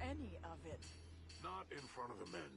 any of it. Not in front of the men.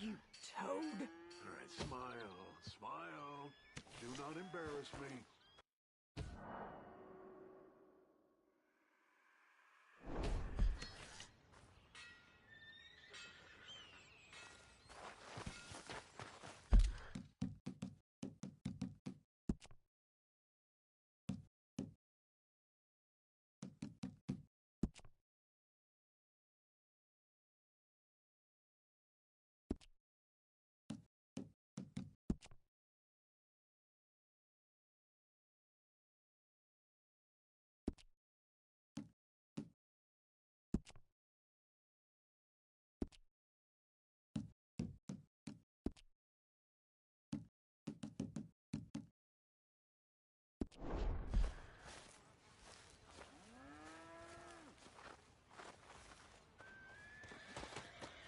You toad! All right, smile, smile. Do not embarrass me.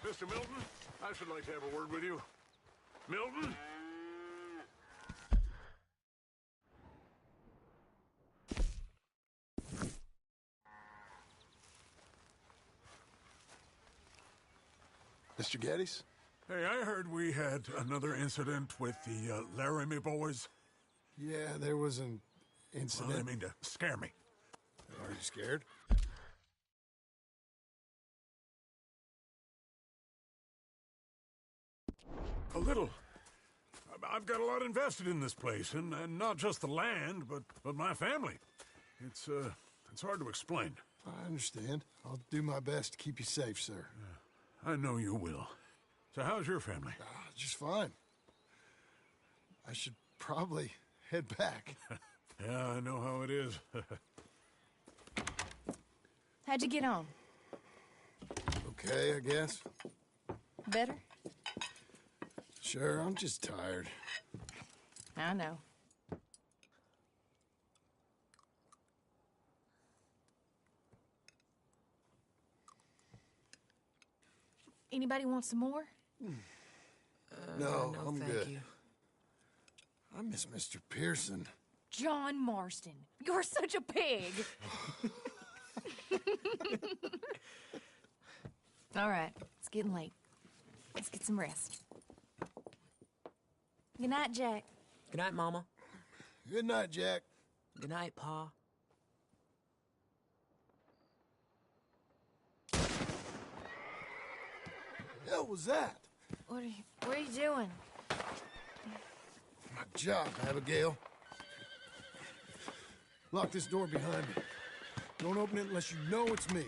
Mr. Milton, I should like to have a word with you. Milton? Mr. Geddes? Hey, I heard we had another incident with the Laramie boys. Yeah, there was an incident. Well, I mean to scare me. Are you scared? A little. I've got a lot invested in this place, and not just the land, but my family. It's hard to explain. I understand. I'll do my best to keep you safe, sir. I know you will. So how's your family? Just fine. I should probably head back. Yeah, I know how it is. How'd you get on? Okay, I guess. Better? Sure, I'm just tired. I know. Anybody want some more? No, I'm thank good. you. I miss Mr. Pearson. John Marston, you're such a pig. All right, it's getting late. Let's get some rest. Good night, Jack. Good night, Mama. Good night, Jack. Good night, Pa. Hell was that? What are you doing? My job, Abigail. Lock this door behind me. Don't open it unless you know it's me.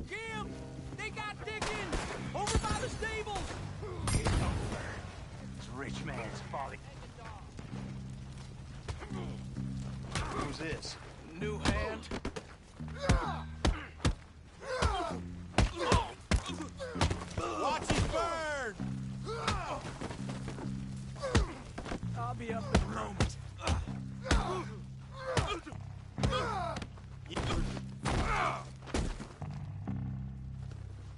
Jim! They got digging! Over by the stables! It's a rich man's folly. Who's this? New hand. Watch it burn! I'll be up in a moment.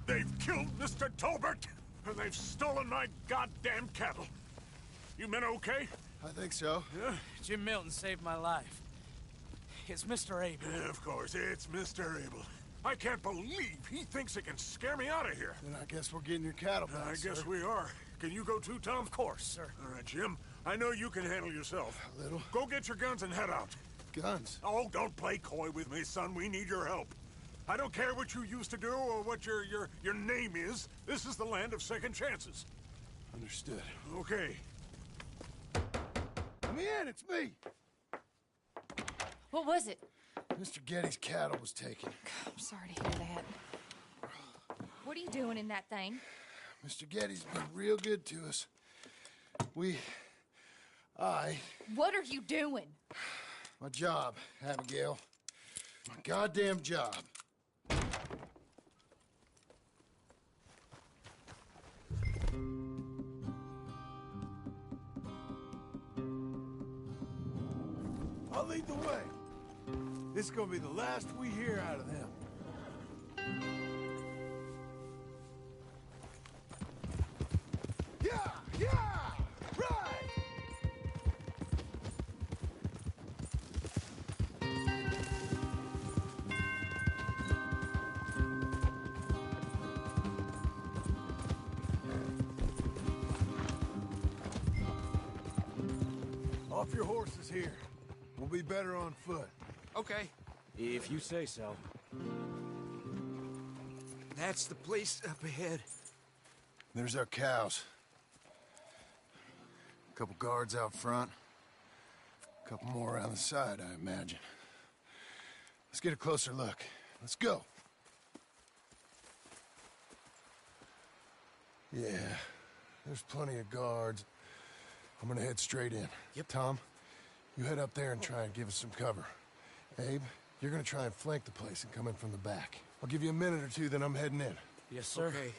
They've killed Mr. Tolbert, and they've stolen my goddamn cattle. You men okay? I think so. Yeah? Jim Milton saved my life. It's Mr. Abel. Yeah, of course, it's Mr. Abel. I can't believe he thinks he can scare me out of here. Then I guess we're getting your cattle back, I guess sir. we are. Can you go too, Tom? Of course, sir. All right, Jim. I know you can handle yourself. A little. Go get your guns and head out. Guns. Oh, don't play coy with me, son. We need your help. I don't care what you used to do or what your name is. This is the land of second chances. Understood. Okay. Let me in, it's me! What was it? Mr. Geddes' cattle was taken. I'm sorry to hear that. What are you doing in that thing? Mr. Geddes been real good to us. What are you doing? My job, Abigail. My goddamn job. I'll lead the way. This is gonna be the last we hear out of them. Yeah! Right! Off your horses here. We'll be better on foot. Okay. If you say so. That's the place up ahead. There's our cows. A couple guards out front. A couple more around the side, I imagine. Let's get a closer look. Let's go. Yeah, there's plenty of guards. I'm gonna head straight in. Yep. Tom, you head up there and try and give us some cover. Abe, you're gonna try and flank the place and come in from the back. I'll give you a minute or two, then I'm heading in. Yes, sir. Okay.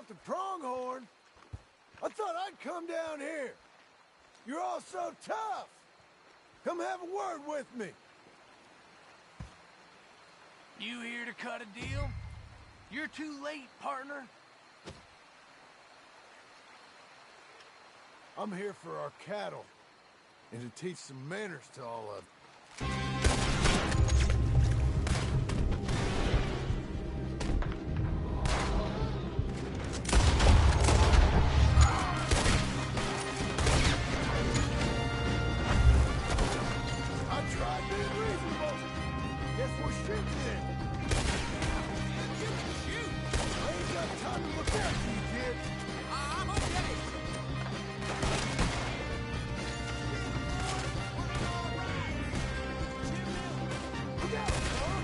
out to Pronghorn. I thought I'd come down here. You're all so tough. Come have a word with me. You here to cut a deal? You're too late, partner. I'm here for our cattle, and to teach some manners to all of them. I tried being reasonable. Guess we're shooting then. I ain't got time to look after you, kid. I'm okay. Look out, son.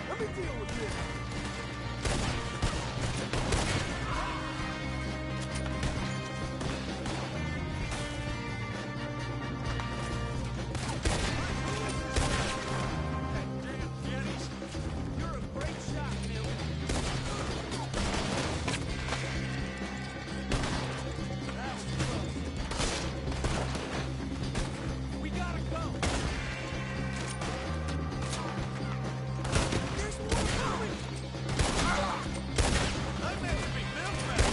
Let me deal with this. You're a great shot, Milton. That was close. We gotta go. There's more coming. I meant to be built better.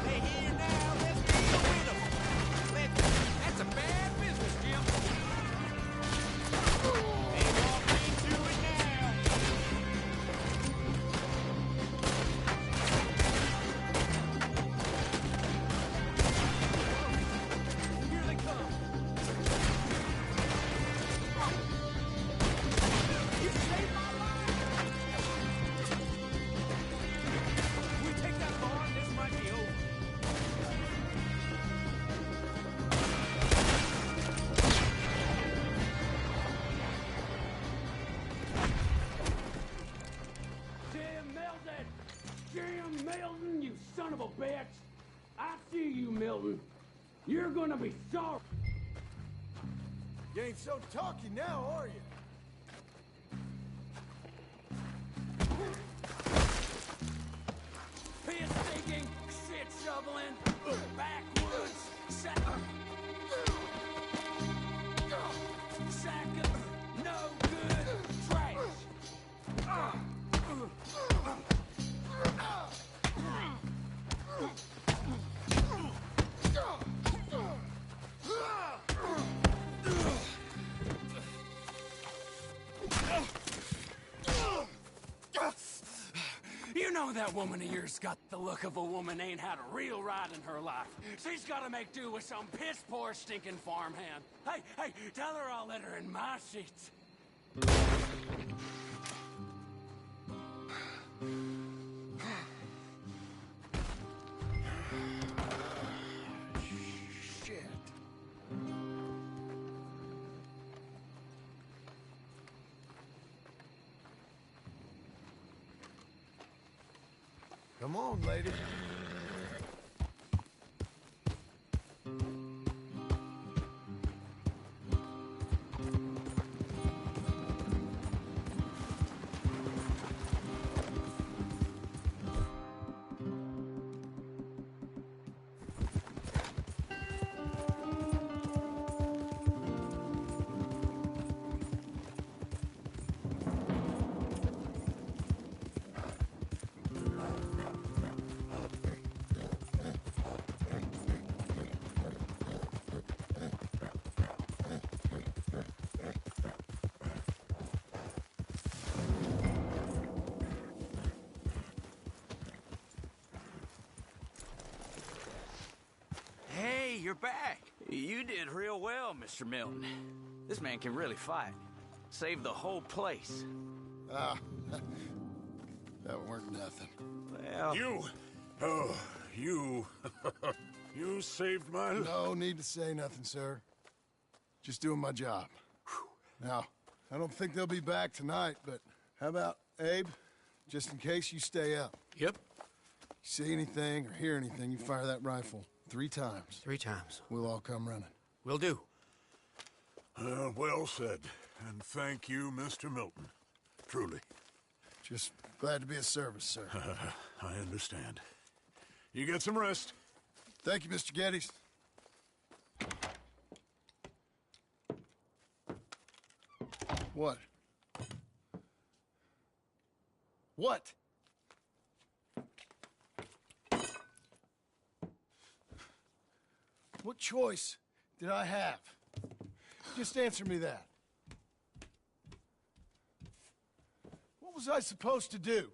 They here now. Let's be the winner. That's a bad business, Jim. They walk into it now. Here they come. You saved my life. We take that barn, this might be over. Jim Milton! Jim Milton, you son of a bitch! I see you, Milton. You're gonna be sorry. You ain't so talky now, are you? Piss digging, shit shoveling, backwoods, sack of no good trash. You know that woman of yours got the look of a woman ain't had a real ride in her life. She's gotta make do with some piss-poor stinking farmhand. Hey, tell her I'll let her in my sheets. Shit. Come on, lady. Hey, you're back. You did real well, Mr. Milton. This man can really fight. Saved the whole place. Ah, that weren't nothing. Well, You. Oh, you. You saved my life. No need to say nothing, sir. Just doing my job. Now, I don't think they'll be back tonight, but how about Abe? Just in case you stay up. Yep. See anything or hear anything, you fire that rifle 3 times. 3 times. We'll all come running. Will do. Well said. And thank you, Mr. Milton. Truly. Just glad to be of service, sir. I understand. You get some rest. Thank you, Mr. Geddes. What? What? What choice did I have? Just answer me that. What was I supposed to do?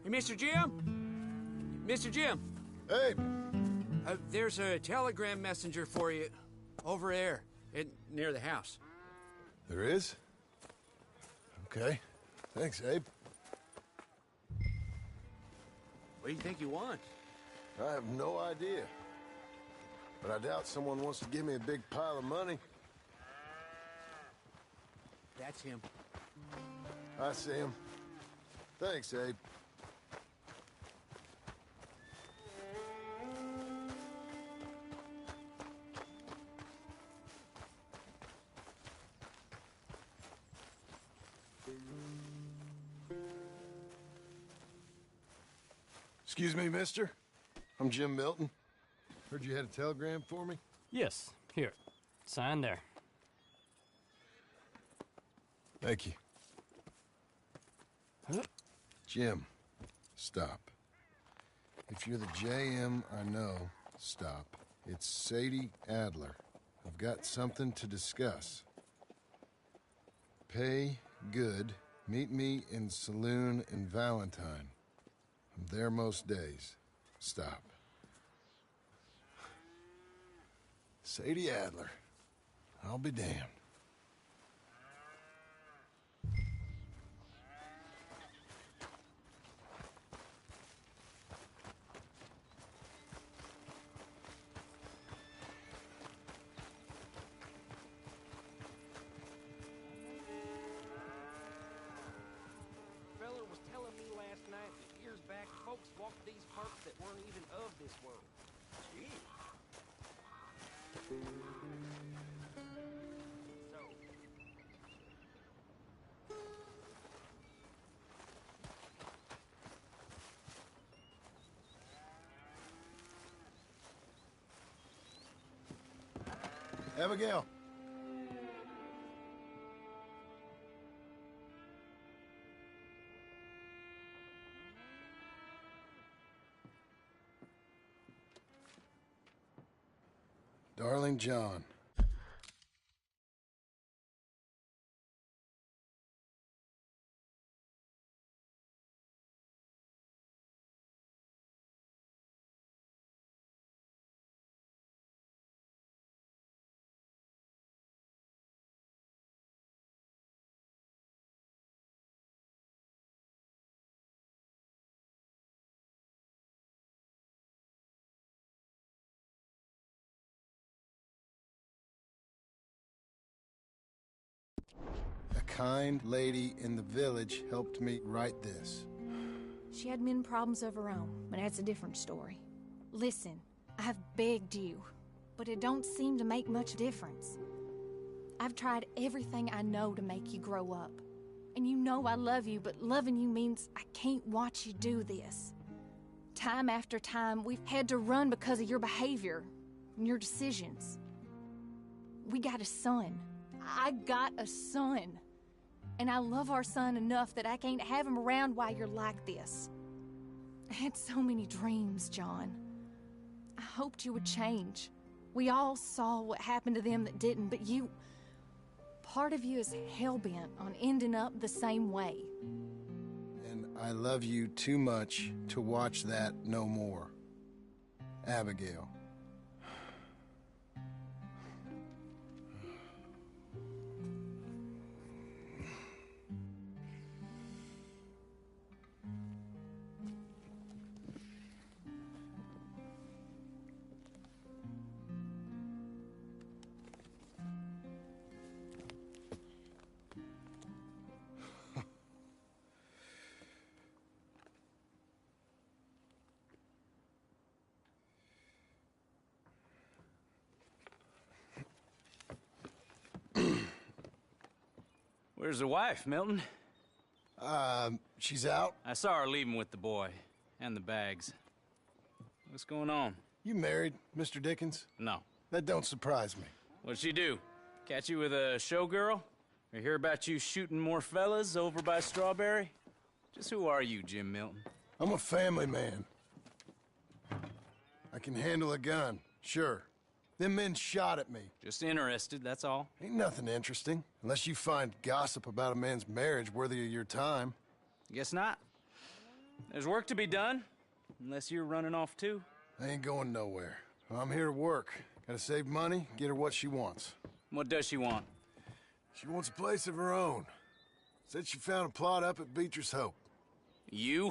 Hey, Mr. Jim? Mr. Jim, Hey, there's a telegram messenger for you over there near the house. there is? Okay. Thanks, Abe. What do you think you want? I have no idea. But I doubt someone wants to give me a big pile of money. That's him. I see him. Thanks, Abe. Excuse me, mister. I'm Jim Milton. Heard you had a telegram for me? Yes, here. Sign there. Thank you. Jim, stop. If you're the JM I know, stop. It's Sadie Adler. I've got something to discuss. Pay good. Meet me in saloon in Valentine. I'm there most days. Stop. Sadie Adler. I'll be damned. Feller was telling me last night that years back, folks walked these parks that weren't even of this world. Gee. So. Abigail. Darling John. A kind lady in the village helped me write this. She had men problems of her own, but that's a different story. Listen, I've begged you, but it don't seem to make much difference. I've tried everything I know to make you grow up. And you know I love you, but loving you means I can't watch you do this. Time after time, we've had to run because of your behavior and your decisions. We got a son. I got a son. And I love our son enough that I can't have him around while you're like this. I had so many dreams, John. I hoped you would change. We all saw what happened to them that didn't, but you... Part of you is hell-bent on ending up the same way. And I love you too much to watch that no more. Abigail. Where's the wife, Milton? She's out. I saw her leaving with the boy and the bags. What's going on? You married, Mr. Dickens? No. That don't surprise me. What'd she do? Catch you with a showgirl? Or hear about you shooting more fellas over by Strawberry? Just who are you, Jim Milton? I'm a family man. I can handle a gun, sure. Them men shot at me. Just interested, that's all. Ain't nothing interesting, unless you find gossip about a man's marriage worthy of your time. Guess not. There's work to be done, unless you're running off too. I ain't going nowhere. I'm here to work. Gotta save money, get her what she wants. What does she want? She wants a place of her own. Said she found a plot up at Beecher's Hope. You?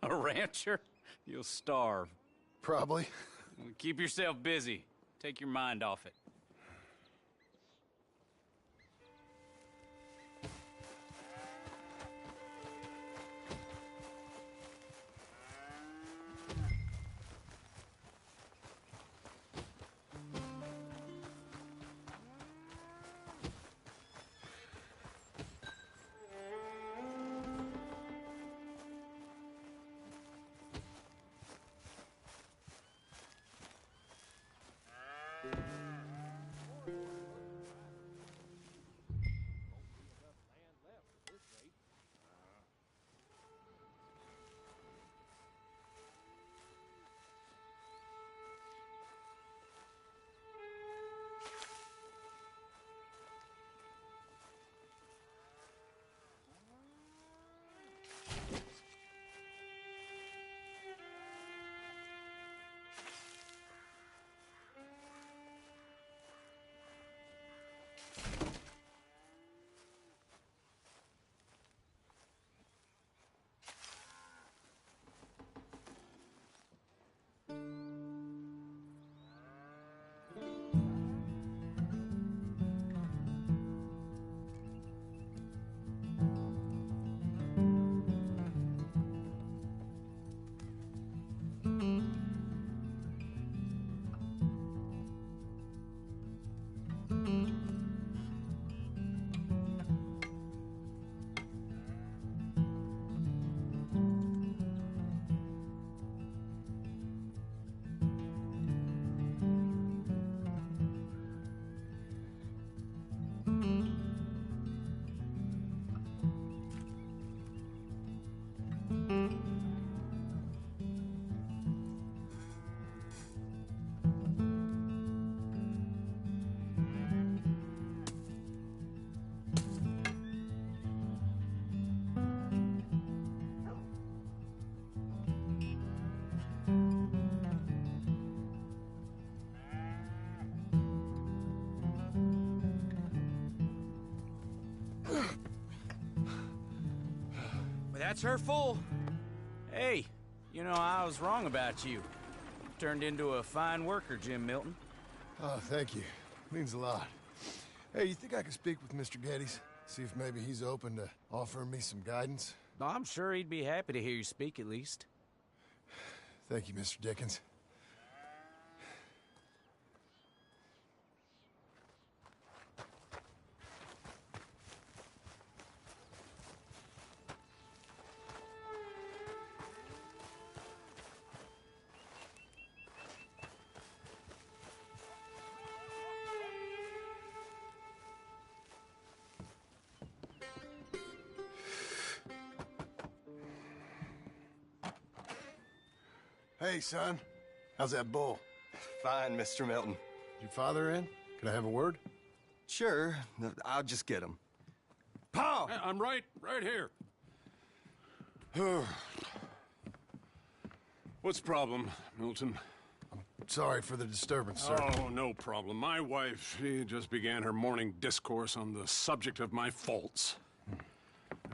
A rancher? You'll starve. Probably. Keep yourself busy. Take your mind off it. That's her full. Hey, you know, I was wrong about you. Turned into a fine worker, Jim Milton. Oh, thank you. Means a lot. Hey, you think I could speak with Mr. Geddes? See if maybe he's open to offering me some guidance? I'm sure he'd be happy to hear you speak, at least. Thank you, Mr. Dickens. Hey, son. How's that bull? Fine, Mr. Milton. Your father in? Can I have a word? Sure. I'll just get him. Pa! I'm right here. What's the problem, Milton? Sorry for the disturbance, sir. Oh, no problem. My wife, she just began her morning discourse on the subject of my faults.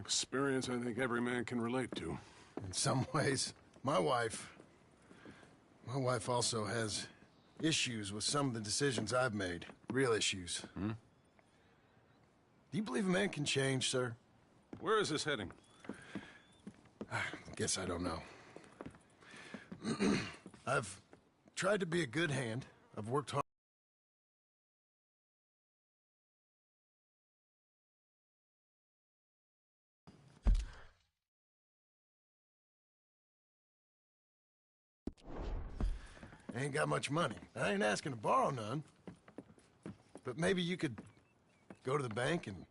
Experience I think every man can relate to. In some ways, my wife also has issues with some of the decisions I've made. Real issues. Hmm? Do you believe a man can change, sir? Where is this heading? I guess I don't know. I've tried to be a good hand. I've worked hard. I ain't got much money. I ain't asking to borrow none. But maybe you could go to the bank and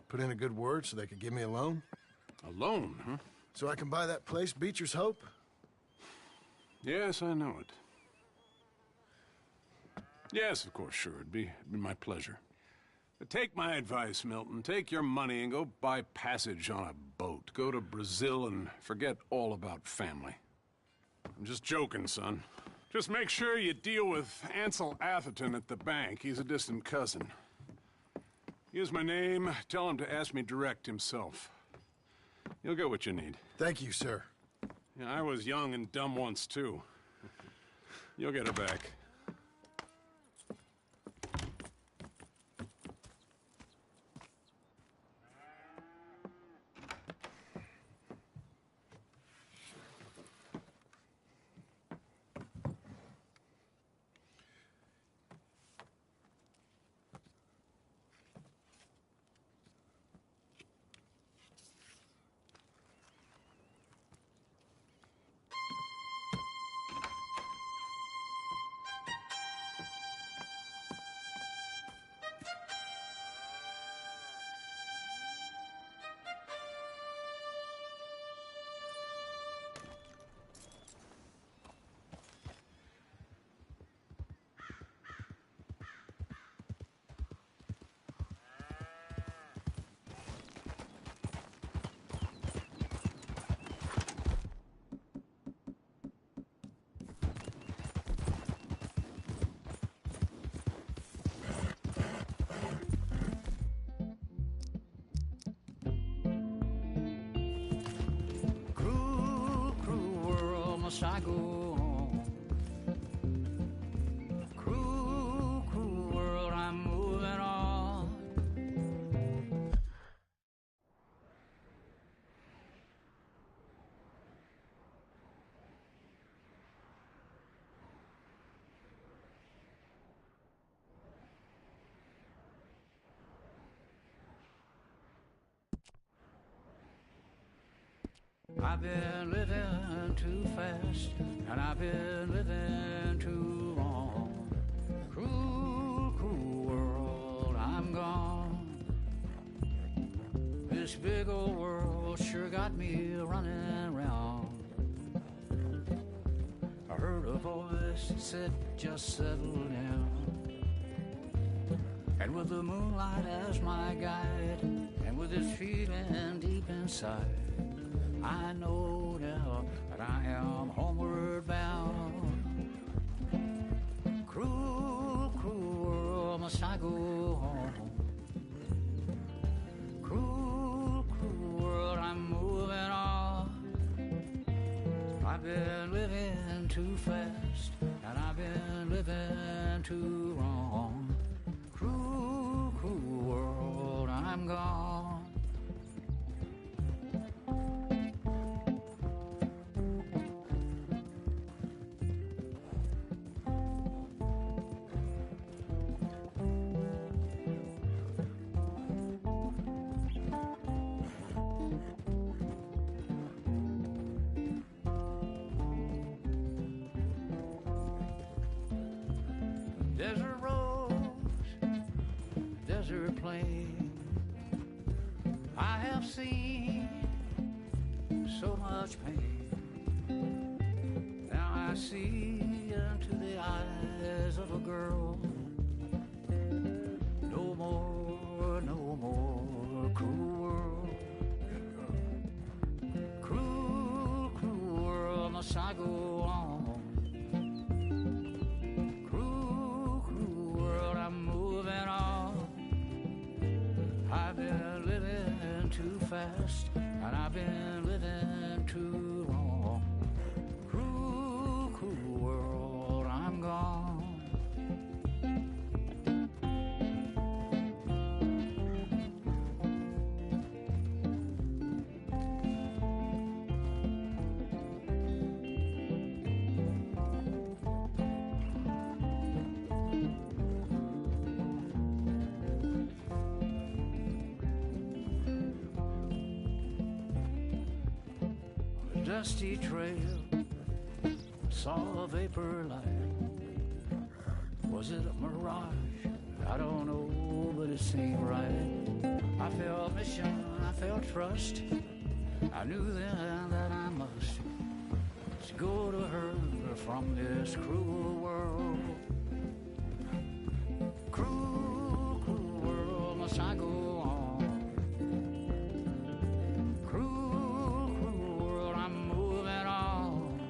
put in a good word so they could give me a loan? A loan, huh? So I can buy that place, Beecher's Hope? Yes, I know it. Yes, of course, sure. It'd be my pleasure. But take my advice, Milton. Take your money and go buy passage on a boat. Go to Brazil and forget all about family. I'm just joking, son. Just make sure you deal with Ansel Atherton at the bank. He's a distant cousin. Use my name. Tell him to ask me direct himself. You'll get what you need. Thank you, sir. Yeah, I was young and dumb once, too. You'll get her back. I go on. Cruel, cruel world, I'm moving on. I've been living too fast, and I've been living too long. Cruel, cruel world, I'm gone. This big old world sure got me running round. I heard a voice that said, just settle down. And with the moonlight as my guide, and with this feeling deep inside, I know now that I am homeward bound. Cruel, cruel world, must I go home? Cruel, cruel world, I'm moving on. I've been living too fast, and I've been living too wrong. Cruel, cruel world, I'm gone. Desert roads, desert plain, I have seen so much pain. Now I see into the eyes of a girl. No more, no more cruel world. Cruel, cruel world, must I go on? I've been living too fast, and I've been living too long. Cruel, cruel world, I'm gone. Dusty trail, saw a vapor light. Was it a mirage? I don't know, but it seemed right. I felt mission, I felt trust. I knew then that I must go to her from this cruel world. Cruel, cruel world, must I go on? Cruel, cruel world, I'm moving on.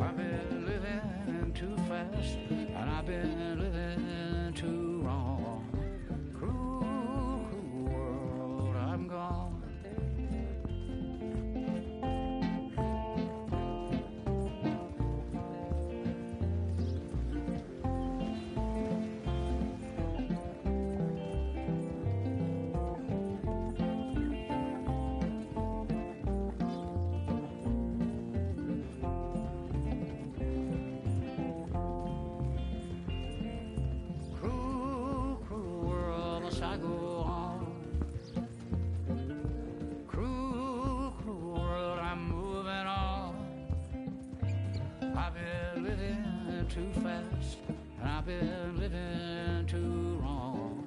I've been living too fast, and I've been living too wrong. Cruel, cruel world, I'm gone. Cruel, cruel world, must I go on? Cruel, cruel world, I'm moving on. I've been living too fast, and I've been living too wrong.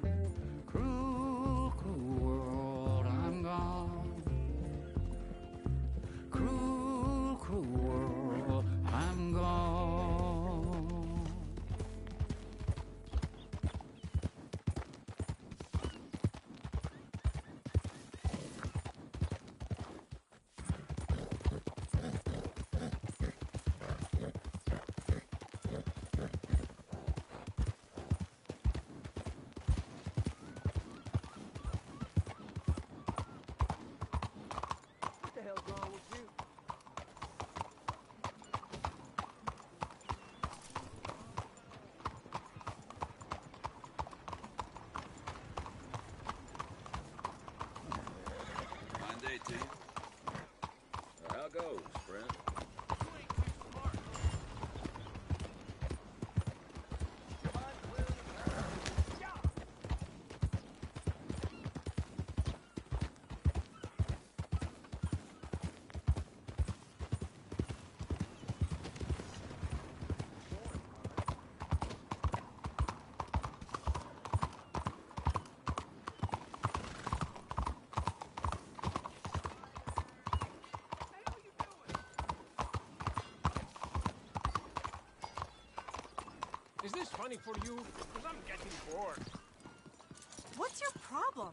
Cruel, cruel world, I'm gone. Cruel, cruel world, I'm gone. What the hell's wrong with you? Fine day to you. How goes, friend? Is this funny for you? Because I'm getting bored. What's your problem?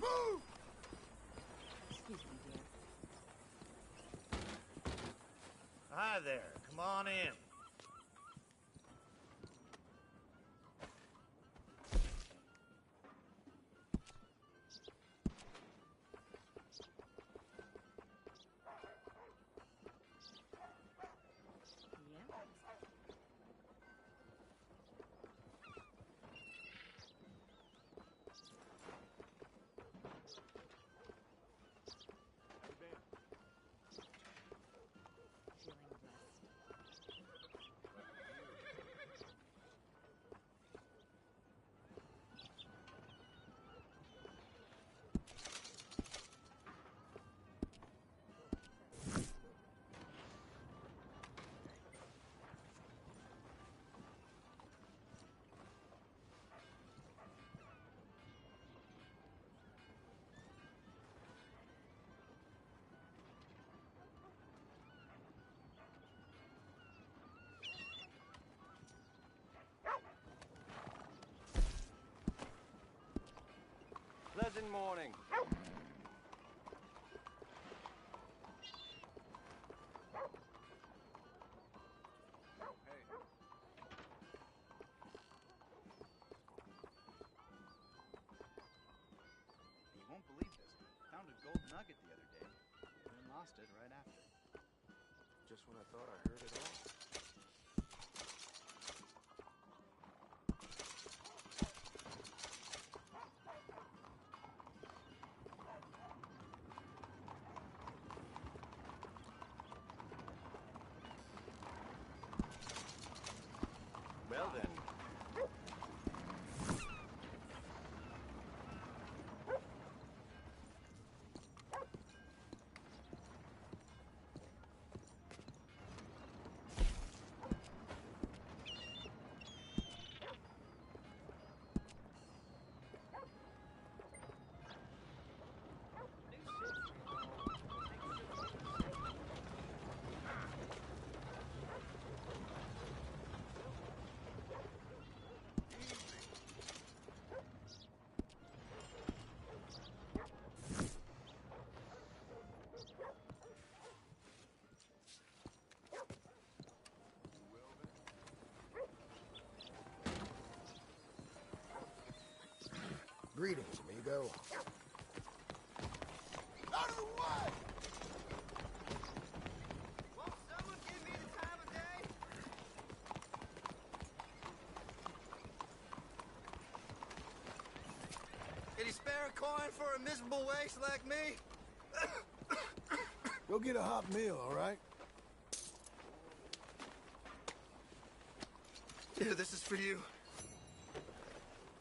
Move! Excuse me, dear. Hi there. Come on in. Pleasant morning. You won't believe this, but found a gold nugget the other day, and then lost it right after. Just when I thought I heard it all. Well then. Greetings, amigo. Out of the way! Won't someone give me the time of day? Can you spare a coin for a miserable waste like me? Go get a hot meal, all right? Here, this is for you.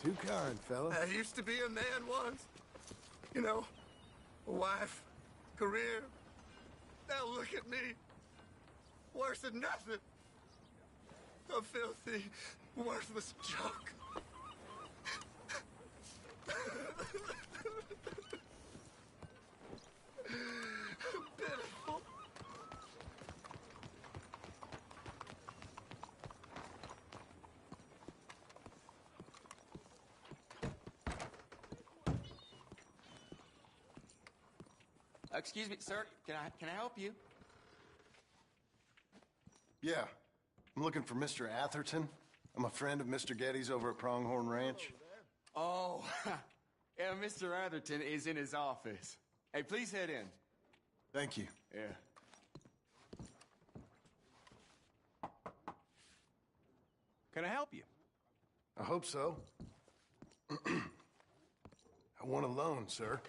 Too kind, fella. I used to be a man once. You know, a wife, career. Now look at me. Worse than nothing. A filthy, worthless joke. Pitiful. Excuse me, sir. Can I help you? Yeah. I'm looking for Mr. Atherton. I'm a friend of Mr. Getty's over at Pronghorn Ranch. Oh, yeah, Mr. Atherton is in his office. Hey, please head in. Thank you. Yeah. Can I help you? I hope so. I want a loan, sir.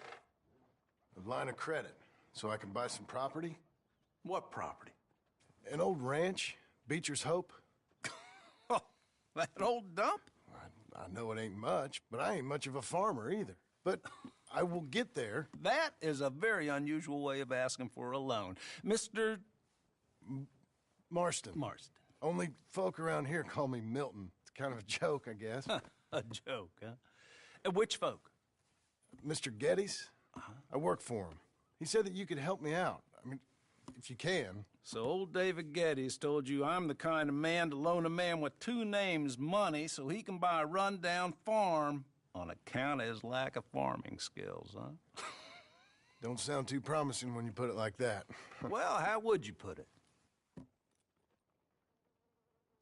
A line of credit, so I can buy some property. What property? An old ranch, Beecher's Hope. That old dump? I know it ain't much, but I ain't much of a farmer either. But I will get there. That is a very unusual way of asking for a loan. Mr. Marston. Marston. Only folk around here call me Milton. It's kind of a joke, I guess. A joke, huh? Which folk? Mr. Getty's. I work for him. He said that you could help me out. I mean, if you can. So old David Geddes told you I'm the kind of man to loan a man with two names money so he can buy a rundown farm on account of his lack of farming skills, huh? Don't sound too promising when you put it like that. Well, how would you put it?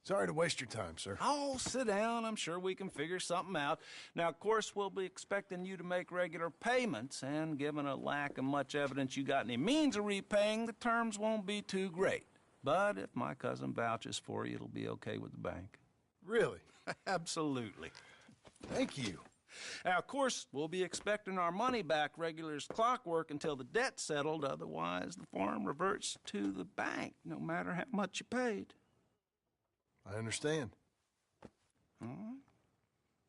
Sorry to waste your time, sir. Oh, sit down. I'm sure we can figure something out. Now, of course, we'll be expecting you to make regular payments, and given a lack of much evidence you got any means of repaying, the terms won't be too great. But if my cousin vouches for you, it'll be okay with the bank. Really? Absolutely. Thank you. Now, of course, we'll be expecting our money back regular as clockwork until the debt's settled. Otherwise, the farm reverts to the bank, no matter how much you paid. I understand. All right.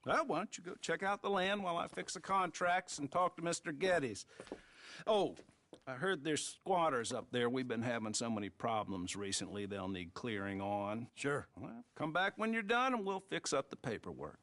Well, why don't you go check out the land while I fix the contracts and talk to Mr. Geddes. Oh, I heard there's squatters up there. We've been having so many problems recently, they'll need clearing on. Sure. Well, come back when you're done and we'll fix up the paperwork.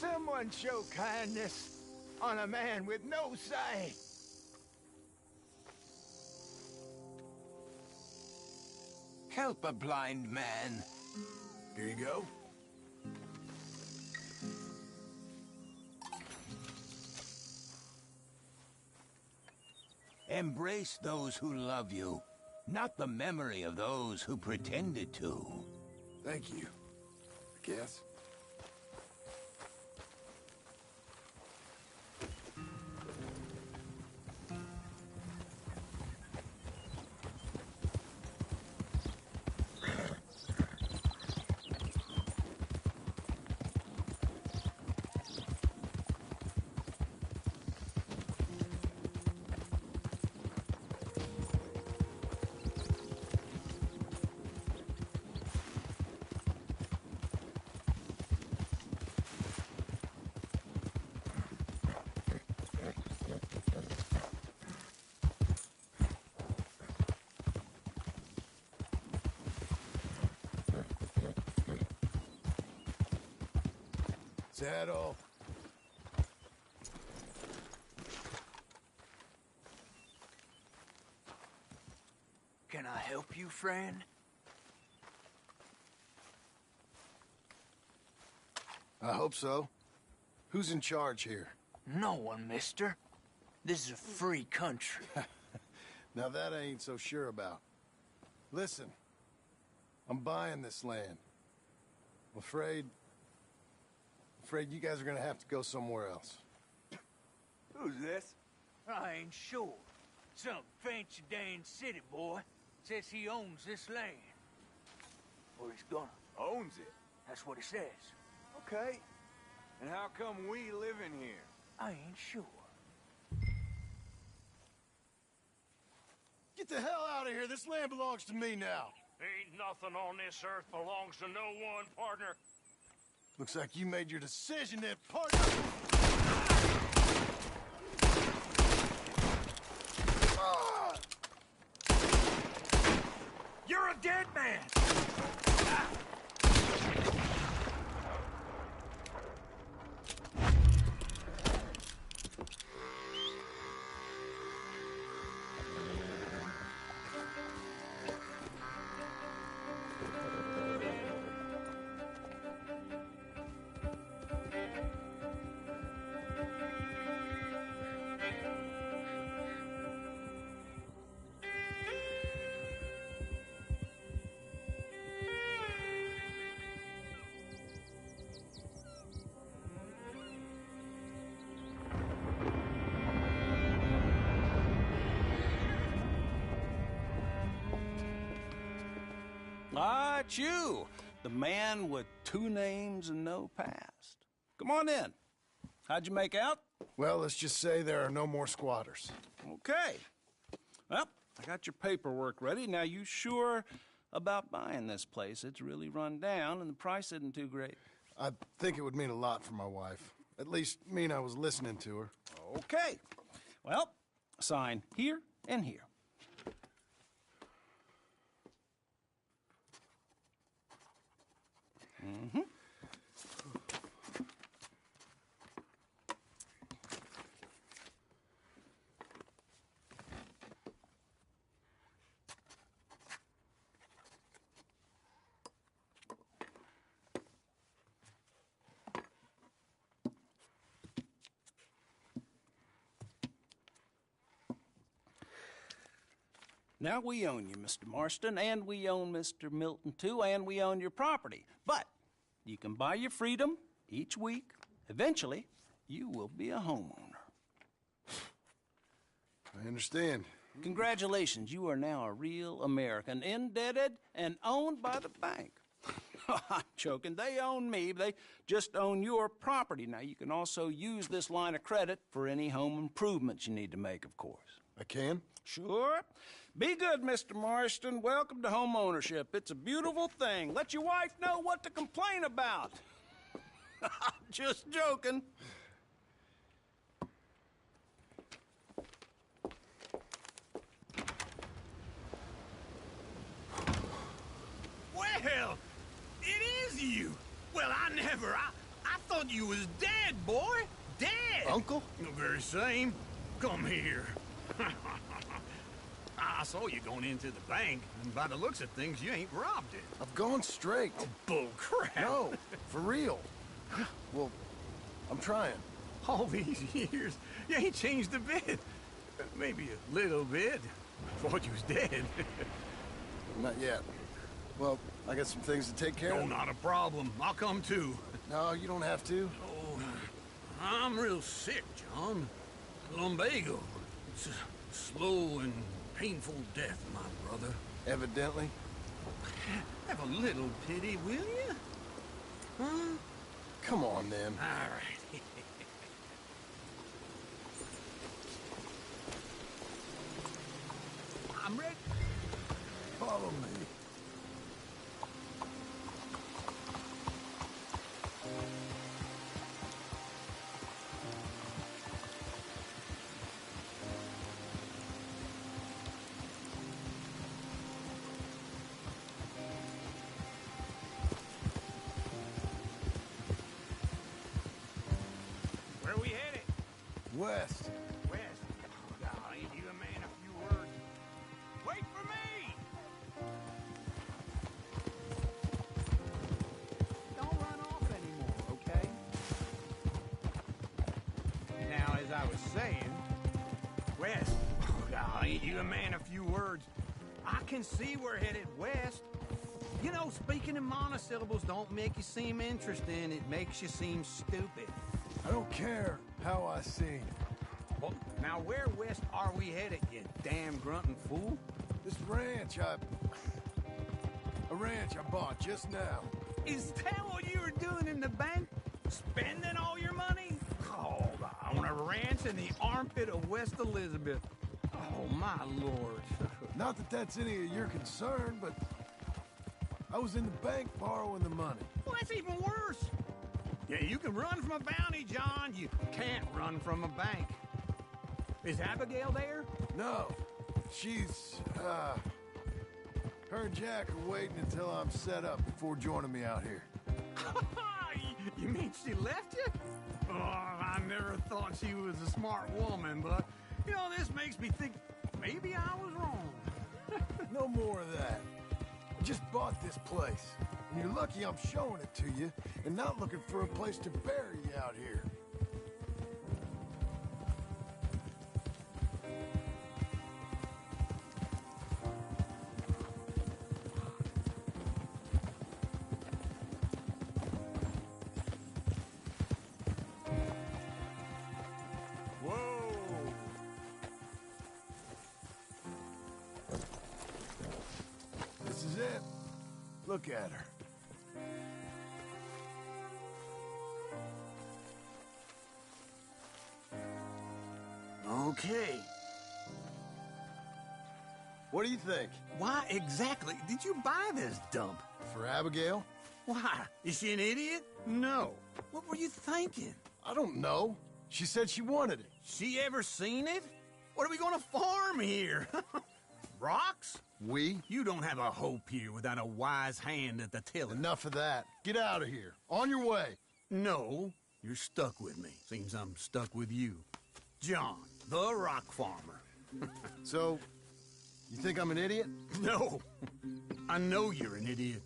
Someone show kindness on a man with no sight. Help a blind man. Here you go. Embrace those who love you, not the memory of those who pretended to. Thank you, I guess. Saddle. Can I help you, friend? I hope so. Who's in charge here? No one, mister. This is a free country. Now that I ain't so sure about. Listen, I'm buying this land. I'm afraid you guys are gonna have to go somewhere else. Who's this? I ain't sure. Some fancy Dan city boy says he owns this land. Or he's gonna. Owns it? That's what he says. Okay. And how come we live in here? I ain't sure. Get the hell out of here. This land belongs to me now. Ain't nothing on this earth belongs to no one, partner. Looks like you made your decision then, partner. You're a dead man! Ah, it's you, the man with 2 names and no past. Come on in. How'd you make out? Well, let's just say there are no more squatters. Okay. Well, I got your paperwork ready. Now, you sure about buying this place? It's really run down, and the price isn't too great. I think it would mean a lot for my wife. At least mean I was listening to her. Okay. Well, sign here and here. Mm-hmm. Now, we own you, Mr. Marston, and we own Mr. Milton, too, and we own your property. But you can buy your freedom each week. Eventually, you will be a homeowner. I understand. Congratulations, you are now a real American, indebted and owned by the bank. I'm joking. They own me. They just own your property. Now, you can also use this line of credit for any home improvements you need to make, of course. I can? Sure. Be good, Mr. Marston. Welcome to home ownership. It's a beautiful thing. Let your wife know what to complain about. Just joking. Well, it is you. Well, I thought you was dead, boy. Dead. Uncle? The very same. Come here. I saw you going into the bank, and by the looks of things, you ain't robbed it. I've gone straight. Oh, bull crap. No, for real. Well, I'm trying. All these years, you ain't changed a bit. Maybe a little bit. Thought you was dead. Not yet. Well, I got some things to take care No, of. not a problem. I'll come too. No, you don't have to. Oh, I'm real sick, John. Lumbago. It's a slow and painful death, my brother. Evidently. Have a little pity, will you? Huh? Come on, then. All right. I'm ready. Follow me. Where we headed? West. West. Oh, God, ain't you a man a few words? Wait for me! Don't run off anymore, okay? Now, as I was saying, west. Oh, God, ain't you a man a few words? I can see we're headed west. You know, speaking in monosyllables don't make you seem interesting. It makes you seem stupid. I don't care how I sing. Well, now where west are we headed, you damn grunting fool? This ranch a ranch I bought just now. Is that what you were doing in the bank? Spending all your money? Oh, on a ranch in the armpit of West Elizabeth. Oh, my lord. Not that that's any of your concern, but I was in the bank borrowing the money. Well, that's even worse. Yeah, you can run from a bounty, John. You can't run from a bank. Is Abigail there? No. She's, her and Jack are waiting until I'm set up before joining me out here. You mean she left you? Oh, I never thought she was a smart woman, but, you know, this makes me think maybe I was wrong. No more of that. I just bought this place, and you're lucky I'm showing it to you and not looking for a place to bury you out here. This is it. Look at her. Okay. What do you think? Why exactly did you buy this dump? For Abigail? Why? Is she an idiot? No. What were you thinking? I don't know. She said she wanted it. She ever seen it? What are we gonna farm here? Rocks? We? You don't have a hope here without a wise hand at the tiller. Enough of that. Get out of here. On your way. No, you're stuck with me. Seems I'm stuck with you. John, the rock farmer. So, you think I'm an idiot? No. I know you're an idiot.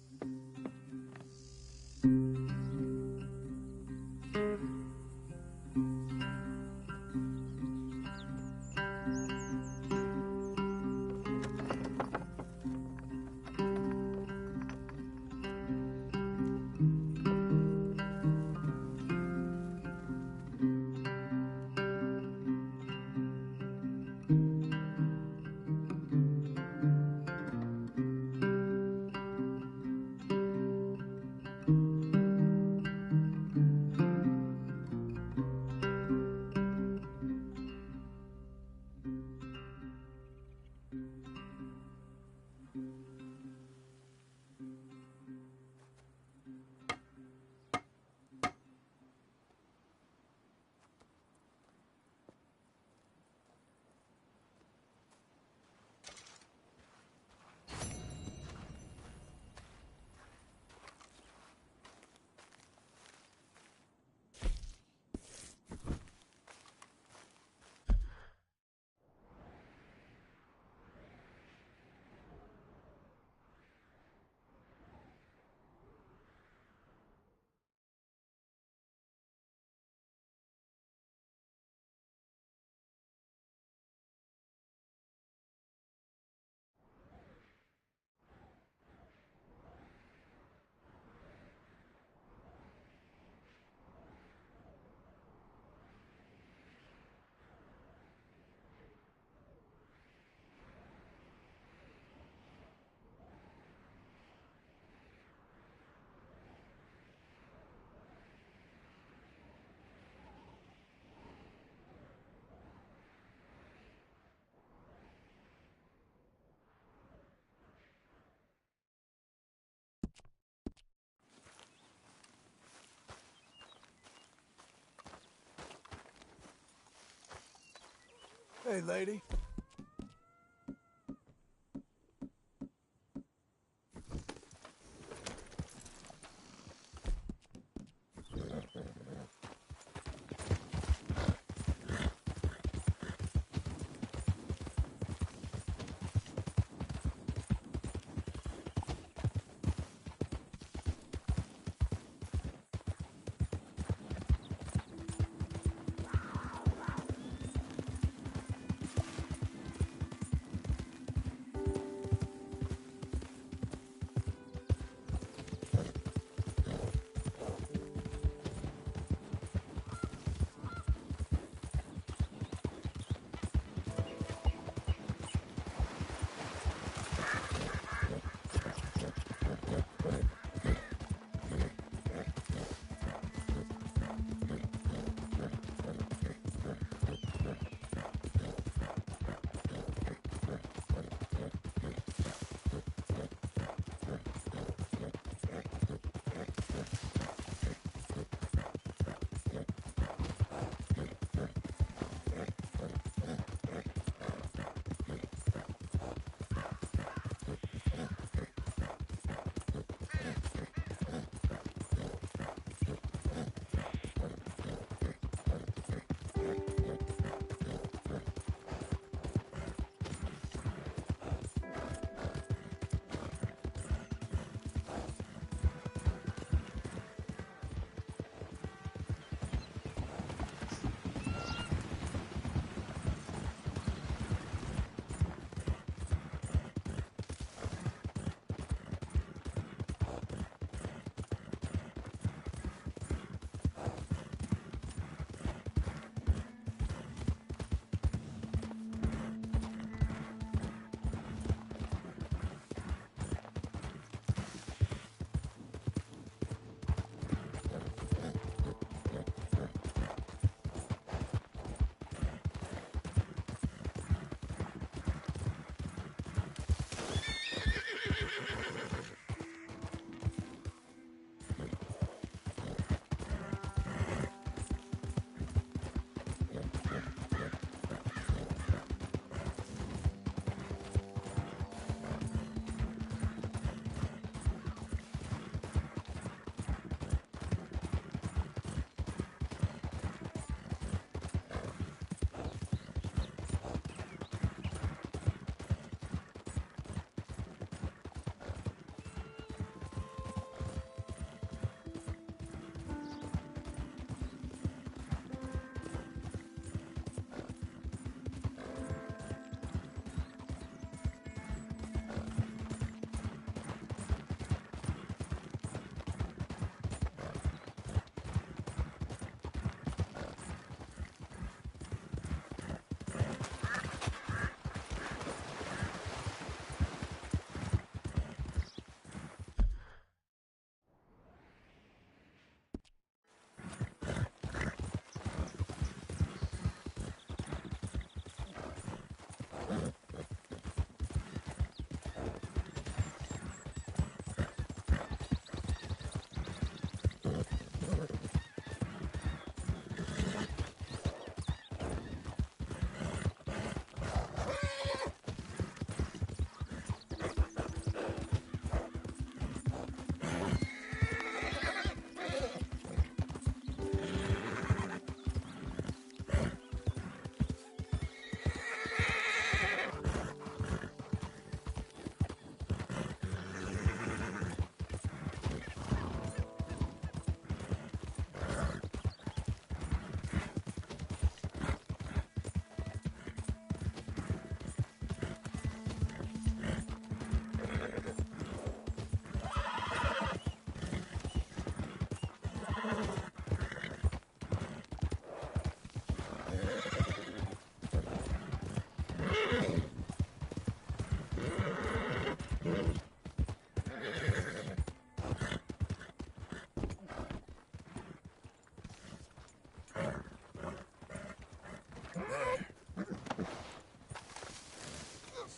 Hey, lady.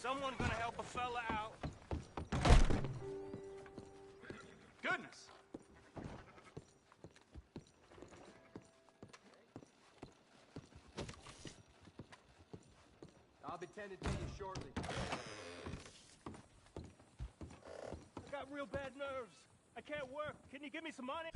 Someone gonna help a fella out? Goodness! I'll be tending to you shortly. I got real bad nerves. I can't work. Can you give me some money?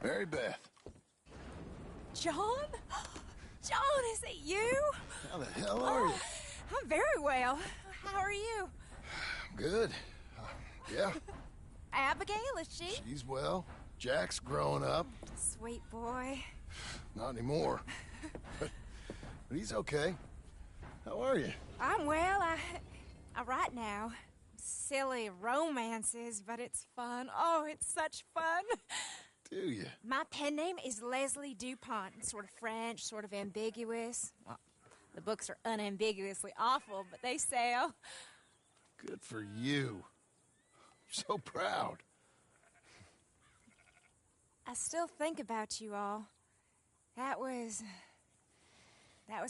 Mary Beth. John? John, is it you? How the hell are you? I'm very well. How are you? Good. Yeah, Abigail, is she? she's well. Jack's growing up. Sweet boy. Not anymore. but he's okay. How are you? I'm well. I write now. Silly romances, but it's fun. Oh, it's such fun. Do you? My pen name is Leslie Dupont. Sort of French, sort of ambiguous. Well, the books are unambiguously awful, but they sell. Good for you. So proud. I still think about you all. That was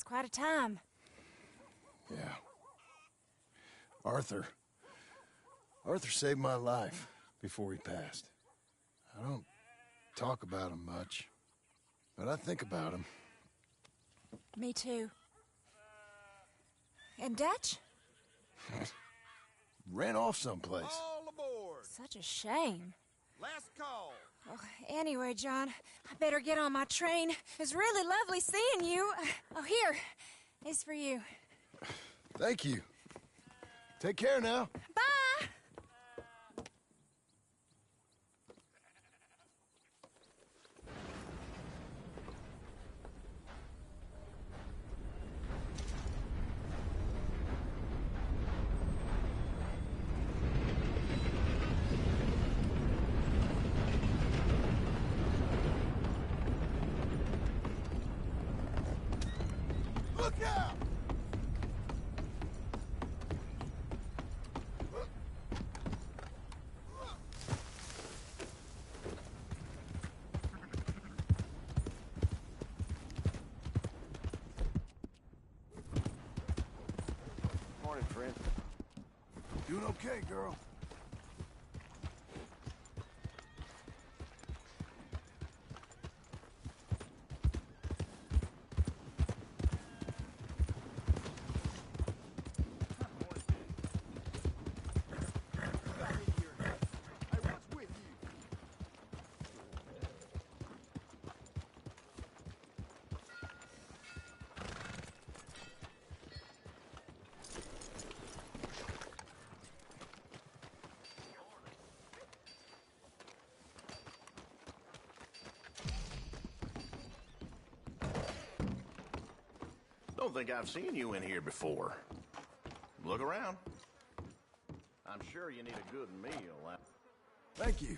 quite a time. Yeah. Arthur saved my life before he passed. I don't talk about him much, but I think about him. Me too. And Dutch? Ran off someplace. All aboard! Such a shame. Last call. Oh, anyway, John, I better get on my train. It's really lovely seeing you. Oh, here. It's for you. Thank you. Take care now. Bye! Look out! Morning, friend. Doing okay, girl. Don't think I've seen you in here before. Look around. I'm sure you need a good meal. Thank you.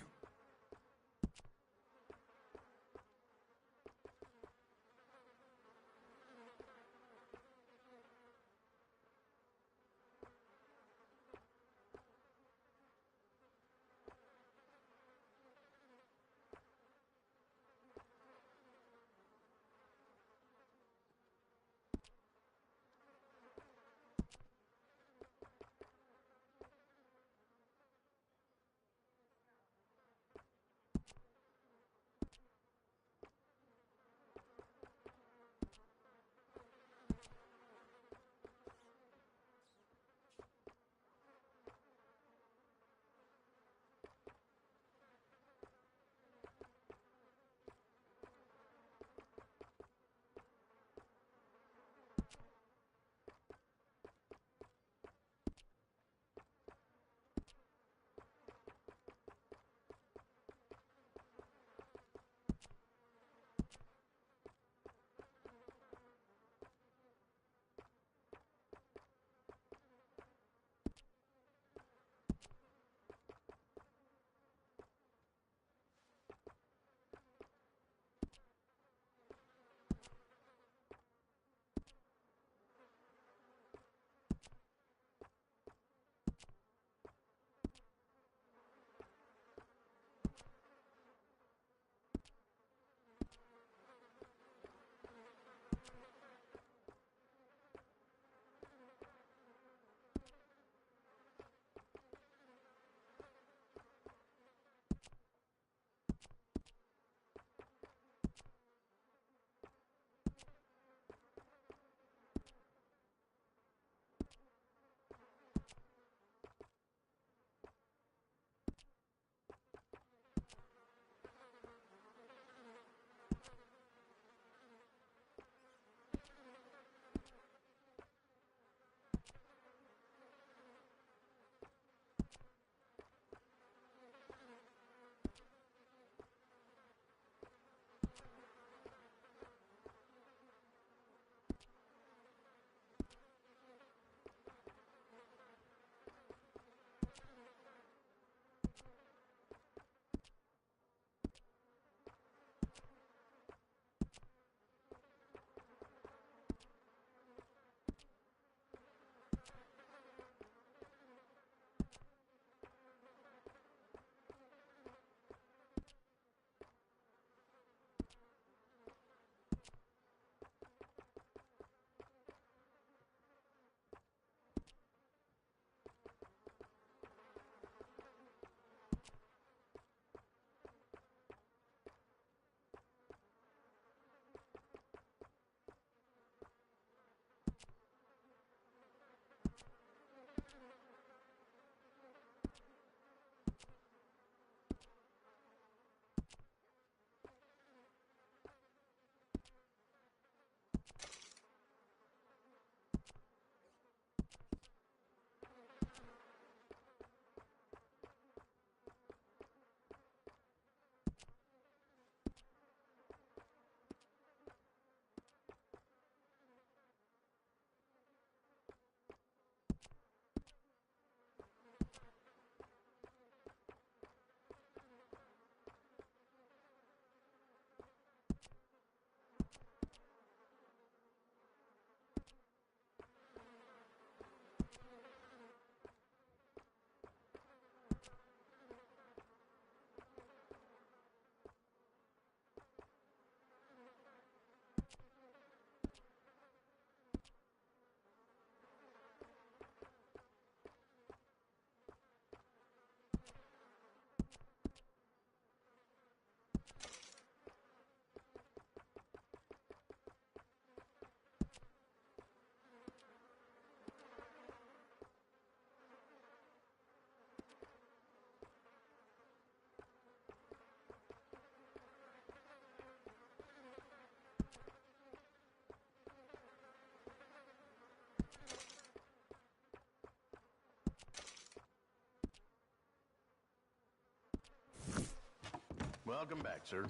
Welcome back, sir.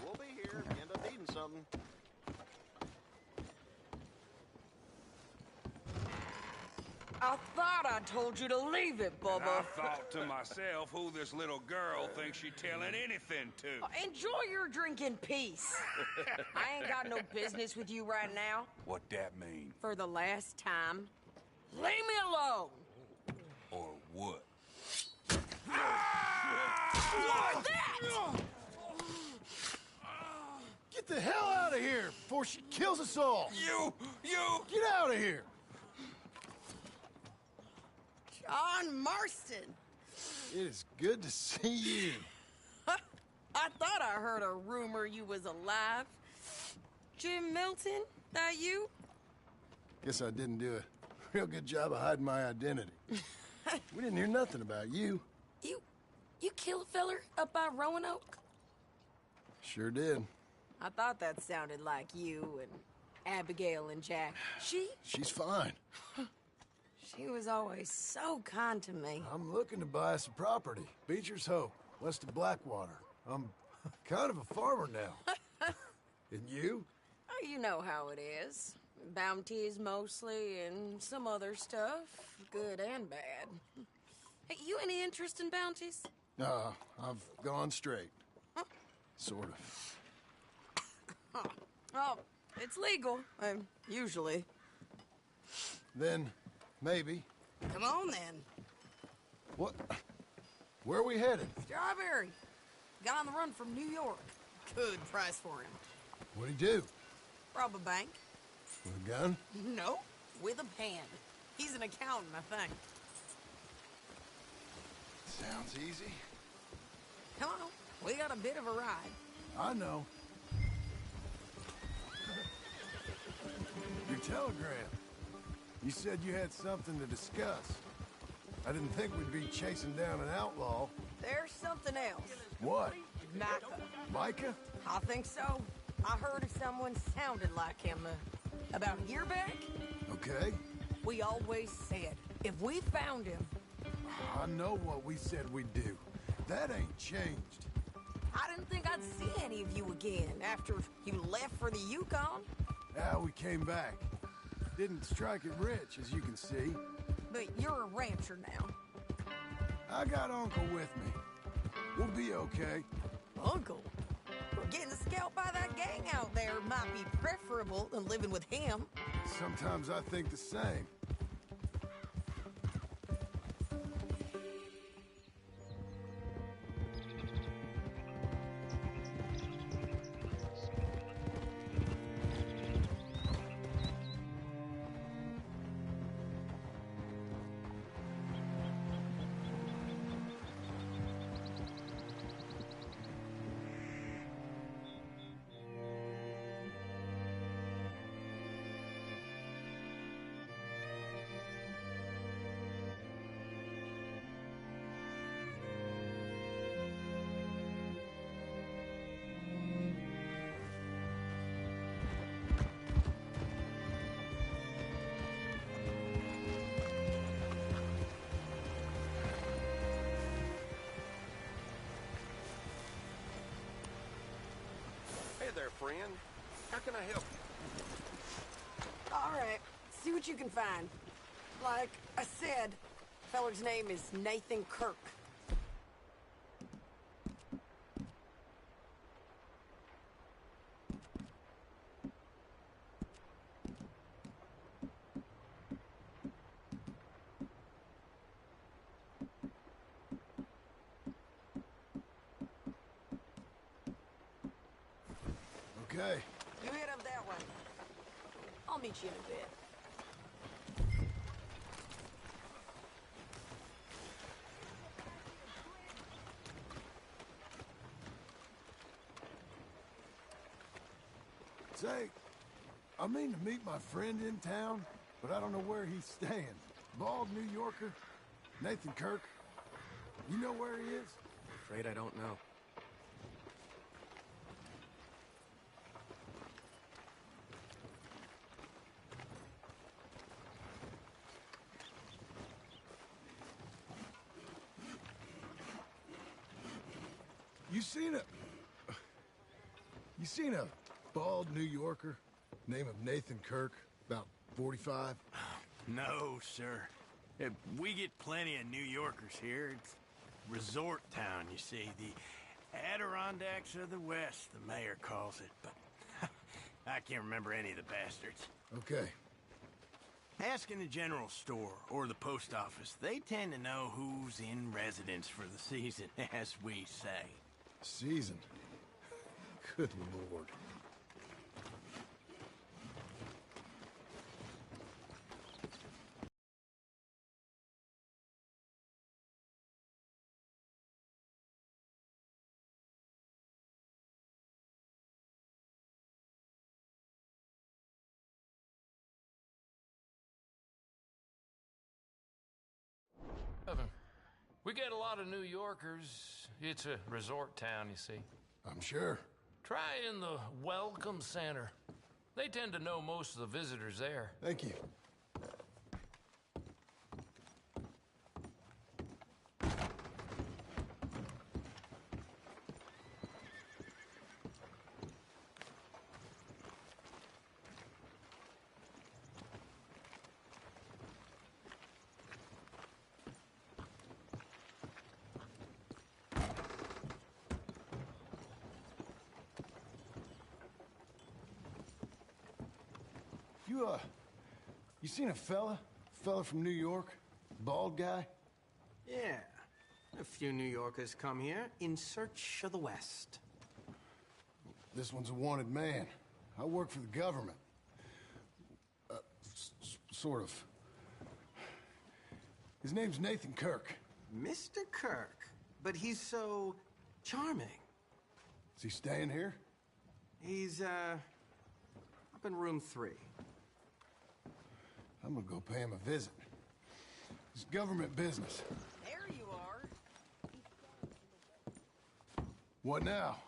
We'll be here if you end up needing something. I thought I told you to leave it, Bubba. And I thought to myself who this little girl thinks she telling anything to. Enjoy your drink in peace. I ain't got no business with you right now. What that mean? For the last time, leave me alone. Or what? What's that? Get the hell out of here before she kills us all! You! Get out of here! John Marston. It is good to see you. I thought I heard a rumor you was alive. Jim Milton, that you? Guess I didn't do a real good job of hiding my identity. We didn't hear nothing about you. You killed a feller up by Roanoke? Sure did. I thought that sounded like you and Abigail and Jack. She's fine. She was always so kind to me. I'm looking to buy some property. Beecher's Hope, west of Blackwater. I'm kind of a farmer now. And you? Oh, you know how it is. Bounties mostly, and some other stuff, good and bad. Hey, you any interest in bounties? I've gone straight. Huh? Sort of. Oh, it's legal, usually. Then, maybe. Come on, then. What? Where are we headed? Strawberry. Got on the run from New York. Good price for him. What'd he do? Rob a bank. With a gun? No, with a pen. He's an accountant, I think. Sounds easy. Come on, we got a bit of a ride. I know. Your telegram. You said you had something to discuss. I didn't think we'd be chasing down an outlaw. There's something else. What? Micah. Micah? I think so. I heard someone sounded like him about a year back. Okay. We always said, if we found him... I know what we said we'd do. That ain't changed. I didn't think I'd see any of you again after you left for the Yukon. Yeah, we came back. Didn't strike it rich, as you can see. But you're a rancher now. I got Uncle with me. We'll be okay. Uncle? Well, getting scalped by that gang out there might be preferable than living with him. Sometimes I think the same. Hey there, friend. How can I help you? All right, see what you can find. Like I said, feller's name is Nathan Kirk. Okay. You head up that way. I'll meet you in a bit. Say, I mean to meet my friend in town, but I don't know where he's staying. Bald New Yorker, Nathan Kirk. You know where he is? Afraid I don't know. You seen a bald New Yorker, name of Nathan Kirk, about 45? No, sir. We get plenty of New Yorkers here. It's resort town, you see. The Adirondacks of the West, the mayor calls it, but I can't remember any of the bastards. Okay. Ask in the general store or the post office. They tend to know who's in residence for the season, as we say. Season? Good Lord. We get a lot of New Yorkers. It's a resort town, you see. I'm sure. Try in the Welcome Center. They tend to know most of the visitors there. Thank you. You seen a fella from New York? Bald guy? Yeah. A few New Yorkers come here in search of the West. This one's a wanted man. I work for the government. Sort of. His name's Nathan Kirk. Mr. Kirk? But he's so charming. Is he staying here? He's, up in room 3. I'm gonna go pay him a visit. It's government business. There you are. What now?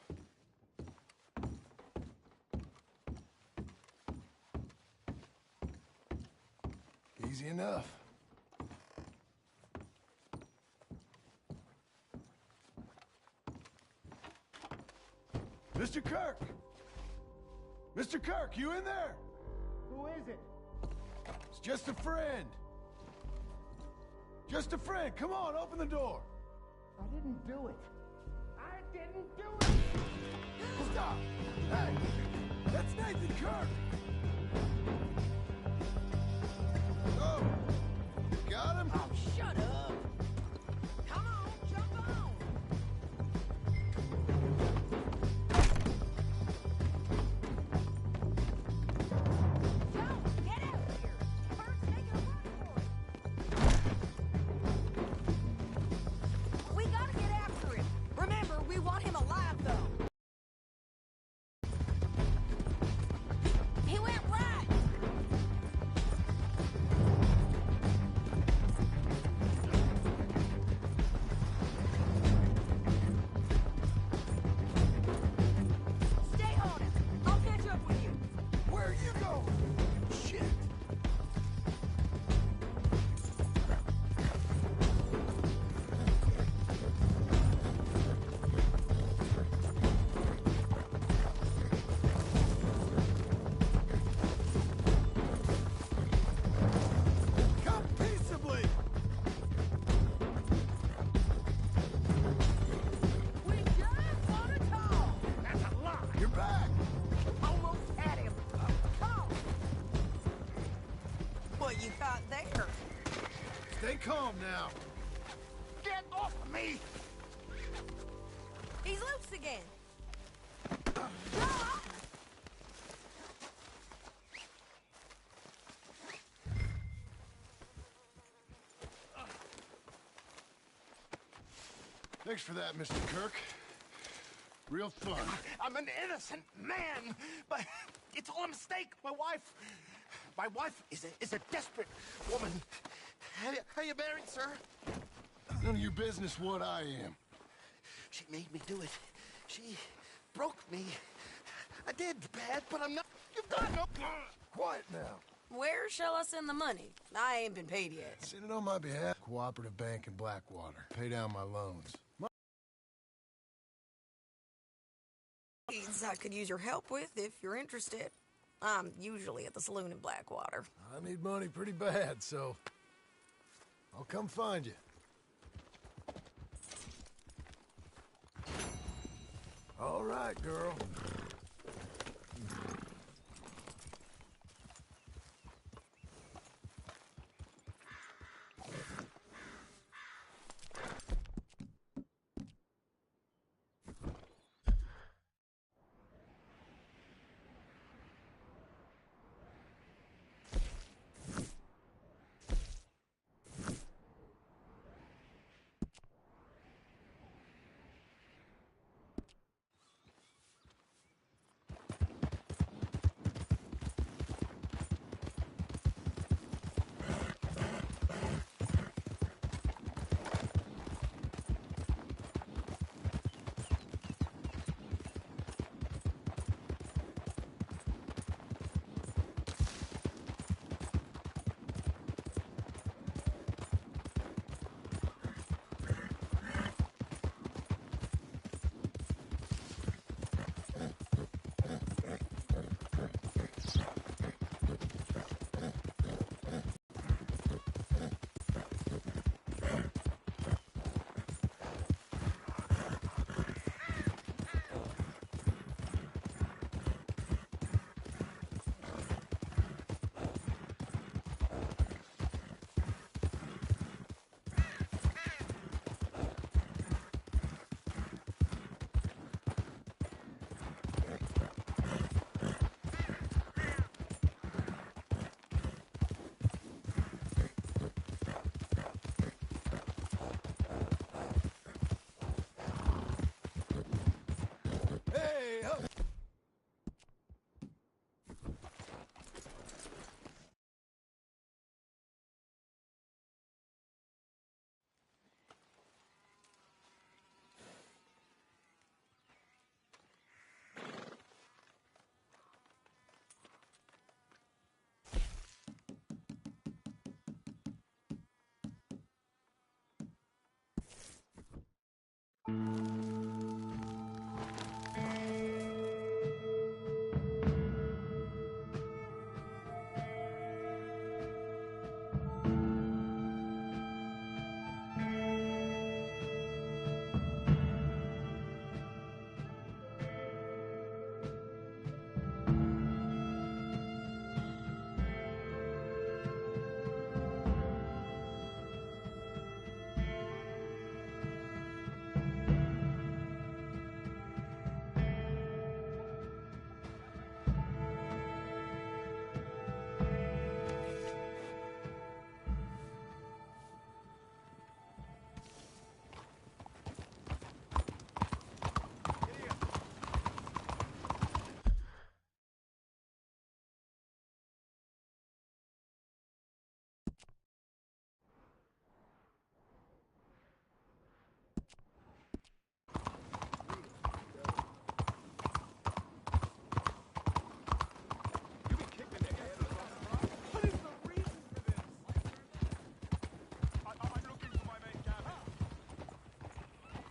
Easy enough. Mr. Kirk! Mr. Kirk, you in there? Who is it? It's just a friend. Just a friend. Come on, open the door. I didn't do it. I didn't do it! Stop! Hey! That's Nathan Kirk! Oh! You got him? Oh, shut up! Come on, jump on! Joe, get out of here! Kirk's making a run for it! We gotta get after him! Remember, we want him alive, though! He went right! Stay on him! I'll catch up with you! Where are you going? Shit! Come peaceably! We just want to talk! That's a lie! You're back! Almost had him! Come on! What you thought there? Stay calm now. Get off of me! He's loose again! Thanks for that, Mr. Kirk. Real fun. I'm an innocent man, but it's all a mistake. My wife is a desperate woman. How you married, sir? None of your business what I am. She made me do it. She broke me. I did bad, but I'm not. You've got no. Quiet now. Where shall I send the money? I ain't been paid yet. Send it on my behalf. Cooperative Bank in Blackwater. Pay down my loans. odds I could use your help with if you're interested. I'm usually at the saloon in Blackwater. I need money pretty bad, so I'll come find you. All right, girl. Hey, up.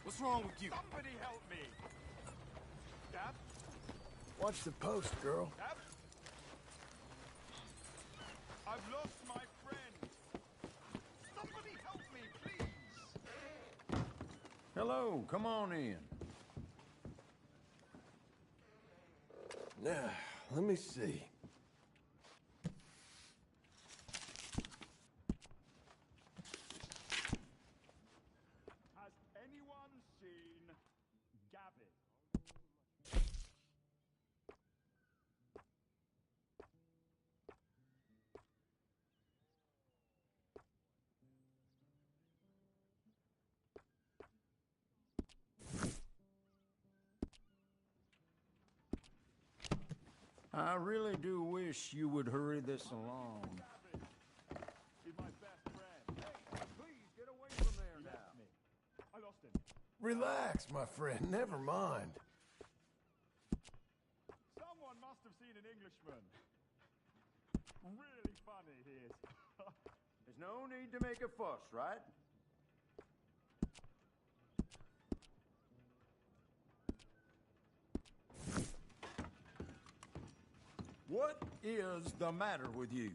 What's wrong with you? Somebody help me! Dad? Watch the post, girl. Dad? I've lost my friend! Somebody help me, please! Hello, come on in. Now, let me see. Has anyone seen Gavin? I really do wish you would hurry this along. He's my best friend. Hey, please get away from there now. I lost him. Relax, my friend. Never mind. Someone must have seen an Englishman. Really funny he is. There's no need to make a fuss, right? What is the matter with you?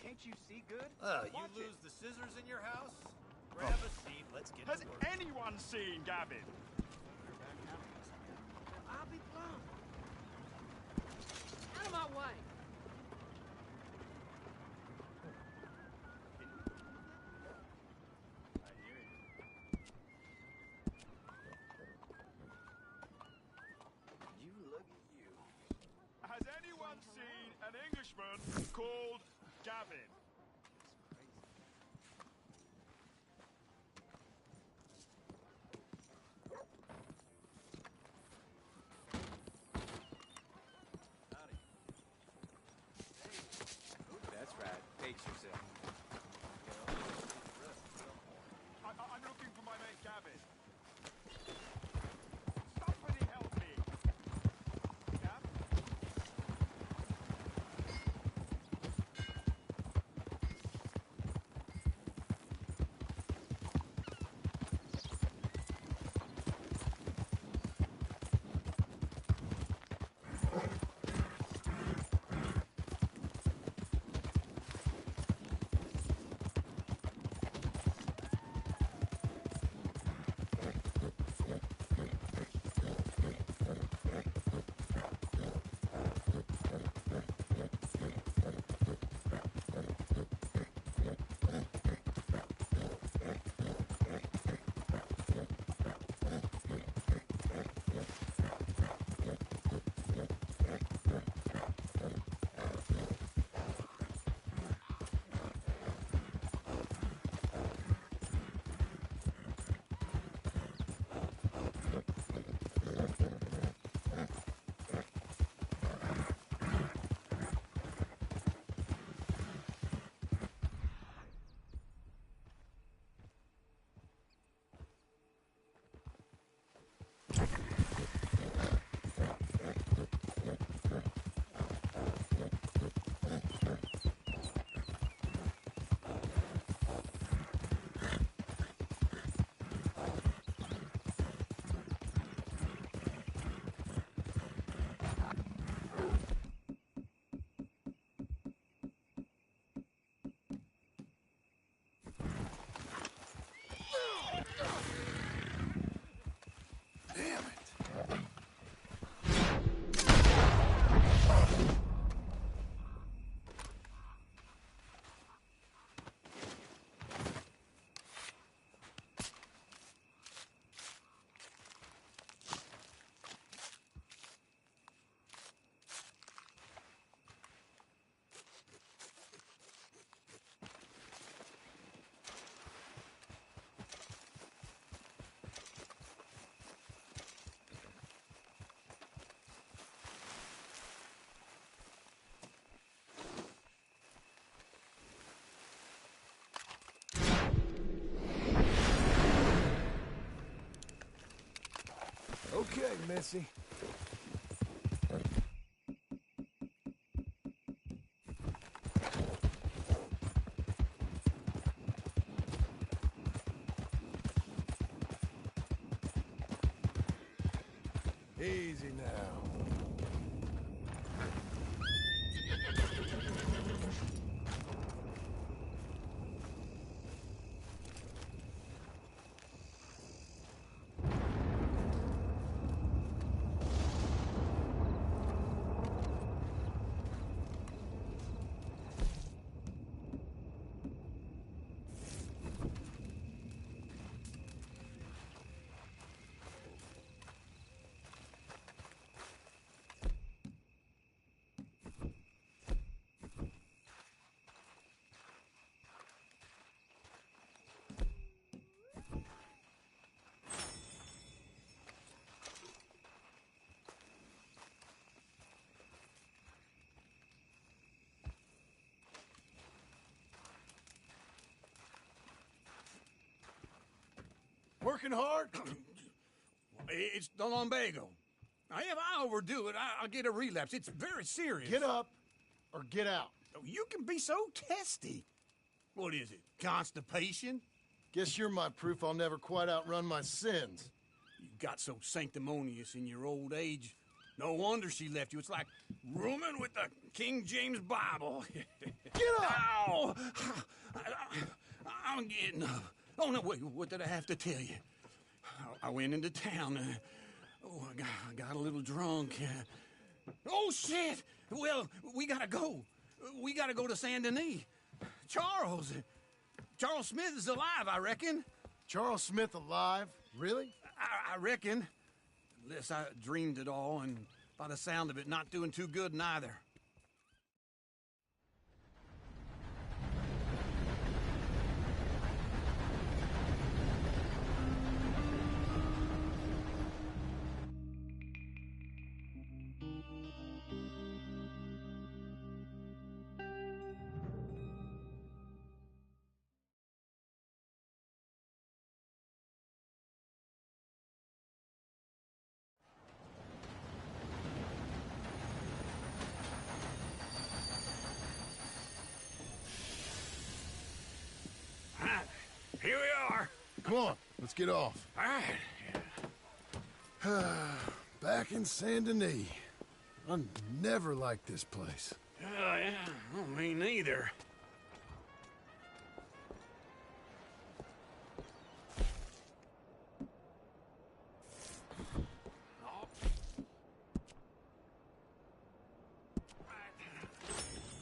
Can't you see good? You lose the scissors in your house? Grab a seat, let's get Has to work. anyone seen Gavin? I'll be plumb. Out of my way. You look at you. Has anyone seen an Englishman called Gavin? That's right. Pace yourself. I'm looking for my mate Gavin. Somebody help me! Gav? Okay, Missy. Easy now. working hard? It's the lumbago. Now, if I overdo it, I'll get a relapse. It's very serious. Get up or get out. You can be so testy. What is it, constipation? Guess you're my proof I'll never quite outrun my sins. You got so sanctimonious in your old age. No wonder she left you. It's like rooming with the King James Bible. Get up! Ow! I'm getting up. Oh, no, wait, what did I have to tell you? I went into town. I got a little drunk. Oh, shit! Well, we gotta go. We gotta go to Saint Denis. Charles Smith is alive, I reckon. Charles Smith alive? Really? I reckon. Unless I dreamed it all, and by the sound of it, not doing too good neither. Here we are. Come on, let's get off. All right. Back in Saint Denis. I never liked this place. Yeah, well, me neither.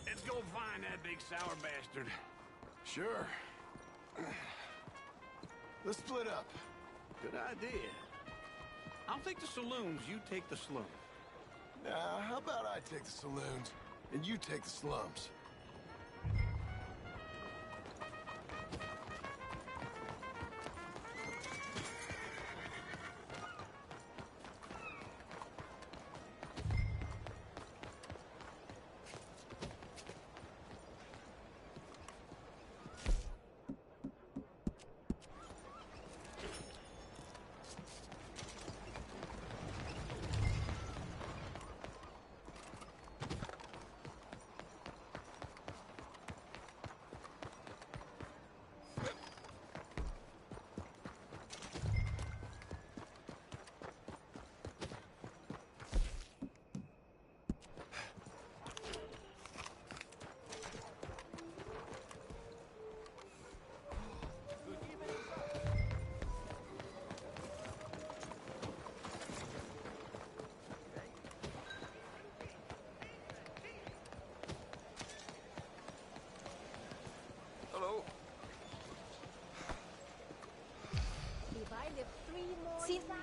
Let's go find that big sour bastard. Sure. Let's split up. Good idea. I'll take the saloons, you take the slums. Now, how about I take the saloons and you take the slums?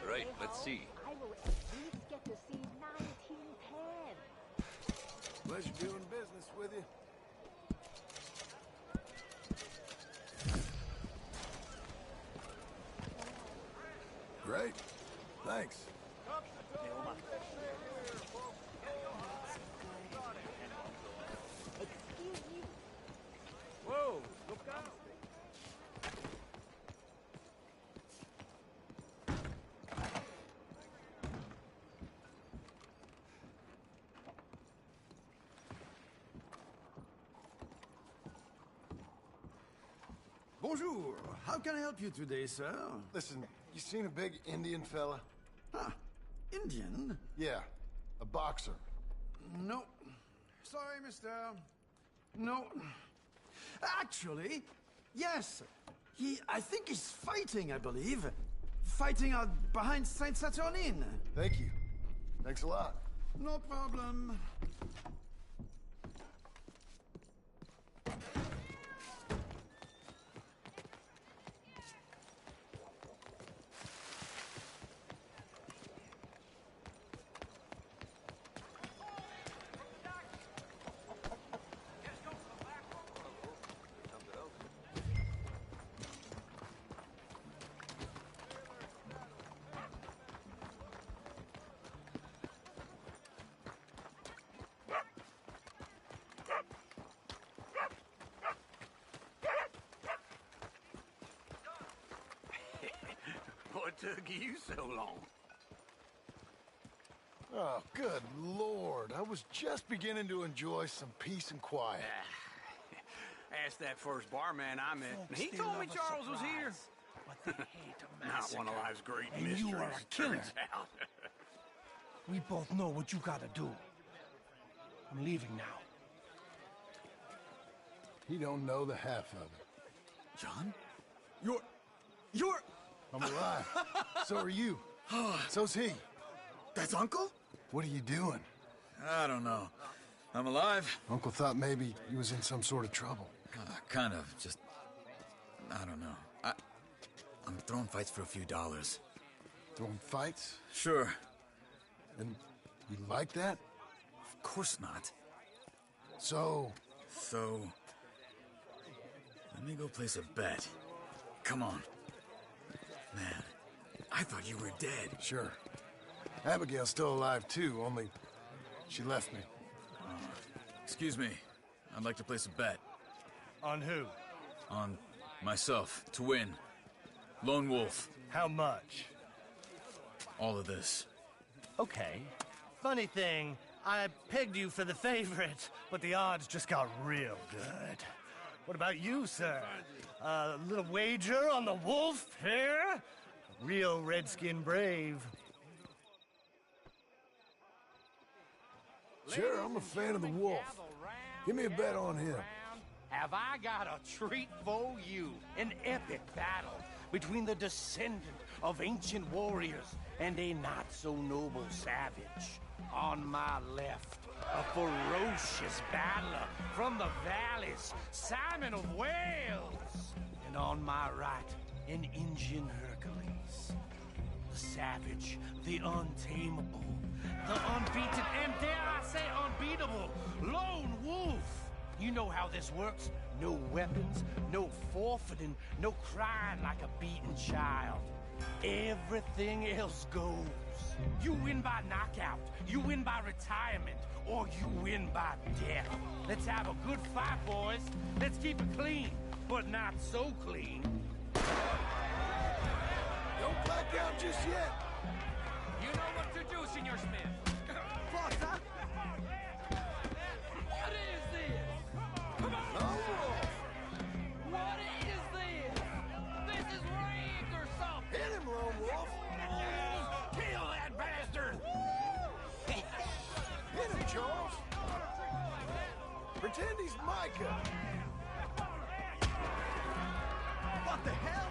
Right, let's see. I will at least get to see 1910. Pleasure doing business with you. Great. Thanks. Excuse me. Whoa, look out. Bonjour. How can I help you today, sir? Listen, you seen a big Indian fella? Ah, Indian? Yeah, a boxer. No. Sorry, mister. No. Actually, yes. I think he's fighting, I believe. Fighting out behind Saint Saturnin. Thank you. Thanks a lot. No problem. took you so long? Oh, good Lord. I was just beginning to enjoy some peace and quiet. Asked that first barman I met, and he told me Charles was here. But they hate a Not massacre. one of life's great And mysteries, you are a killer. turns out. We both know what you gotta do. I'm leaving now. He don't know the half of it. John? You're... I'm alive. So are you. So's he. That's Uncle? What are you doing? I don't know. I'm alive. Uncle thought maybe he was in some sort of trouble. Kind of. Just... I don't know. I'm throwing fights for a few dollars. Throwing fights? Sure. And you like that? Of course not. So, let me go place a bet. Come on. Man, I thought you were dead. Sure. Abigail's still alive, too, only she left me. Excuse me. I'd like to place a bet. On who? On myself, to win. Lone Wolf. How much? All of this. Okay. Funny thing, I pegged you for the favorite, but the odds just got real good. What about you, sir? A little wager on the wolf here? Real redskin brave. Sure, I'm a fan of the wolf. Give me a bet on him. Have I got a treat for you? An epic battle between the descendant of ancient warriors and a not-so-noble savage. On my left, a ferocious battler from the valleys, Simon of Wales. And on my right, an Indian Hercules. The savage, the untamable, the unbeaten, and dare I say unbeatable, Lone Wolf. You know how this works. No weapons, no forfeiting, no crying like a beaten child. Everything else goes. You win by knockout, you win by retirement, or you win by death. Let's have a good fight, boys. Let's keep it clean, but not so clean. Don't black out just yet. You know what to do, Senor Smith. What is this? Come on! What is this? This is rigged or something! Hit him, Lone Wolf! Kill that bastard! Hit him, Charles! Pretend he's Micah! What the hell?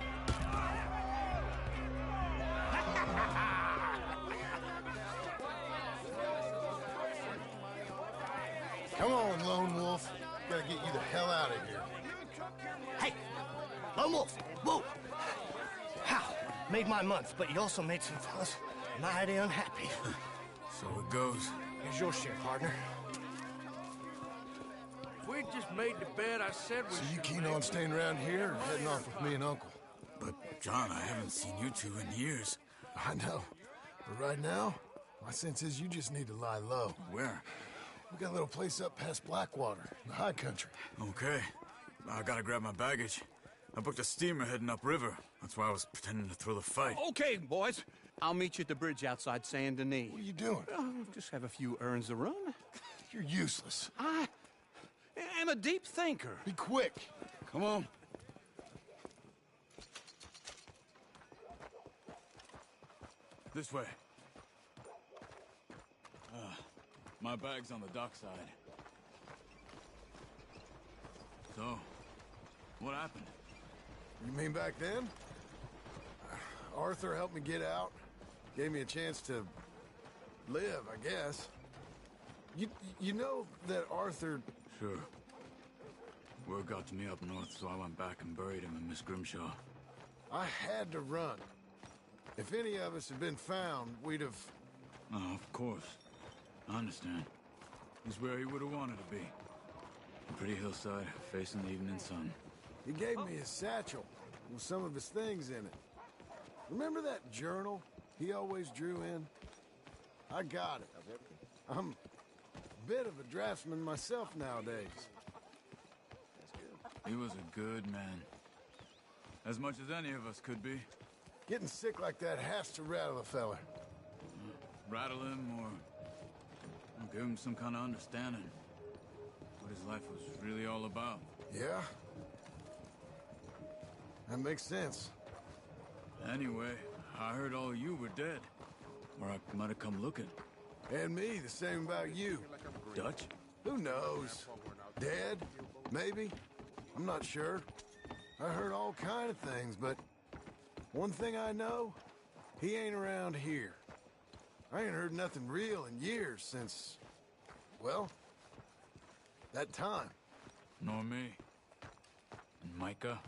Come on, Lone Wolf. Gotta get you the hell out of here. Hey! Lone Wolf! Whoa! How? Made my month, but you also made some fellas mighty unhappy. So it goes. Here's your share, partner. If we just made the bet I said we So should. you keen on staying around here or heading off with me and Uncle? But, John, I haven't seen you two in years. I know. But right now, my sense is you just need to lie low. Where? We got a little place up past Blackwater, in the high country. Okay. I gotta grab my baggage. I booked a steamer heading upriver. That's why I was pretending to throw the fight. Okay, boys. I'll meet you at the bridge outside Saint Denis. What are you doing? Just have a few errands to run. You're useless. I am a deep thinker. Be quick. Come on. This way. My bag's on the dockside. So, what happened? You mean back then? Arthur helped me get out. Gave me a chance to live, I guess. You know that Arthur... Sure. Word got to me up north, so I went back and buried him in Miss Grimshaw. I had to run. If any of us had been found, we'd have... Oh, of course. I understand. He's where he would have wanted to be. A pretty hillside, facing the evening sun. He gave me his satchel with some of his things in it. Remember that journal he always drew in? I got it. I'm a bit of a draftsman myself nowadays. He was a good man. As much as any of us could be. Getting sick like that has to rattle a fella. Rattle him or give him some kind of understanding. What his life was really all about. Yeah? That makes sense. Anyway, I heard all you were dead. Or I might have come looking. And me, the same about you. Dutch? Who knows? Dead? Maybe? I'm not sure. I heard all kind of things, but one thing I know, he ain't around here. I ain't heard nothing real in years since, well, that time. Nor me. And Micah?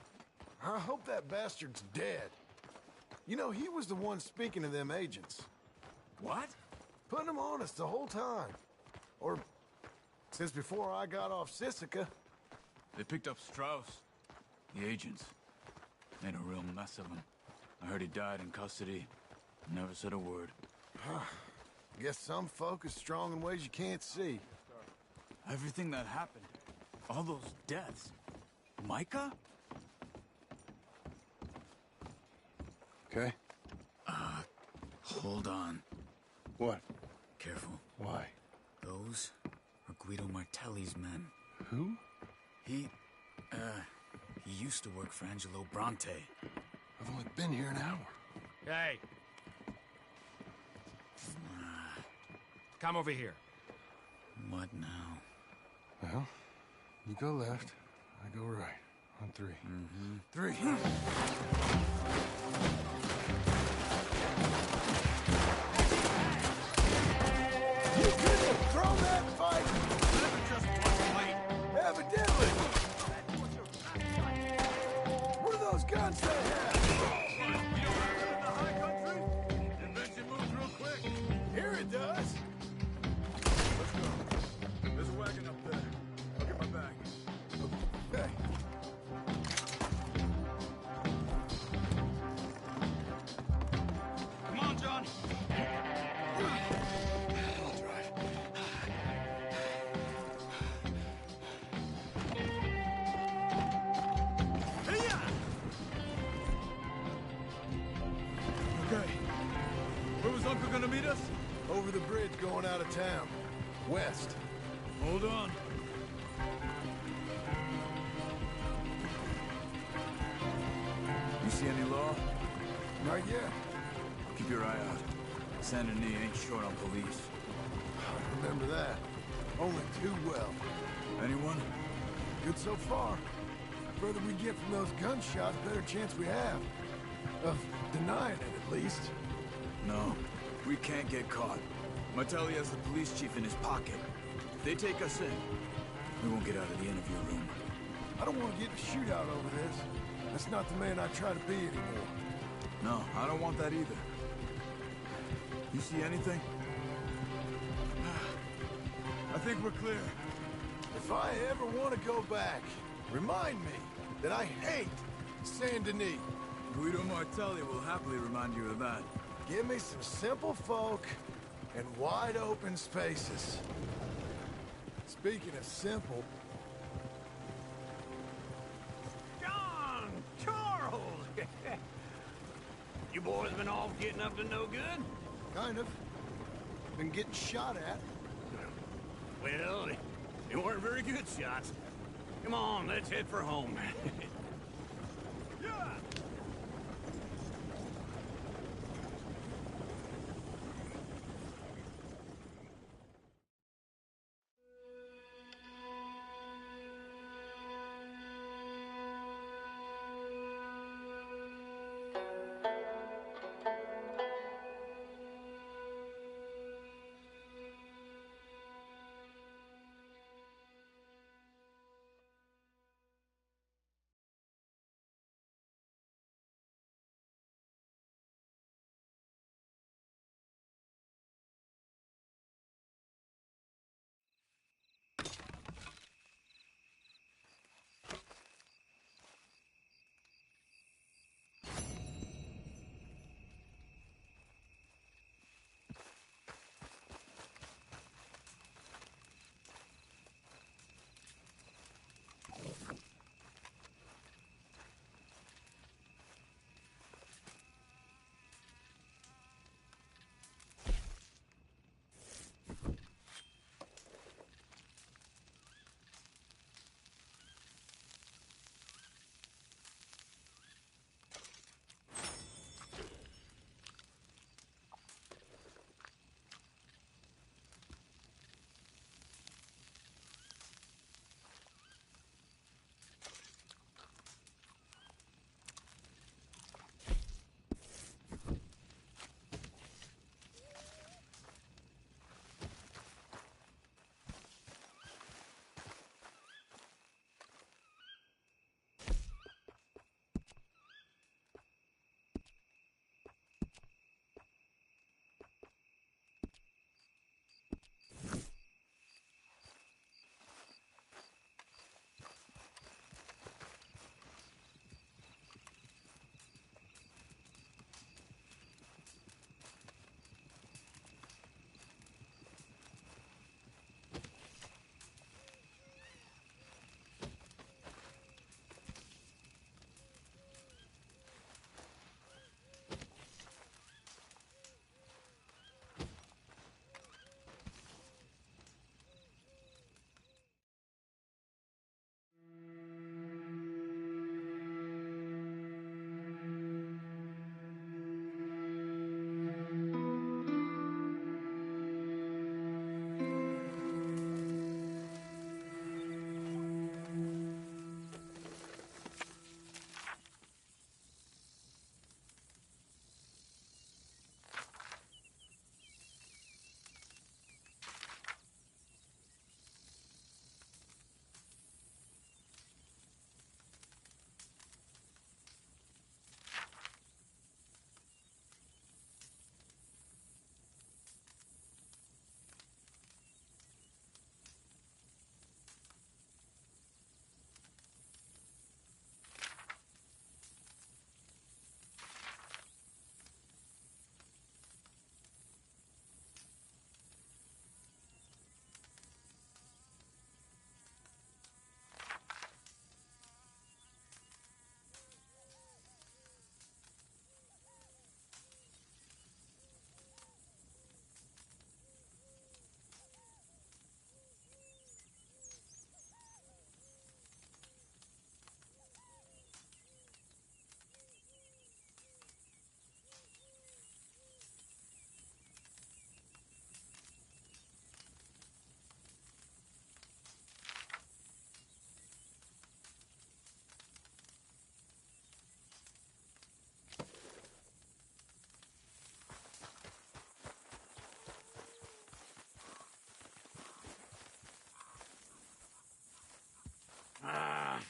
I hope that bastard's dead. You know, he was the one speaking to them agents. What? Putting them on us the whole time. Or since before I got off Sisika. They picked up Strauss. The agents. Made a real mess of him. I heard he died in custody. Never said a word. Guess some folk is strong in ways you can't see. Everything that happened. All those deaths. Micah? Okay. Hold on. What? Careful. Why? Those are Guido Martelli's men. Who? He used to work for Angelo Bronte. I've only been here an hour. Hey. Come over here. What now? Well, you go left, I go right. On three. Mm-hmm. Three. You couldn't have thrown that fight! Just one fight. Evidently! What are those guns they have? You don't have them in the high country? Invention moves real quick. Here it does. Let's go. There's a wagon up there. I'll get my bag. Okay. Come on, John. I'll drive. Okay. Where was Uncle gonna meet us? Over the bridge going out of town. West. Hold on. You see any law? Not yet. Keep your eye out. Saint Denis ain't short on police. I remember that. Only too well. Anyone? Good so far. The further we get from those gunshots, better chance we have. Of denying it, at least. No. We can't get caught. Martelli has the police chief in his pocket. If they take us in, we won't get out of the interview room. I don't want to get in a shootout over this. That's not the man I try to be anymore. No, I don't want that either. You see anything? I think we're clear. If I ever want to go back, remind me that I hate Saint Denis. Guido Martelli will happily remind you of that. Give me some simple folk and wide open spaces. Speaking of simple... John! Charles! You boys been off getting up to no good? Kind of. Been getting shot at. Well, they weren't very good shots. Come on, let's head for home.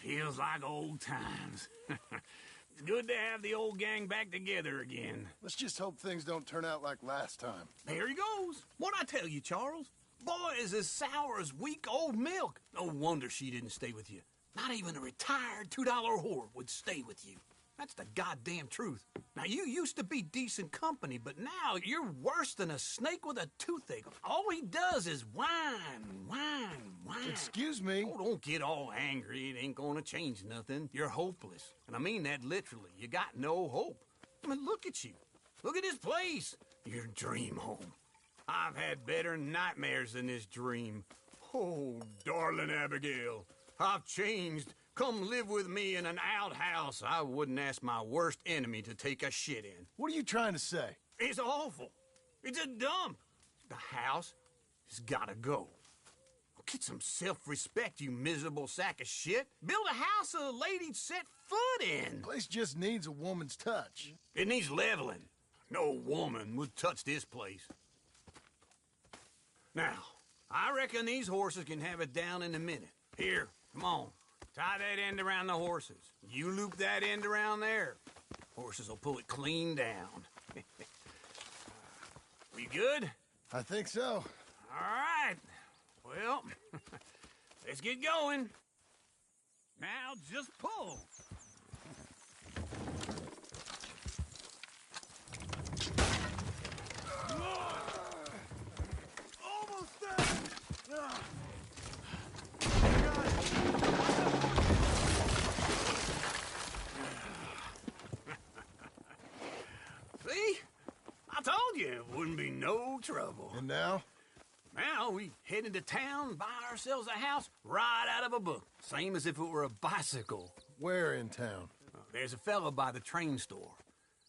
Feels like old times. It's good to have the old gang back together again. Let's just hope things don't turn out like last time. There he goes. What'd I tell you, Charles? Boy is as sour as weak old milk. No wonder she didn't stay with you. Not even a retired $2 whore would stay with you. That's the goddamn truth. Now, you used to be decent company, but now you're worse than a snake with a toothache. All he does is whine. Excuse me? Oh, don't get all angry. It ain't gonna change nothing. You're hopeless. And I mean that literally. You got no hope. I mean, look at you. Look at this place. Your dream home. I've had better nightmares than this dream. Oh, darling Abigail, I've changed. Come live with me in an outhouse I wouldn't ask my worst enemy to take a shit in. What are you trying to say? It's awful. It's a dump. The house has gotta go. Get some self-respect, you miserable sack of shit. Build a house a lady'd set foot in. The place just needs a woman's touch. It needs leveling. No woman would touch this place. Now, I reckon these horses can have it down in a minute. Here, come on. Tie that end around the horses. You loop that end around there. Horses will pull it clean down. We good? I think so. All right. Well, let's get going. Now just pull. Almost there! See? I told you it wouldn't be no trouble. And now? Now we head into town, buy ourselves a house right out of a book. Same as if it were a bicycle. Where in town? There's a fella by the train store.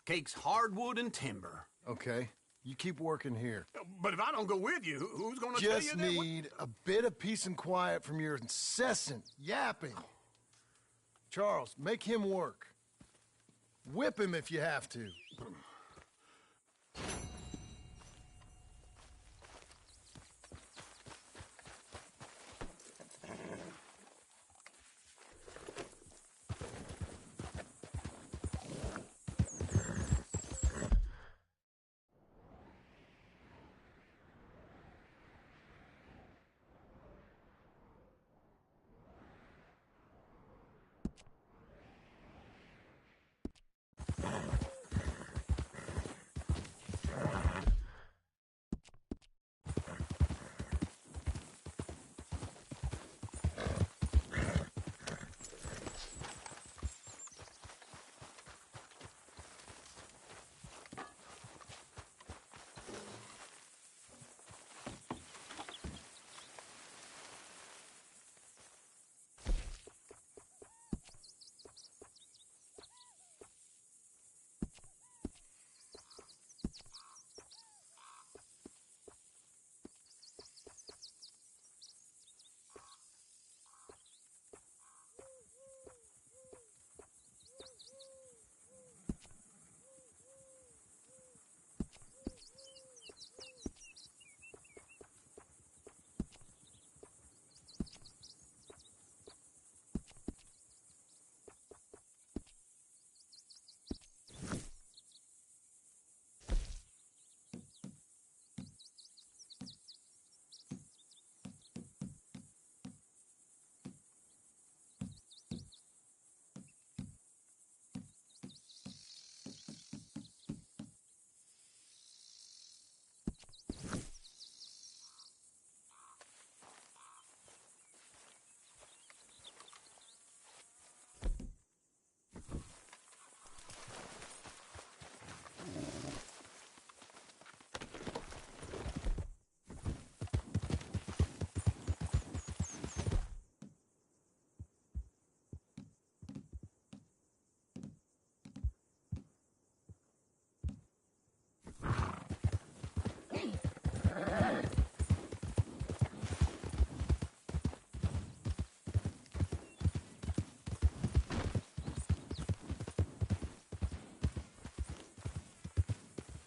Cakes hardwood and timber. Okay. You keep working here. But if I don't go with you, who's gonna tell you Just that? need a bit of peace and quiet from your incessant yapping. Charles, make him work. Whip him if you have to.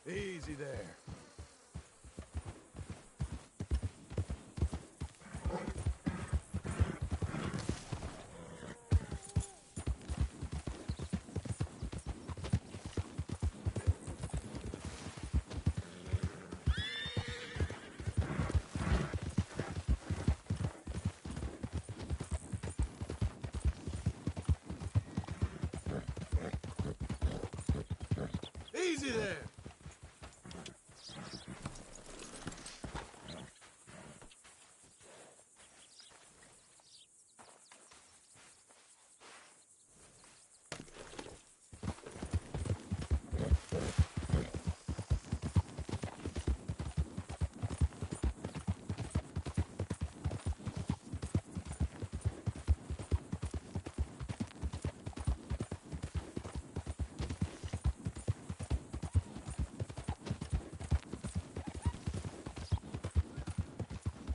Easy there. Easy there.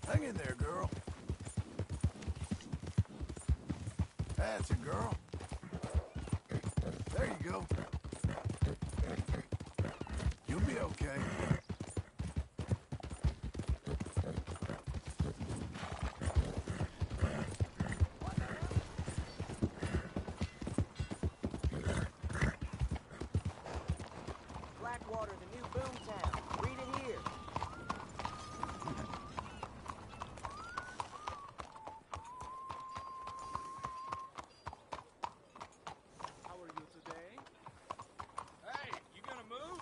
Hang in there, girl. That's a girl. There you go. You'll be okay. Blackwater, the new boomtown. Read it here. How are you today? Hey, you gonna move?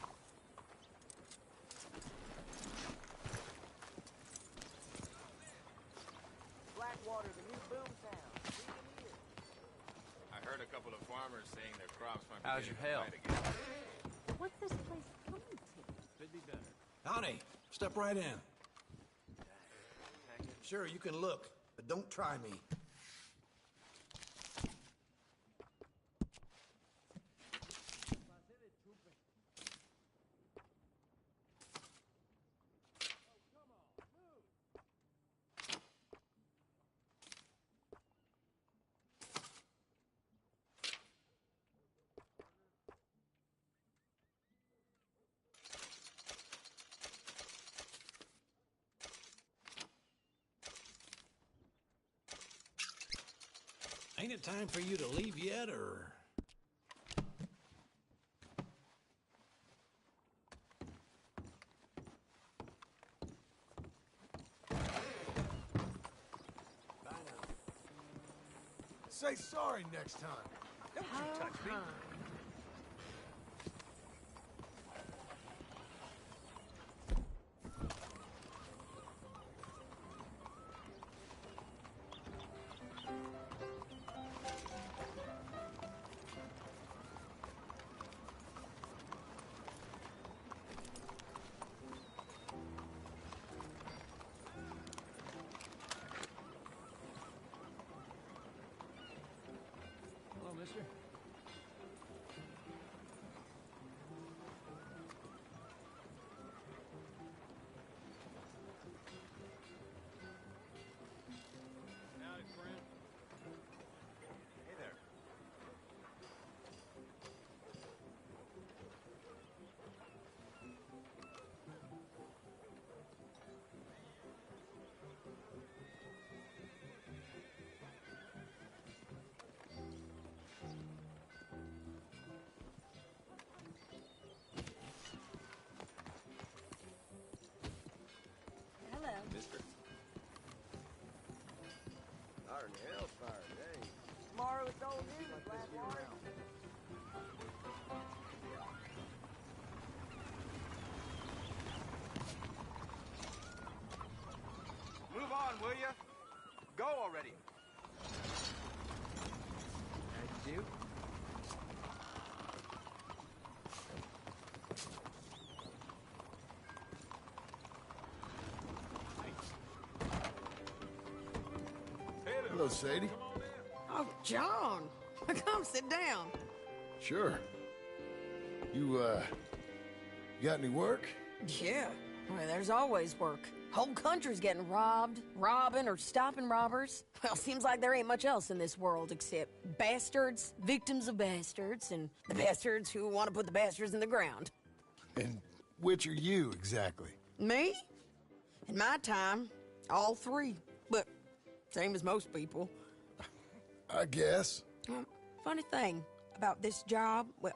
Blackwater, the new boomtown. Read it here. I heard a couple of farmers saying their crops might be How's your getting health? right again. What's this place coming to? Could be better. Howdy. Step right in. Sure, you can look, but don't try me. Ain't it time for you to leave yet, or...? Say sorry next time. Don't you touch me. Hello, mister. Howdy, friend. Hey there. Hello. Mister. Hard in hellfire day. Tomorrow it's old news, Blackwater. Move on, will you? Go already. As you do. Hello, Sadie. Oh, John. Come sit down. Sure. You got any work? Yeah. Well, there's always work. Whole country's getting robbed, robbing, or stopping robbers. Well, seems like there ain't much else in this world except bastards, victims of bastards, and the bastards who want to put the bastards in the ground. And which are you, exactly? Me? In my time, all three. But same as most people. I guess. Funny thing about this job, well,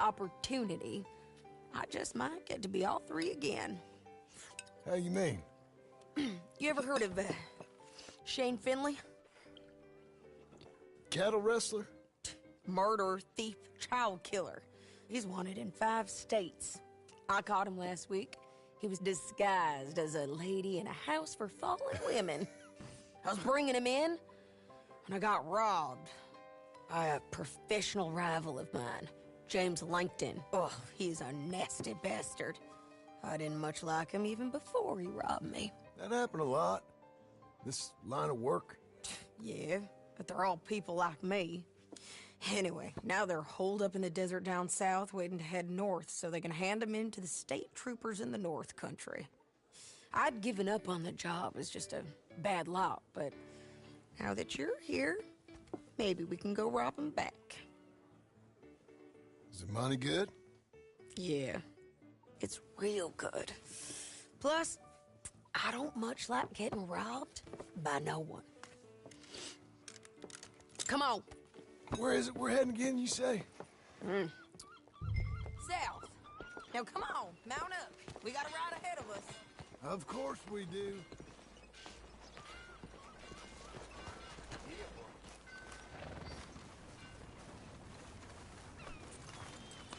opportunity, I just might get to be all three again. How you mean? You ever heard of Shane Finley? Cattle wrestler? Murderer, thief, child killer. He's wanted in 5 states. I caught him last week. He was disguised as a lady in a house for fallen women. I was bringing him in, and I got robbed by a professional rival of mine, James Langton. Oh, he's a nasty bastard. I didn't much like him even before he robbed me. That happened a lot. This line of work. Yeah, but they're all people like me. Anyway, now they're holed up in the desert down south, waiting to head north so they can hand them in to the state troopers in the north country. I'd given up on the job as just a bad lot, but now that you're here, maybe we can go rob them back. Is the money good? Yeah, it's real good. Plus, I don't much like getting robbed by no one. Come on. Where is it we're heading again, you say? South. Now come on, mount up. We got a ride ahead of us. Of course we do.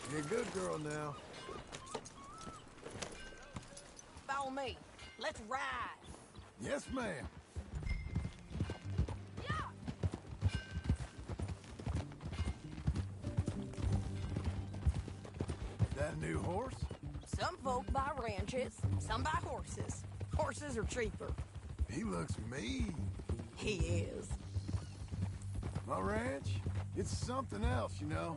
You're a good girl now. Follow me. Let's ride. Yes, ma'am. That a new horse? Some folk buy ranches, some buy horses. Horses are cheaper. He looks mean. He is. My ranch, it's something else, you know.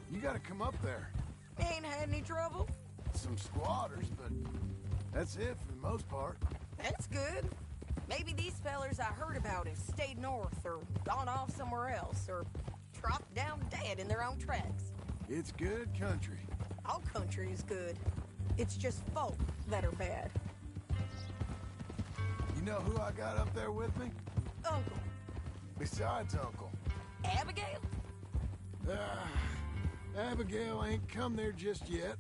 You gotta come up there. Ain't had any trouble? Some squatters, but that's it for the most part. That's good. Maybe these fellers I heard about have stayed north or gone off somewhere else or dropped down dead in their own tracks. It's good country. All country is good. It's just folk that are bad. You know who I got up there with me? Uncle. Besides Uncle. Abigail? Abigail ain't come there just yet.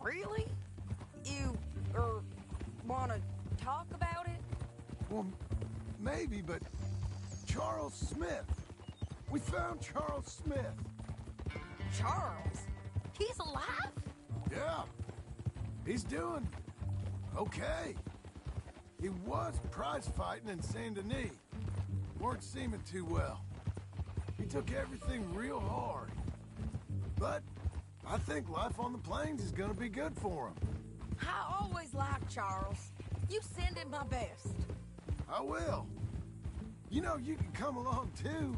Really? You, wanna talk about it? Well, maybe, but Charles Smith. We found Charles Smith. Charles? He's alive? Yeah. He's doing okay. He was prize fighting in Saint Denis. Weren't seeming too well. He took everything real hard. But I think life on the plains is gonna be good for him. I always liked Charles. You send him my best. I will. You know, you can come along too.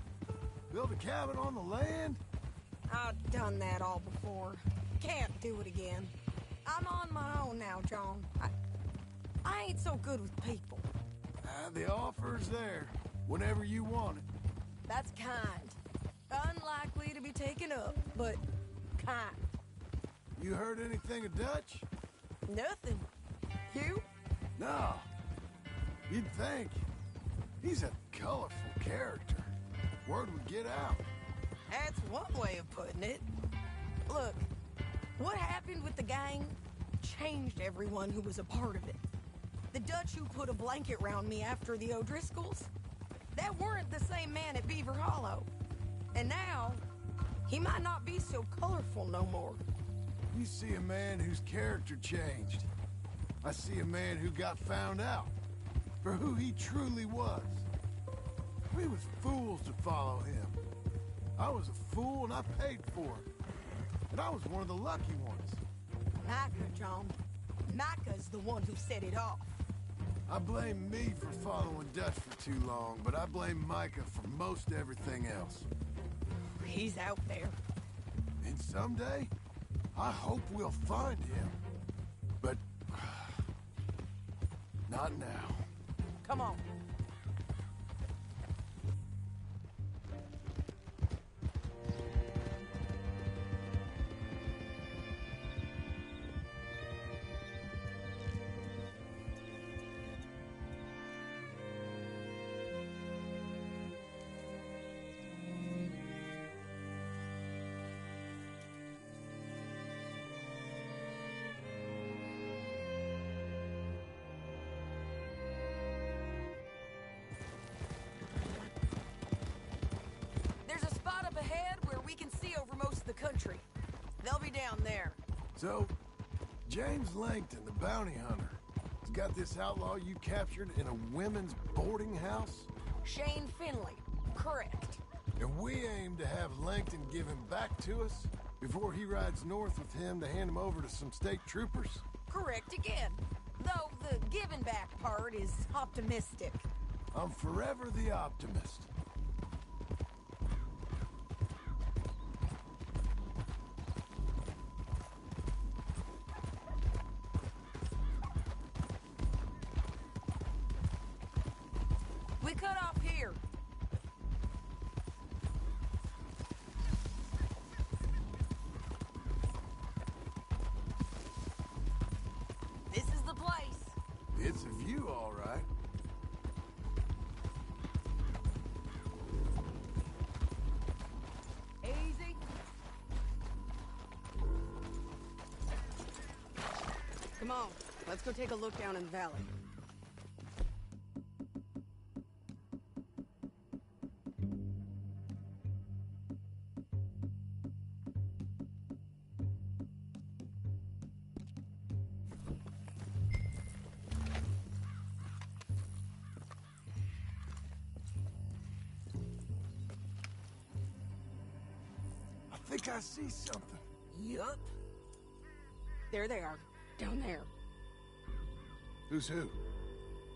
Build a cabin on the land. I've done that all before. Can't do it again. I'm on my own now, John. I ain't so good with people. The offer's there, whenever you want it. That's kind. Unlikely to be taken up, but kind. You heard anything of Dutch? Nothing. You? No. You'd think. He's a colorful character. Word would get out. That's one way of putting it. Look, what happened with the gang changed everyone who was a part of it. The Dutch who put a blanket round me after the O'Driscolls, that weren't the same man at Beaver Hollow. And now, he might not be so colorful no more. You see a man whose character changed. I see a man who got found out for who he truly was. We was fools to follow him. I was a fool and I paid for it. And I was one of the lucky ones. Micah, John. Micah's the one who set it off. I blame me for following Dutch for too long, but I blame Micah for most everything else. He's out there. And someday, I hope we'll find him. But not now. Come on. There's a spot up ahead where we can see over most of the country. They'll be down there. So, James Langton, the bounty hunter, has got this outlaw you captured in a women's boarding house? Shane Finley. Correct. And we aim to have Langton give him back to us before he rides north with him to hand him over to some state troopers? Correct again. Though the giving back part is optimistic. I'm forever the optimist. We cut off here. This is the place. It's a view, all right. Easy. Come on, let's go take a look down in the valley. I think I see something. Yup. There they are, down there. Who's who?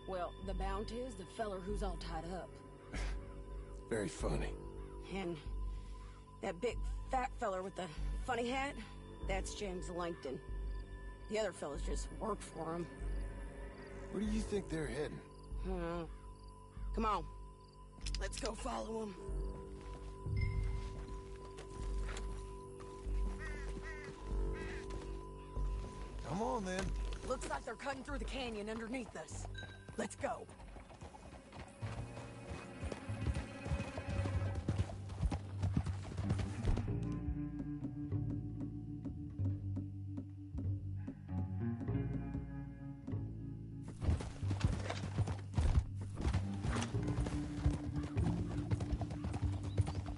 Well, the Bounty is the feller who's all tied up. Very funny. And that big fat feller with the funny hat, that's James Langton. The other fellas just work for him. Where do you think they're heading? Come on, let's go follow them. Come on, then. Looks like they're cutting through the canyon underneath us. Let's go.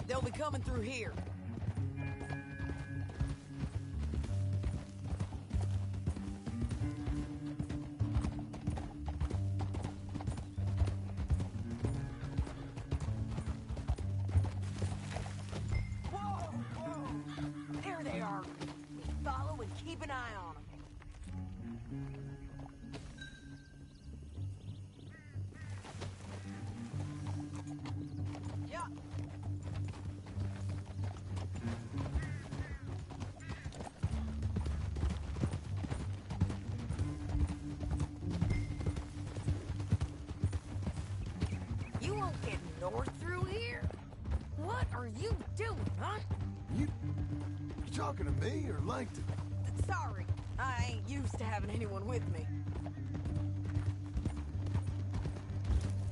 They'll be coming through here. There they are. Follow and keep an eye on them. Yeah. You won't get north through here? What are you doing, huh? You talking to me or Langton? Sorry, I ain't used to having anyone with me.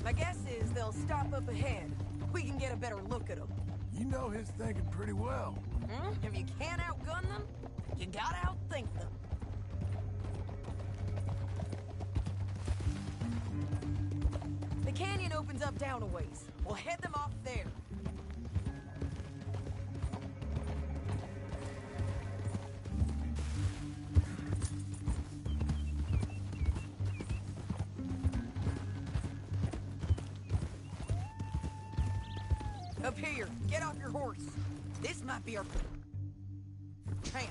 My guess is they'll stop up ahead. We can get a better look at them. You know his thinking pretty well. If you can't outgun them, you gotta outthink them. The canyon opens up down a ways. We'll head them off there. Up here, get off your horse. This might be our chance.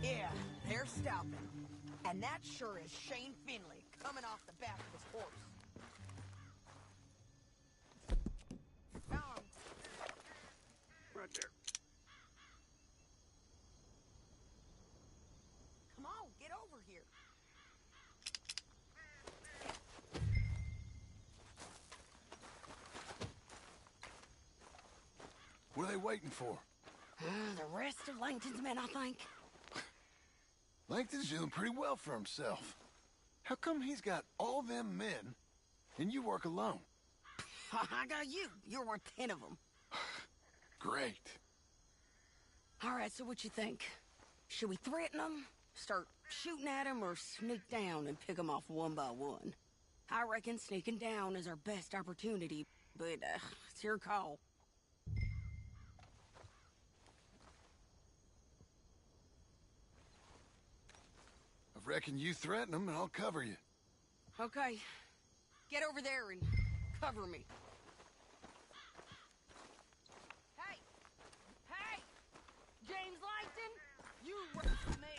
Yeah, they're stopping. And that sure is Shane Finley coming off the back of his horse. Right there. Come on, get over here. What are they waiting for? The rest of Langton's men, I think. Langton's doing pretty well for himself. How come he's got all them men and you work alone? I got you. You're worth 10 of them. Great. All right, so what you think? Should we threaten them, start shooting at them, or sneak down and pick them off one by one? I reckon sneaking down is our best opportunity, but it's your call. I reckon you threaten them and I'll cover you. Okay. Get over there and cover me. Hey! Hey! James Langton, you work for me.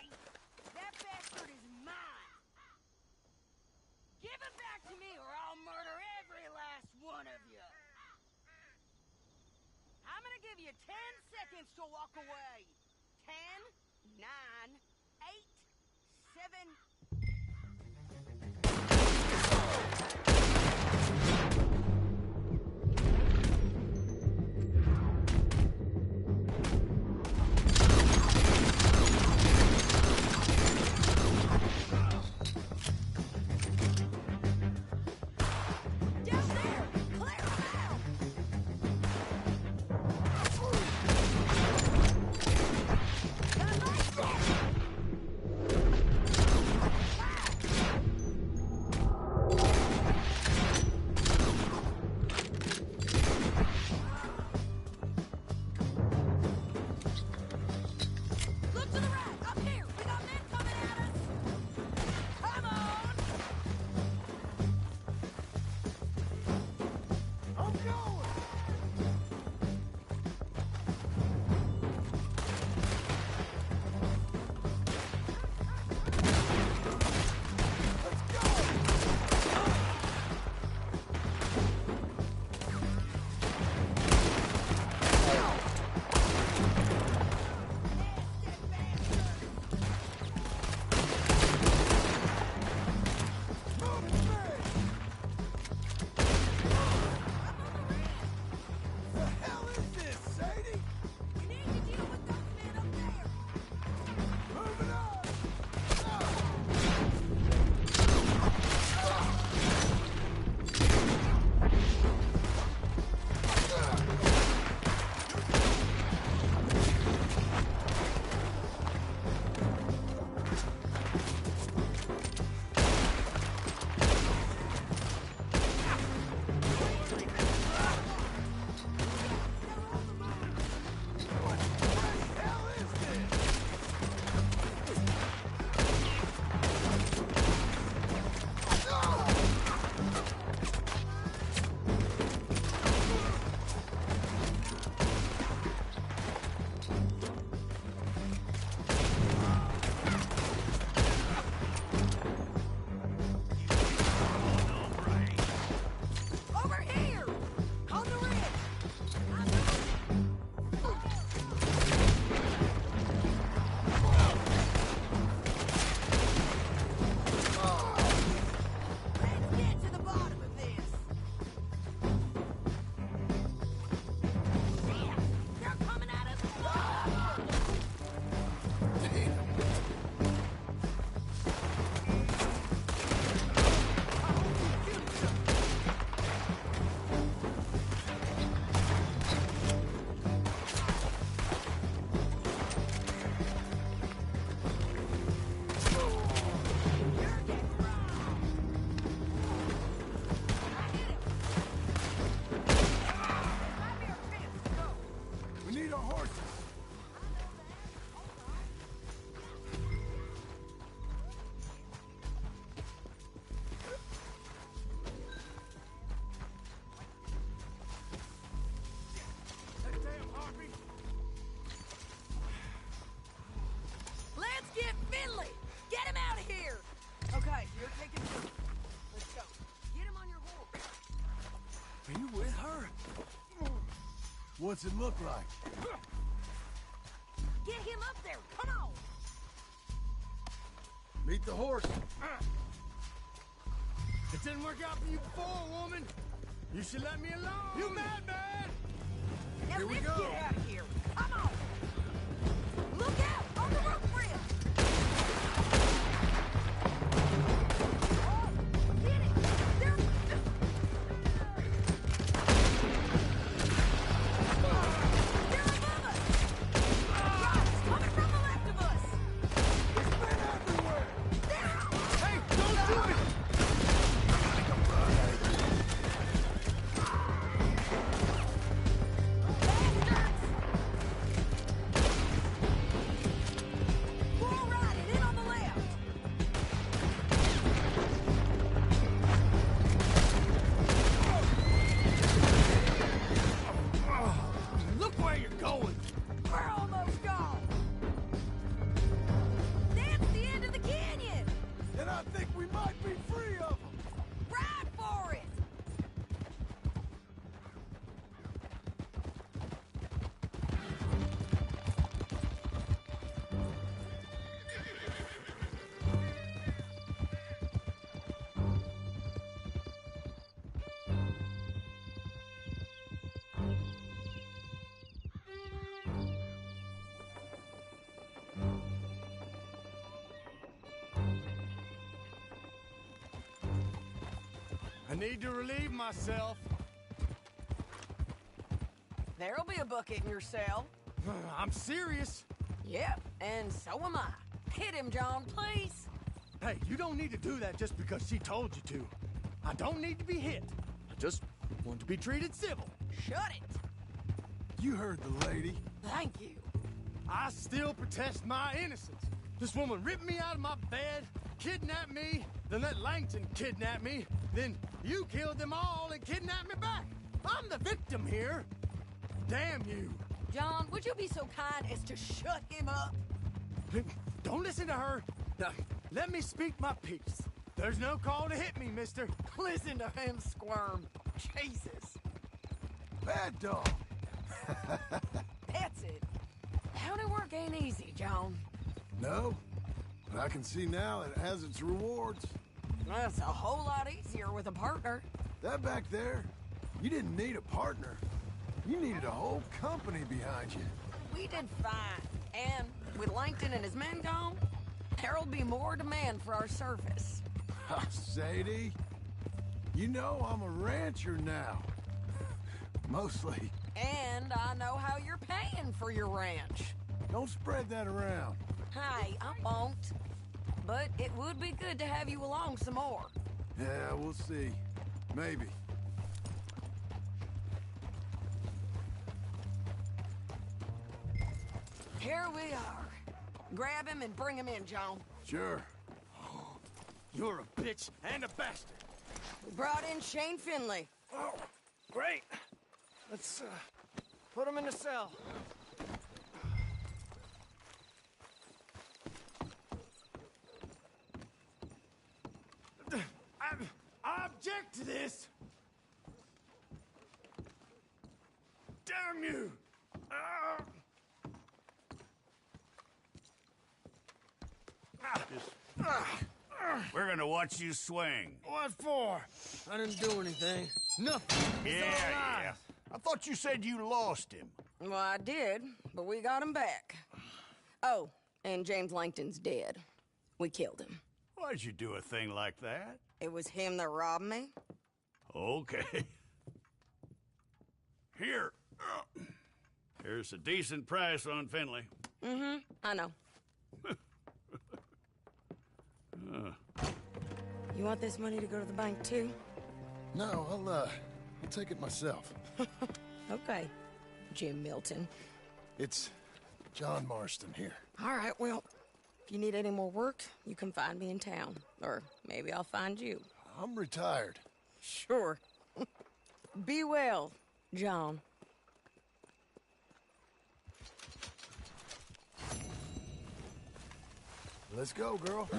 That bastard is mine. Give him back to me or I'll murder every last one of you. I'm gonna give you 10 seconds to walk away. 10, 9, 8, 7... What's it look like? Get him up there! Come on! Meet the horse. It didn't work out for you before, woman. You should let me alone. You mad, man? Now Here we let's go. get out of here. Come on! Look out! On the roof bridge! I need to relieve myself. There'll be a bucket in your cell. I'm serious. Yep, and so am I. Hit him, John, please. Hey, you don't need to do that just because she told you to. I don't need to be hit. I just want to be treated civil. Shut it. You heard the lady. Thank you. I still protest my innocence. This woman ripped me out of my bed, kidnapped me, then let Langton kidnap me, then you killed them all and kidnapped me back. I'm the victim here. Damn you. John, would you be so kind as to shut him up? Don't listen to her. Let me speak my piece. There's no call to hit me, mister. Listen to him squirm. Jesus. Bad dog. That's it. County work ain't easy, John. No, but I can see now it has its rewards. That's a whole lot easier with a partner. That back there, you didn't need a partner. You needed a whole company behind you. We did fine. And with Langton and his men gone, there'll be more demand for our service. Sadie, you know I'm a rancher now. Mostly. And I know how you're paying for your ranch. Don't spread that around. Hey, I won't. But it would be good to have you along some more. Yeah, we'll see. Maybe. Here we are. Grab him and bring him in, John. Sure. You're a bitch and a bastard. We brought in Shane Finley. Oh, great. Let's, put him in the cell. I object to this. Damn you. We're gonna watch you swing. What for? I didn't do anything. Nothing. Yeah. I thought you said you lost him. Well, I did, but we got him back. Oh, and James Langton's dead. We killed him. Why'd you do a thing like that? It was him that robbed me. Okay. Here. Here's a decent price on Finley. Mm-hmm, I know. You want this money to go to the bank, too? No, I'll take it myself. Okay, Jim Milton. It's John Marston here. All right, well, if you need any more work, you can find me in town. Or maybe I'll find you. I'm retired. Sure. Be well, John. Let's go, girl.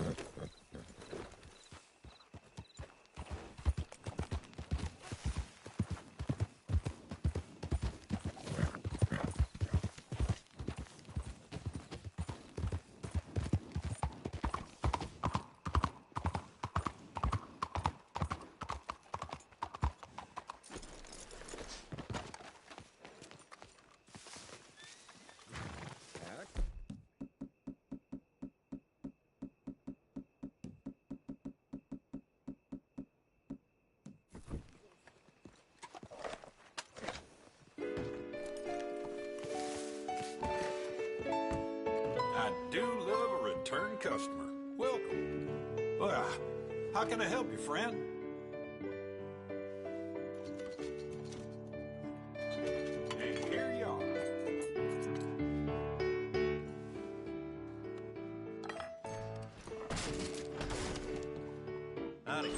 I do love a return customer. Welcome. Well, how can I help you, friend? And here you are. Howdy.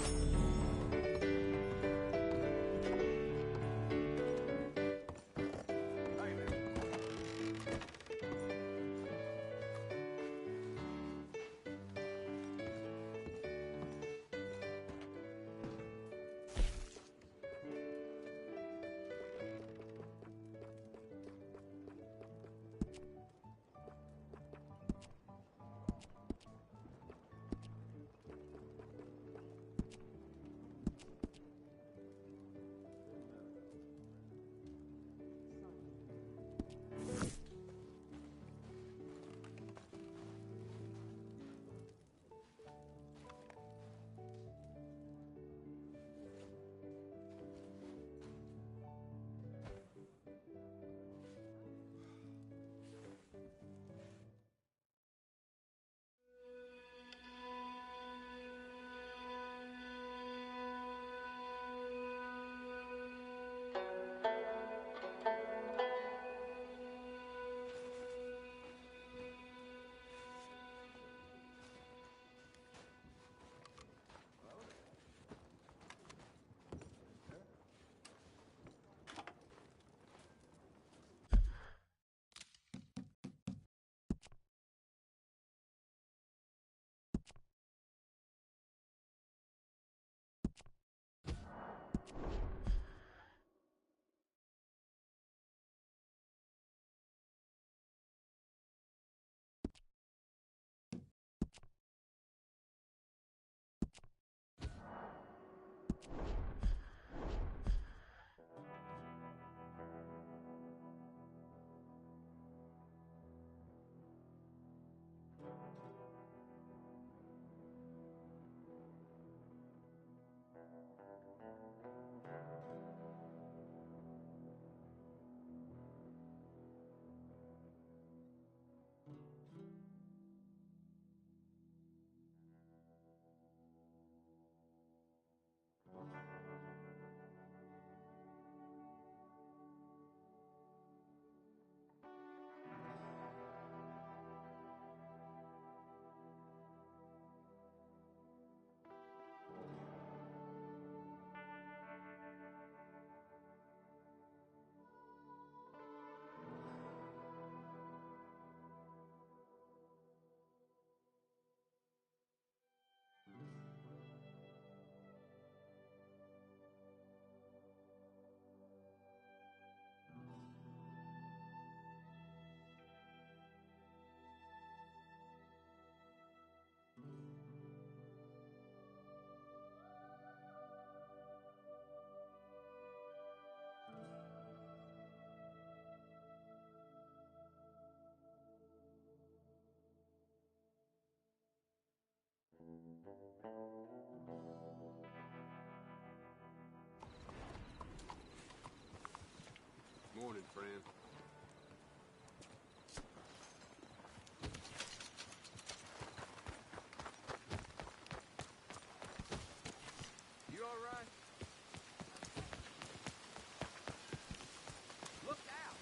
Morning, friend. You all right? Look out!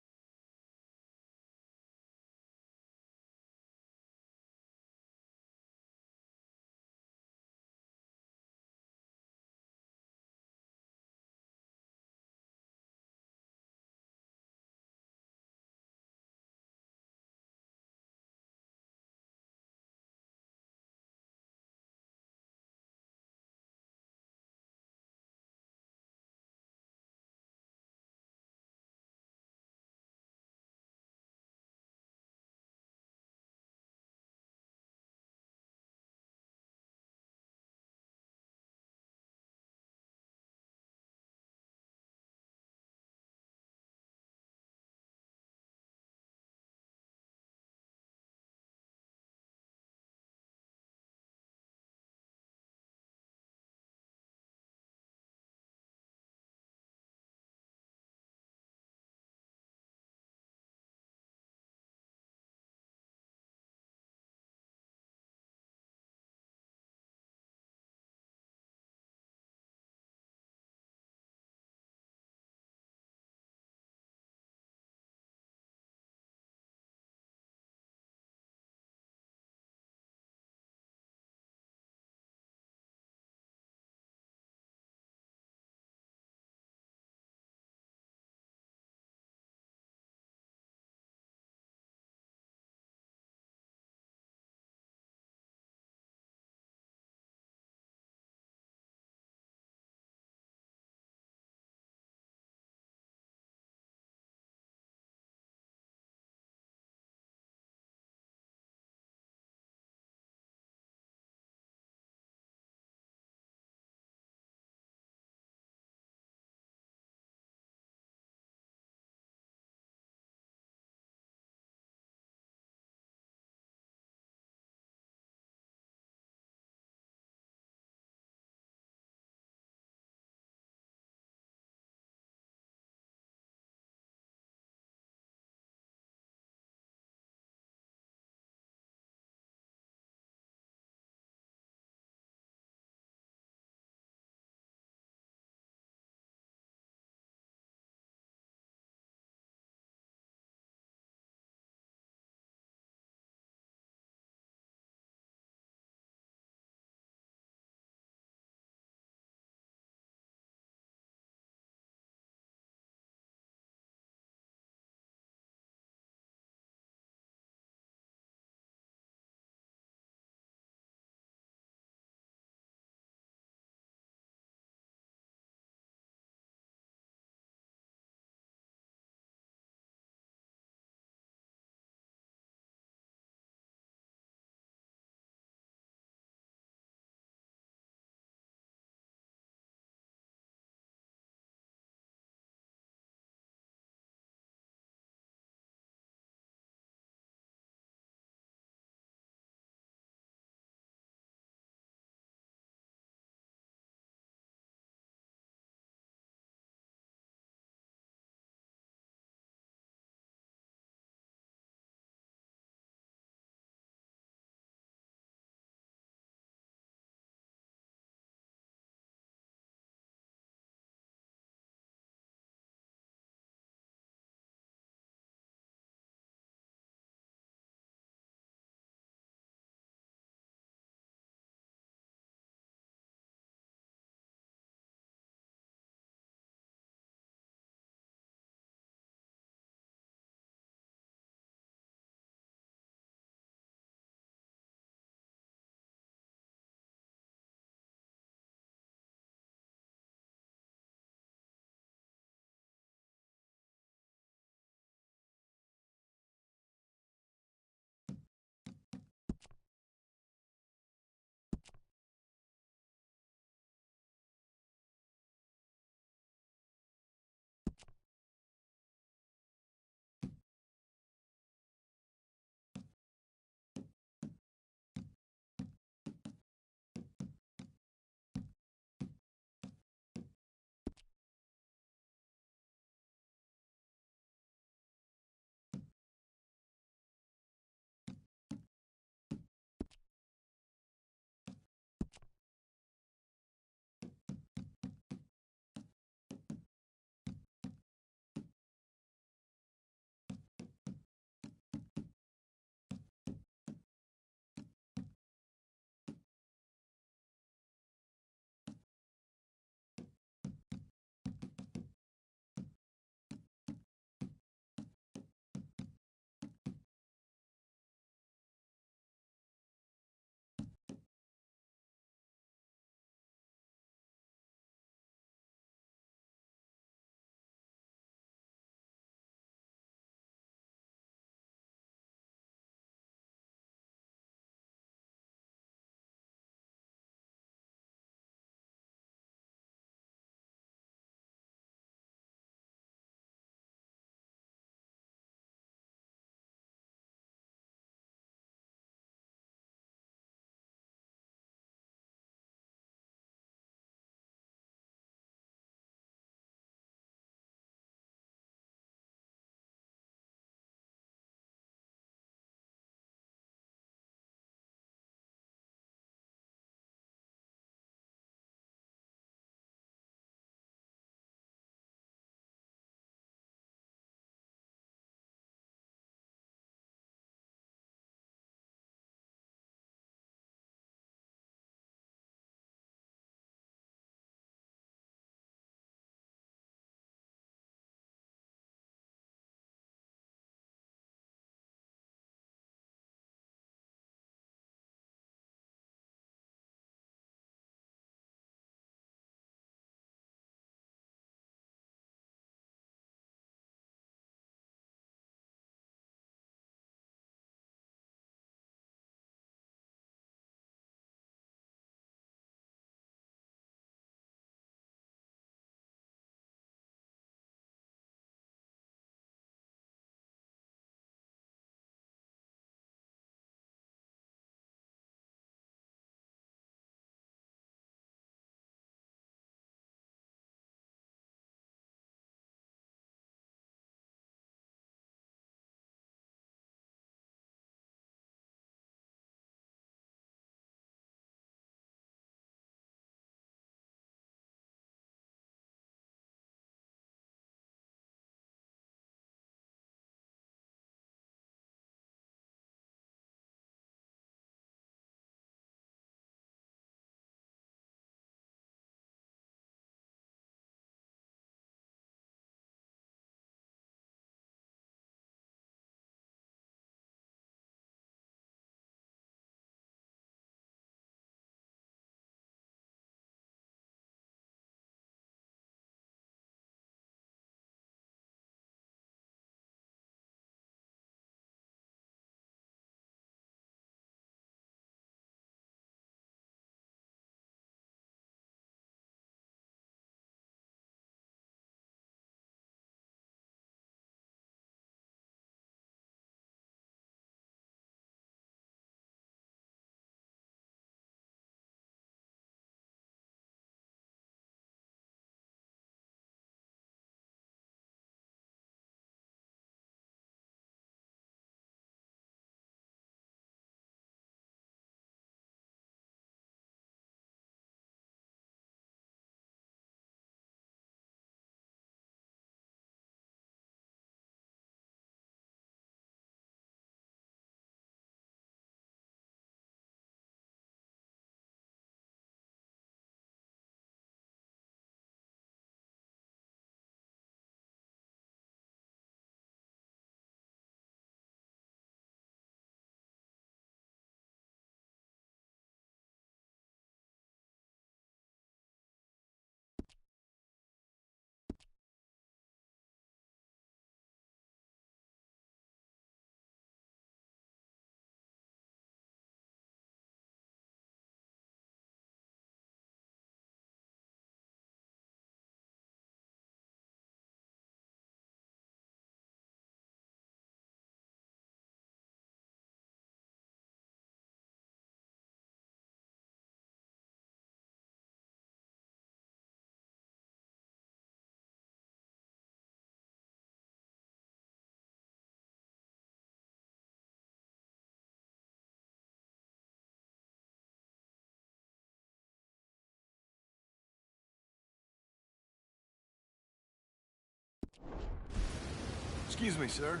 Excuse me, sir.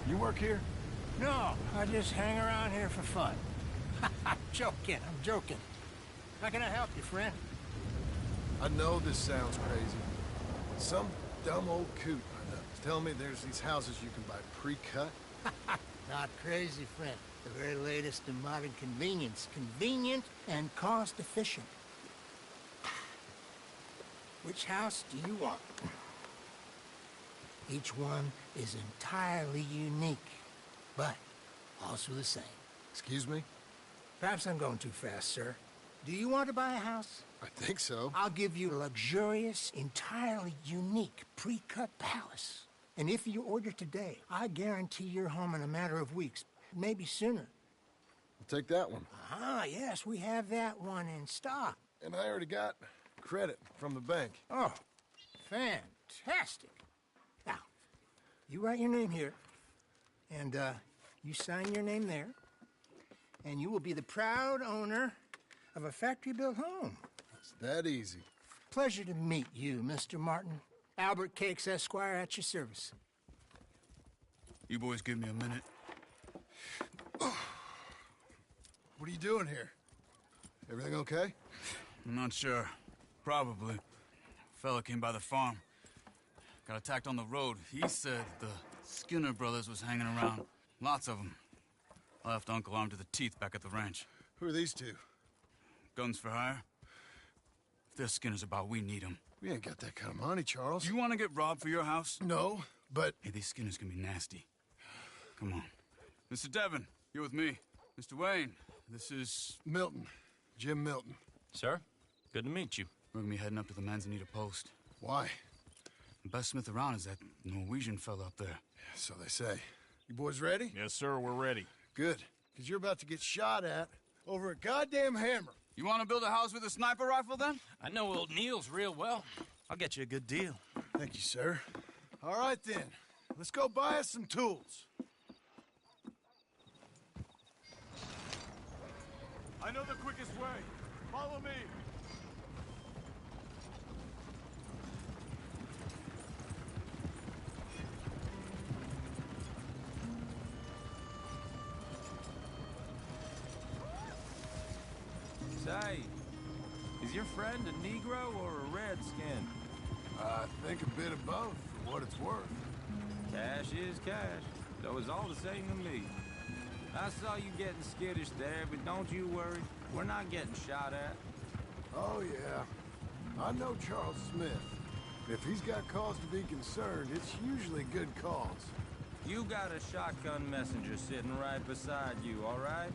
You work here? No, I just hang around here for fun. I'm joking. How can I help you, friend? I know this sounds crazy. Some dumb old coot I know is telling me there's these houses you can buy pre-cut. Not crazy, friend. The very latest in modern convenience. Convenient and cost-efficient. Which house do you want? Each one is entirely unique, but also the same. Excuse me? Perhaps I'm going too fast, sir. Do you want to buy a house? I think so. I'll give you a luxurious, entirely unique pre-cut palace. And if you order today, I guarantee you're home in a matter of weeks, maybe sooner. I'll take that one. Ah, yes, we have that one in stock. And I already got credit from the bank. Oh, fantastic. Now, you write your name here, and you sign your name there, and you will be the proud owner of a factory-built home. It's that easy. Pleasure to meet you, Mr. Martin. Albert Cakes, Esquire, at your service. You boys give me a minute. What are you doing here? Everything okay? I'm not sure. Probably. Fella came by the farm. Got attacked on the road. He said the Skinner brothers was hanging around. Lots of them. I left Uncle armed to the teeth back at the ranch. Who are these two? Guns for hire? If they're Skinner's about, we need them. We ain't got that kind of money, Charles. You want to get robbed for your house? No, but... Hey, these Skinners can be nasty. Come on. Mr. Devon, you're with me. Mr. Wayne, this is... Milton. Jim Milton. Sir, good to meet you. We're gonna be heading up to the Manzanita post. Why? The best smith around is that Norwegian fella up there. So they say. You boys ready? Yes, sir, we're ready. Good. Because you're about to get shot at over a goddamn hammer. You want to build a house with a sniper rifle, then? I know old Neil's real well. I'll get you a good deal. Thank you, sir. All right, then. Let's go buy us some tools. I know the quickest way. Follow me. Say, is your friend a Negro or a Redskin? I think a bit of both, for what it's worth. Cash is cash. So it's all the same to me. I saw you getting skittish there, but don't you worry. We're not getting shot at. Oh, yeah. I know Charles Smith. If he's got cause to be concerned, it's usually good cause. You got a shotgun messenger sitting right beside you, all right?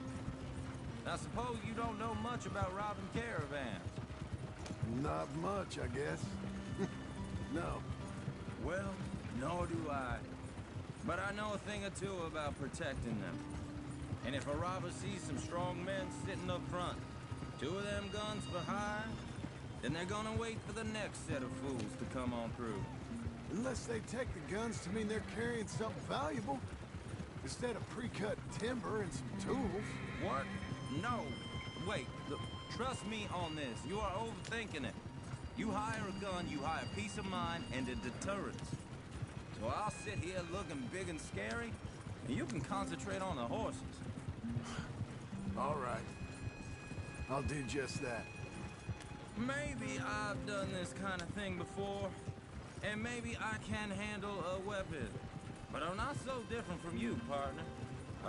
Now, suppose you don't know much about robbing caravans. Not much, I guess. No. Well, nor do I. But I know a thing or two about protecting them. And if a robber sees some strong men sitting up front, 2 of them guns for hire, then they're gonna wait for the next set of fools to come on through. Unless they take the guns to mean they're carrying something valuable. Instead of pre-cut timber and some tools. What? No. Wait, look, trust me on this. You are overthinking it. You hire a gun, you hire peace of mind and a deterrence. So I'll sit here looking big and scary, and you can concentrate on the horses. All right. I'll do just that. Maybe I've done this kind of thing before, and maybe I can handle a weapon. But I'm not so different from you, partner.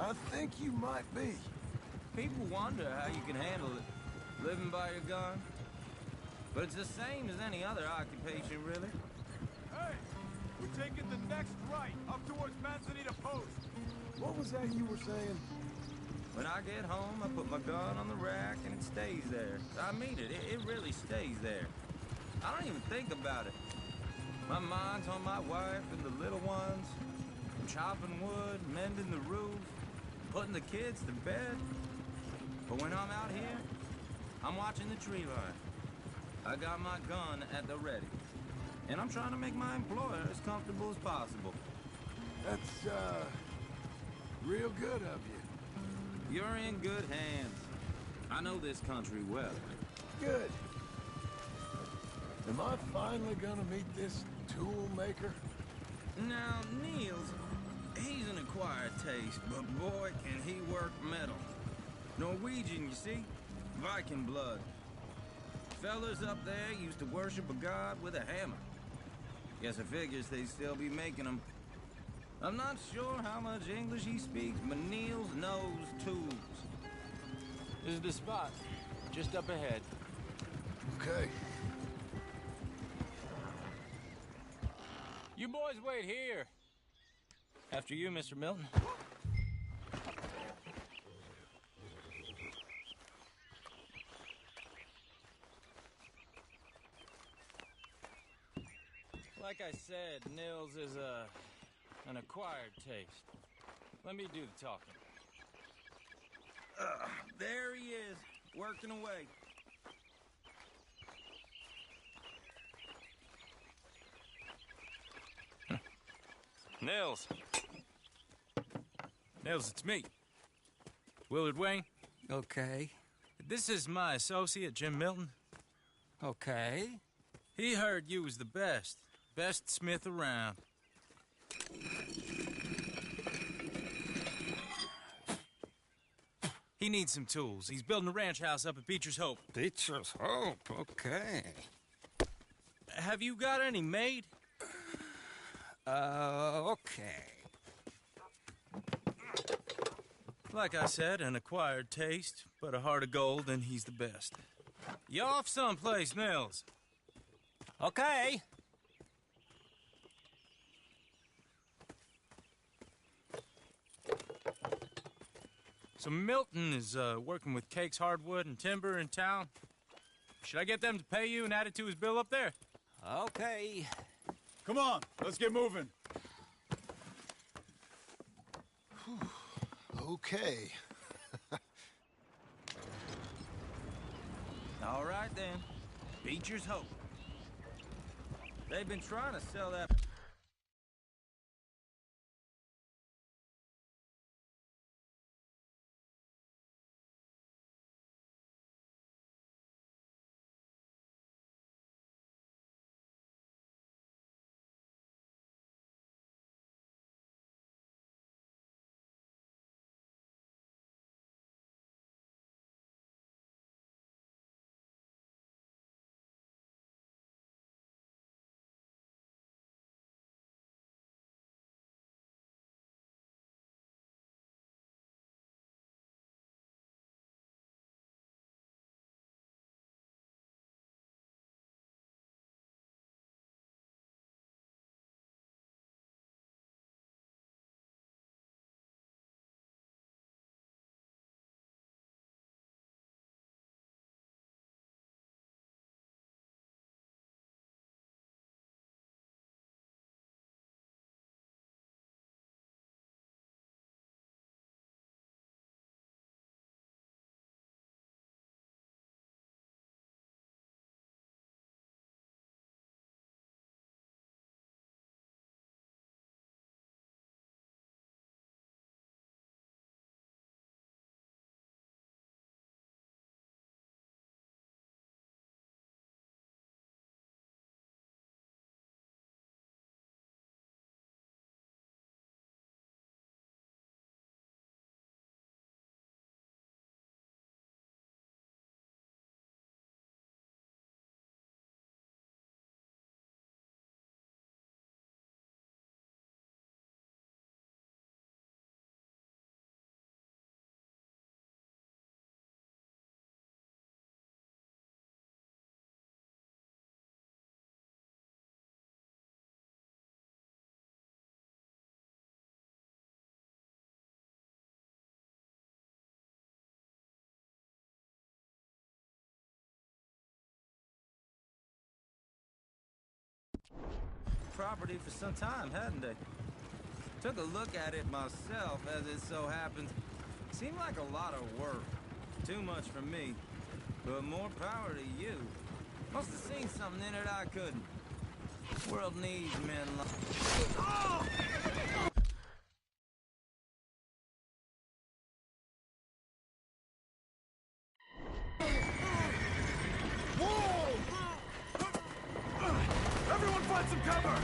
I think you might be. People wonder how you can handle it, living by your gun. But it's the same as any other occupation, really. Hey! We're taking the next right, up towards Manzanita Post. What was that you were saying? When I get home, I put my gun on the rack and it stays there. I mean it, it really stays there. I don't even think about it. My mind's on my wife and the little ones. I'm chopping wood, mending the roof, putting the kids to bed. But when I'm out here, I'm watching the tree line. I got my gun at the ready. And I'm trying to make my employer as comfortable as possible. That's, real good of you. You're in good hands. I know this country well. Good. Am I finally gonna meet this tool maker? Now, Niels, he's an acquired taste, but boy, can he work metal. Norwegian, you see? Viking blood. Fellas up there used to worship a god with a hammer. Guess I figures they'd still be making them. I'm not sure how much English he speaks, but Niels knows tools. This is the spot, just up ahead. Okay. You boys wait here. After you, Mr. Milton. Like I said, Nils is an acquired taste. Let me do the talking. There he is, working away. Nils. Nils, it's me. Willard Wayne. Okay. This is my associate, Jim Milton. Okay. He heard you was the best. Best smith around. He needs some tools. He's building a ranch house up at Beecher's Hope. Beecher's Hope, okay. Have you got any made? Okay. Like I said, an acquired taste, but a heart of gold, and he's the best. You off someplace, Nils? Okay. So Milton is working with Cakes Hardwood and Timber in town. Should I get them to pay you and add it to his bill up there? Okay. Come on, let's get moving. Okay. All right, then. Beecher's Hope. They've been trying to sell that... property for some time, hadn't they? Took a look at it myself, as it so happens. Seemed like a lot of work. Too much for me. But more power to you. Must have seen something in it I couldn't. World needs men like... Oh! Everyone find some cover!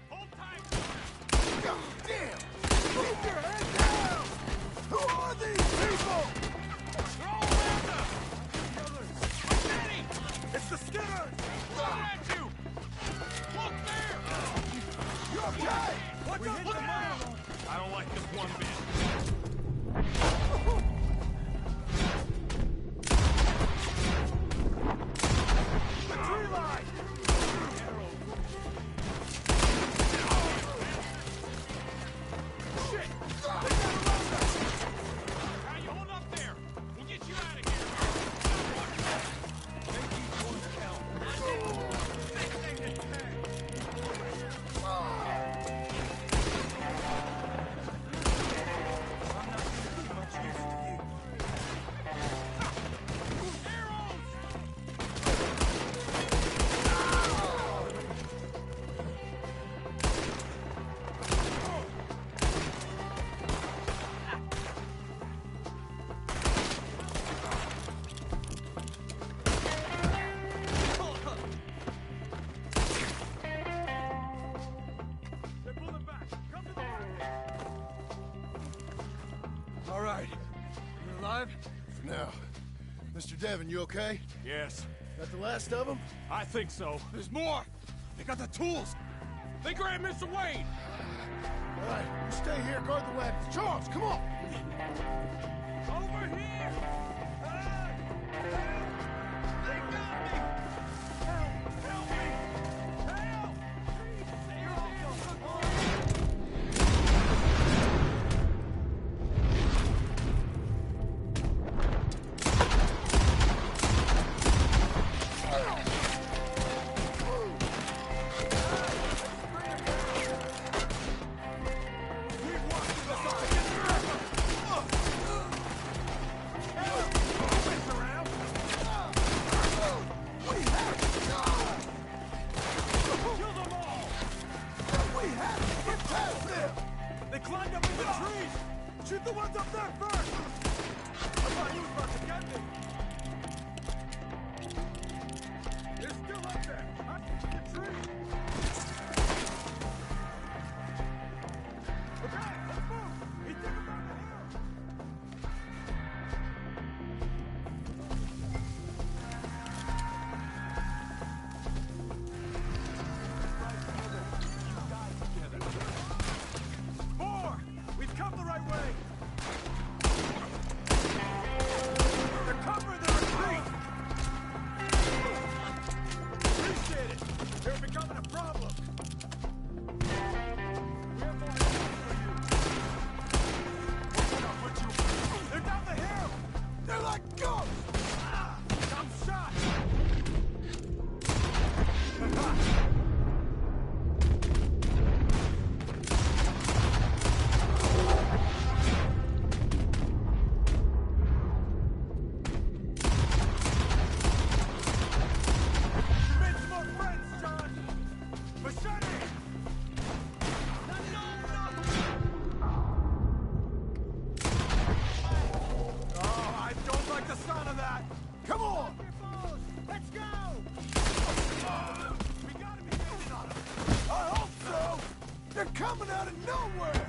Hold tight! God damn! Keep your head down! Who are these people? They're all around us! Danny! It's the Skinners! Coming at you! Look there! You okay? Look out! I don't like this one bit. The tree line! Shit! They got around us! Now you hold up there! We'll get you out of here! Make each one count. All right. You alive? For now. Mr. Devon, you okay? Yes. That the last of them? I think so. There's more! They got the tools! They grabbed Mr. Wayne! All right, you stay here, guard the wagons. Charles, come on! Over here! They got me! Help me! Help! They climbed up in the trees! Shoot the ones up there first! I thought he was about to get me! They're still up there! I see the tree! Okay, let's move! He took him down the hill! More! We've come the right way! They're covering the retreat! Appreciate it! They're becoming a problem! We have more enemies for you! What you... They're down the hill! They're like ghosts! I'm shot! Come on! Let's go! We gotta be getting on them! I hope so! They're coming out of nowhere!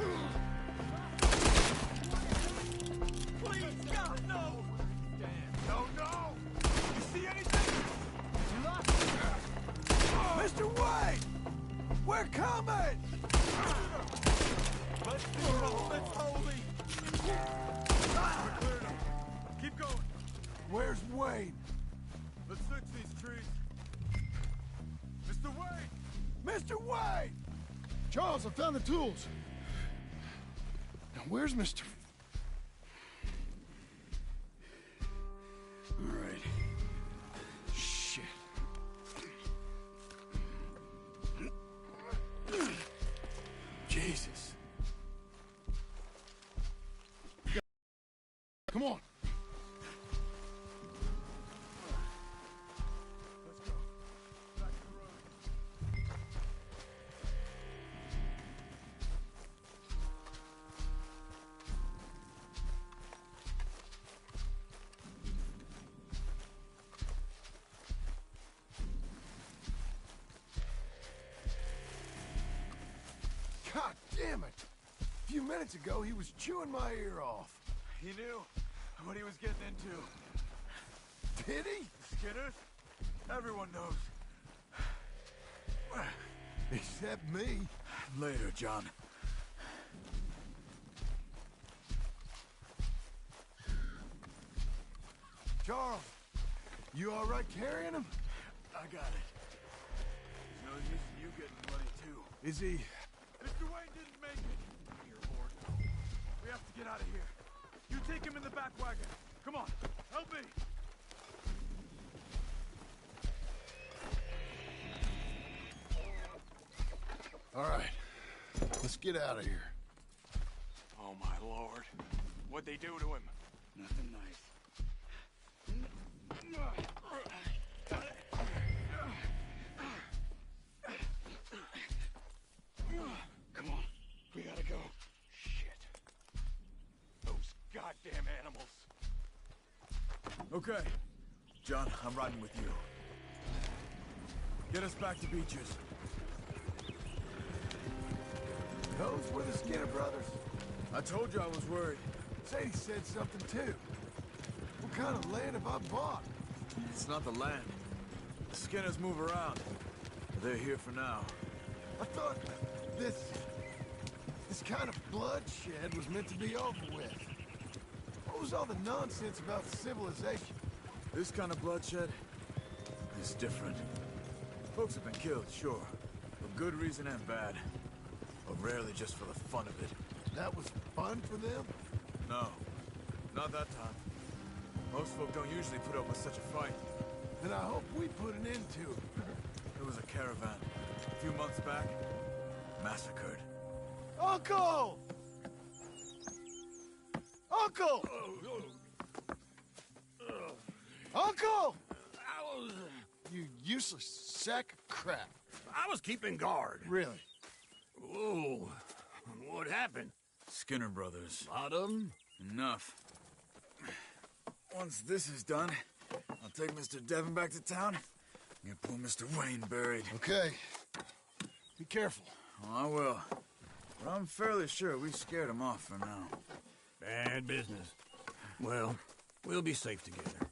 Please, God, no! No, no! You see anything? Mr. Wayne! We're coming! Let's hold me! We cleared them. Keep going. Where's Wayne? Let's search these trees. Mr. Wayne! Mr. Wayne! Charles, I found the tools. Now, where's Mr. All right. Shit. Jesus. Come on. Damn it! A few minutes ago, he was chewing my ear off. He knew what he was getting into. Did he? Skinners? Everyone knows. Except me. Later, John. Charles, you all right carrying him? I got it. He's no use in you getting money, too. Is he? Mr. Wayne didn't make it. Here, Lord. We have to get out of here. You take him in the back wagon. Come on, help me. All right, let's get out of here. Oh, my Lord. What'd they do to him? Nothing nice. Come on, we gotta go. Shit. Those goddamn animals. Okay. John, I'm riding with you. Get us back to Beaches. Those were the Skinner brothers? I told you I was worried. Sadie said something too. What kind of land have I bought? It's not the land. The Skinners move around. But they're here for now. I thought this kind of bloodshed was meant to be over with. What was all the nonsense about civilization? This kind of bloodshed is different. Folks have been killed, sure. For good reason and bad. But rarely just for the fun of it. That was fun for them? No. Not that time. Most folk don't usually put up with such a fight. And I hope we put an end to it. There was a caravan. A few months back. Massacred. Uncle! Uncle! Uncle! You useless sack of crap. I was keeping guard. Really? Whoa. What happened? Skinner brothers. Lot of them? Enough. Once this is done, I'll take Mr. Devon back to town and get poor Mr. Wayne buried. Okay. Be careful. Oh, I will. But I'm fairly sure we scared him off for now. Bad business. Well, we'll be safe together.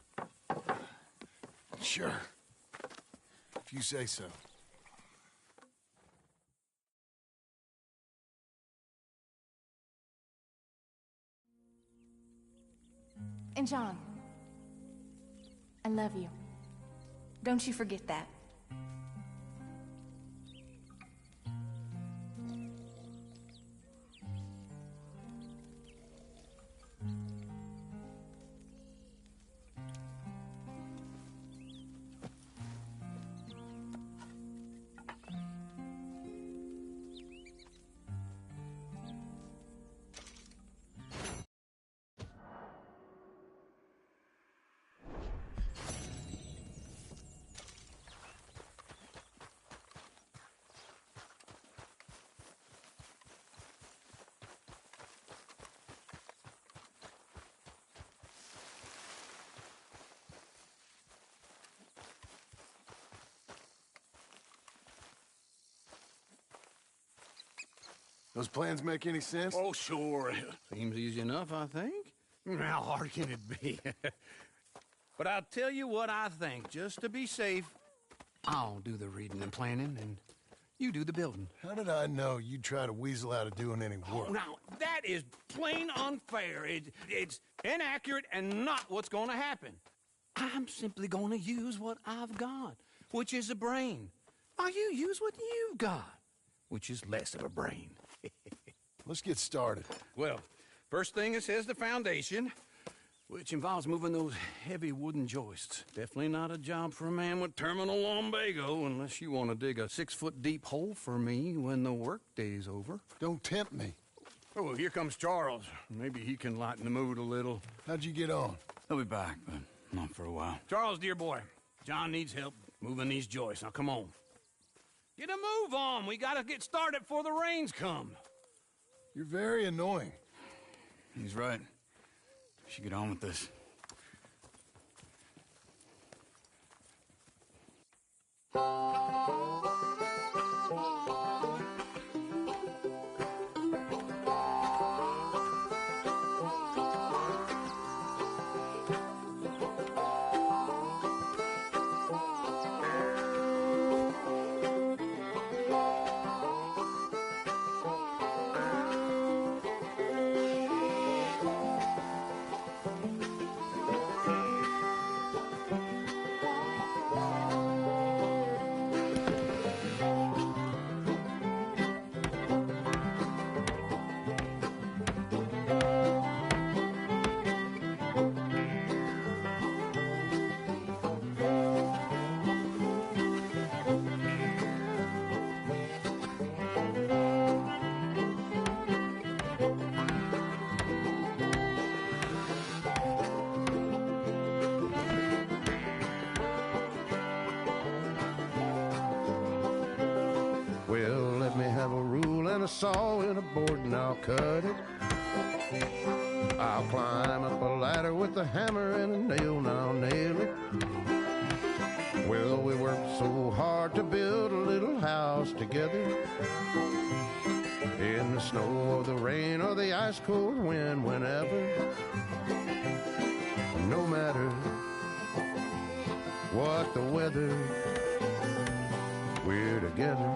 Sure. If you say so. And John, I love you. Don't you forget that. Those plans make any sense? Oh, sure. Seems easy enough, I think. How hard can it be? But I'll tell you what I think. Just to be safe, I'll do the reading and planning, and you do the building. How did I know you'd try to weasel out of doing any work? Oh, now, that is plain unfair. It's inaccurate and not what's going to happen. I'm simply going to use what I've got, which is a brain. While you use what you've got, which is less of a brain. Let's get started. Well, first thing it says the foundation, which involves moving those heavy wooden joists. Definitely not a job for a man with terminal lumbago, unless you want to dig a 6-foot deep hole for me when the workday's over. Don't tempt me. Oh, well, here comes Charles. Maybe he can lighten the mood a little. How'd you get on? He'll be back, but not for a while. Charles, dear boy, John needs help moving these joists. Now, come on. Get a move on. We gotta get started before the rains come. You're very annoying. He's right. We should get on with this. saw in a board and I'll cut it. I'll climb up a ladder with a hammer and a nail and I'll nail it. Well, we worked so hard to build a little house together. In the snow or the rain or the ice cold wind, whenever. No matter what the weather, we're together.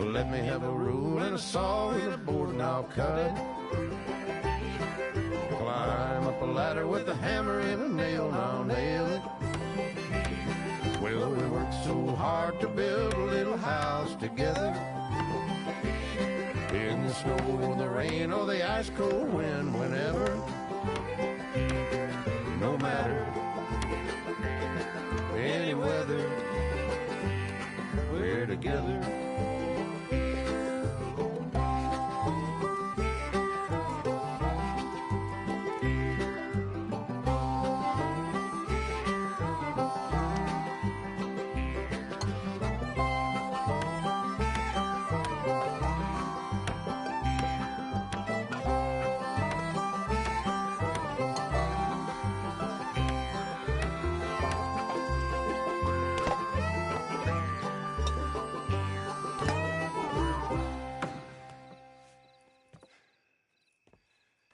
Let me have a rule and a saw and a board and I'll cut. Climb up a ladder with a hammer and a nail and I'll nail it. Well, we worked so hard to build a little house together. In the snow or the rain or the ice cold wind, whenever. No matter any weather, we're together.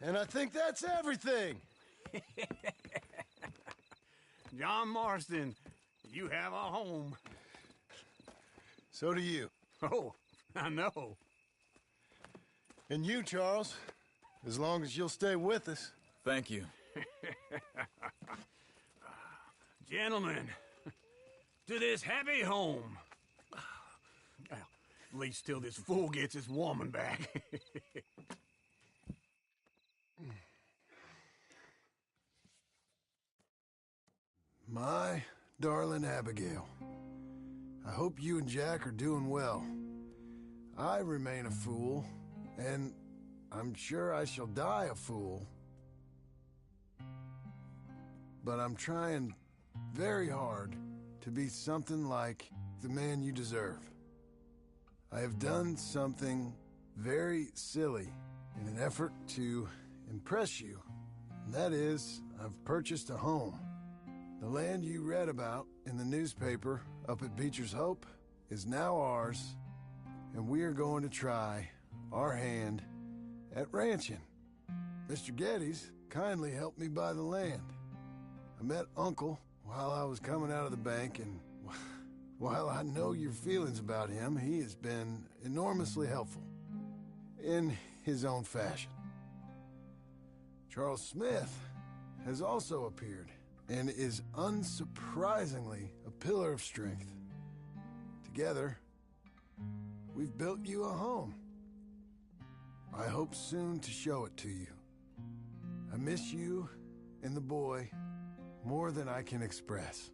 And I think that's everything. John Marston, you have a home. So do you. Oh, I know. And you, Charles, as long as you'll stay with us. Thank you. Gentlemen, to this happy home. Well, at least till this fool gets his woman back. My darling Abigail, I hope you and Jack are doing well. I remain a fool, and I'm sure I shall die a fool. But I'm trying very hard to be something like the man you deserve. I have done something very silly in an effort to impress you. And that is, I've purchased a home. The land you read about in the newspaper up at Beecher's Hope is now ours, and we are going to try our hand at ranching. Mr. Geddes kindly helped me buy the land. I met Uncle while I was coming out of the bank, and while I know your feelings about him, he has been enormously helpful in his own fashion. Charles Smith has also appeared and is unsurprisingly a pillar of strength. Together, we've built you a home. I hope soon to show it to you. I miss you and the boy more than I can express.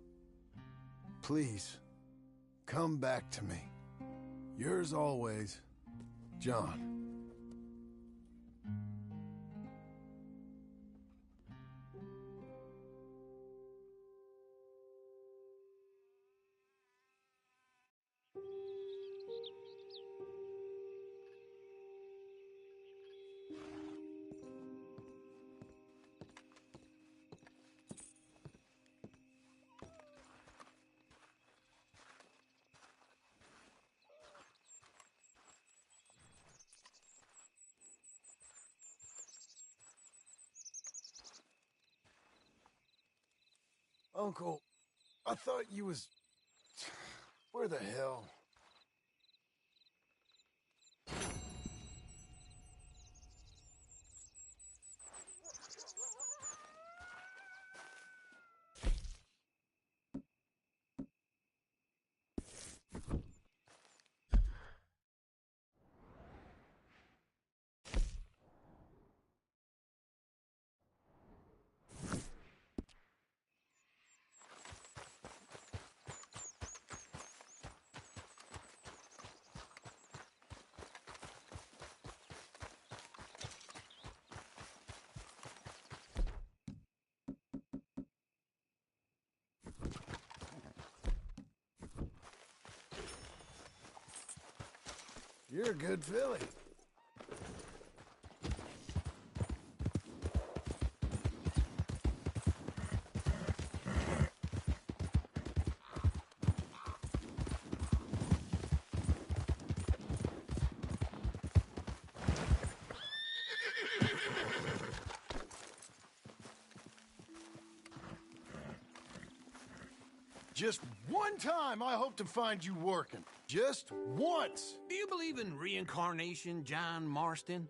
Please, come back to me. Yours always, John. Uncle, I thought you was... Where the hell? You're a good filly. Just one time I hope to find you working. Just once. Do you believe in reincarnation, John Marston?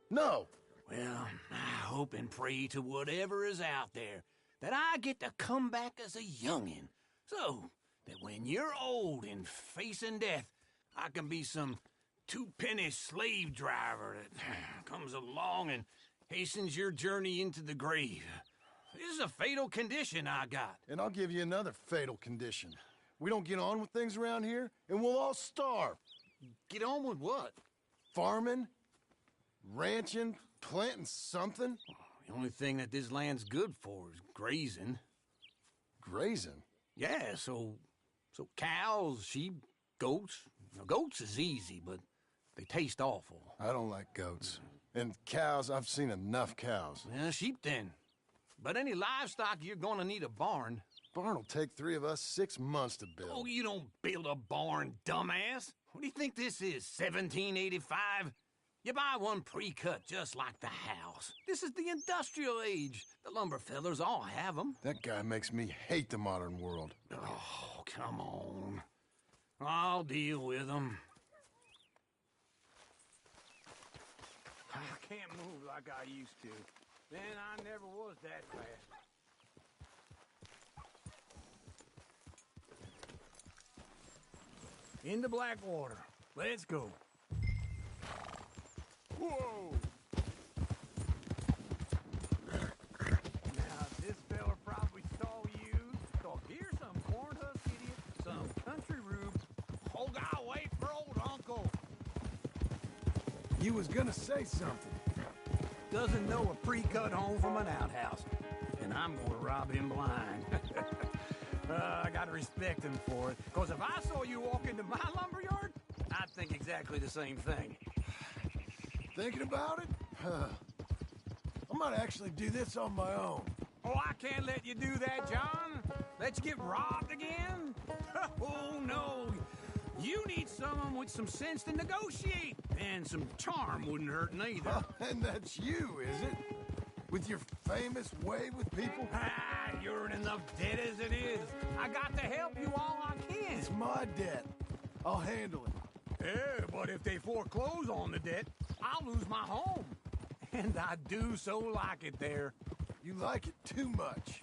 No. Well, I hope and pray to whatever is out there that I get to come back as a youngin', so that when you're old and facing death, I can be some two-penny slave driver that comes along and hastens your journey into the grave. This is a fatal condition I got. And I'll give you another fatal condition. We don't get on with things around here, and we'll all starve. Get on with what? Farming, ranching, planting something. The only thing that this land's good for is grazing. Grazing? Yeah, so cows, sheep, goats. Now, goats is easy, but they taste awful. I don't like goats. And cows, I've seen enough cows. Yeah, sheep then. But any livestock, you're gonna need a barn. Barn will take 3 of us 6 months to build. Oh, you don't build a barn, dumbass. What do you think this is, 1785? You buy one pre-cut just like the house. This is the industrial age. The lumber fellers all have them. That guy makes me hate the modern world. Oh, come on. I'll deal with them. I can't move like I used to. Man, I never was that fast. Into Blackwater. Let's go. Whoa! Now, this fella probably saw you. So here's some corn husk idiot, some country rube. Hold on, wait for old uncle. You was gonna say something. Doesn't know a pre-cut home from an outhouse. And I'm gonna rob him blind. I gotta respect him for it. Because if I saw you walk into my lumberyard, I'd think exactly the same thing. Thinking about it? I might actually do this on my own. Oh, I can't let you do that, John. Let you get robbed again? Oh, no. You need someone with some sense to negotiate. And some charm wouldn't hurt neither. And that's you, is it? With your famous way with people? Ah, you're in enough debt as it is. I got to help you all I can. It's my debt. I'll handle it. Yeah, but if they foreclose on the debt, I'll lose my home. And I do so like it there. You like it too much.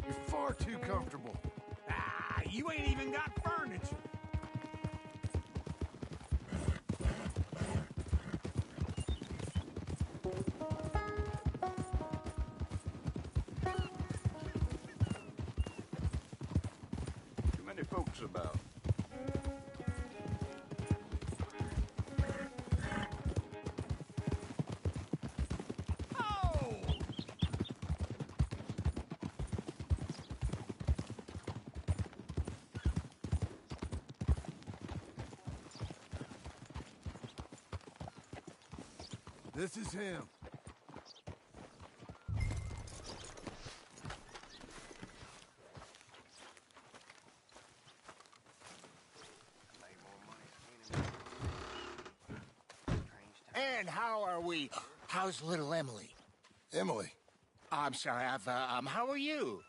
You're far too comfortable. Ah, you ain't even got furniture. Too many folks about. This is him. And how are we? How's little Emily? Emily? I'm sorry, how are you?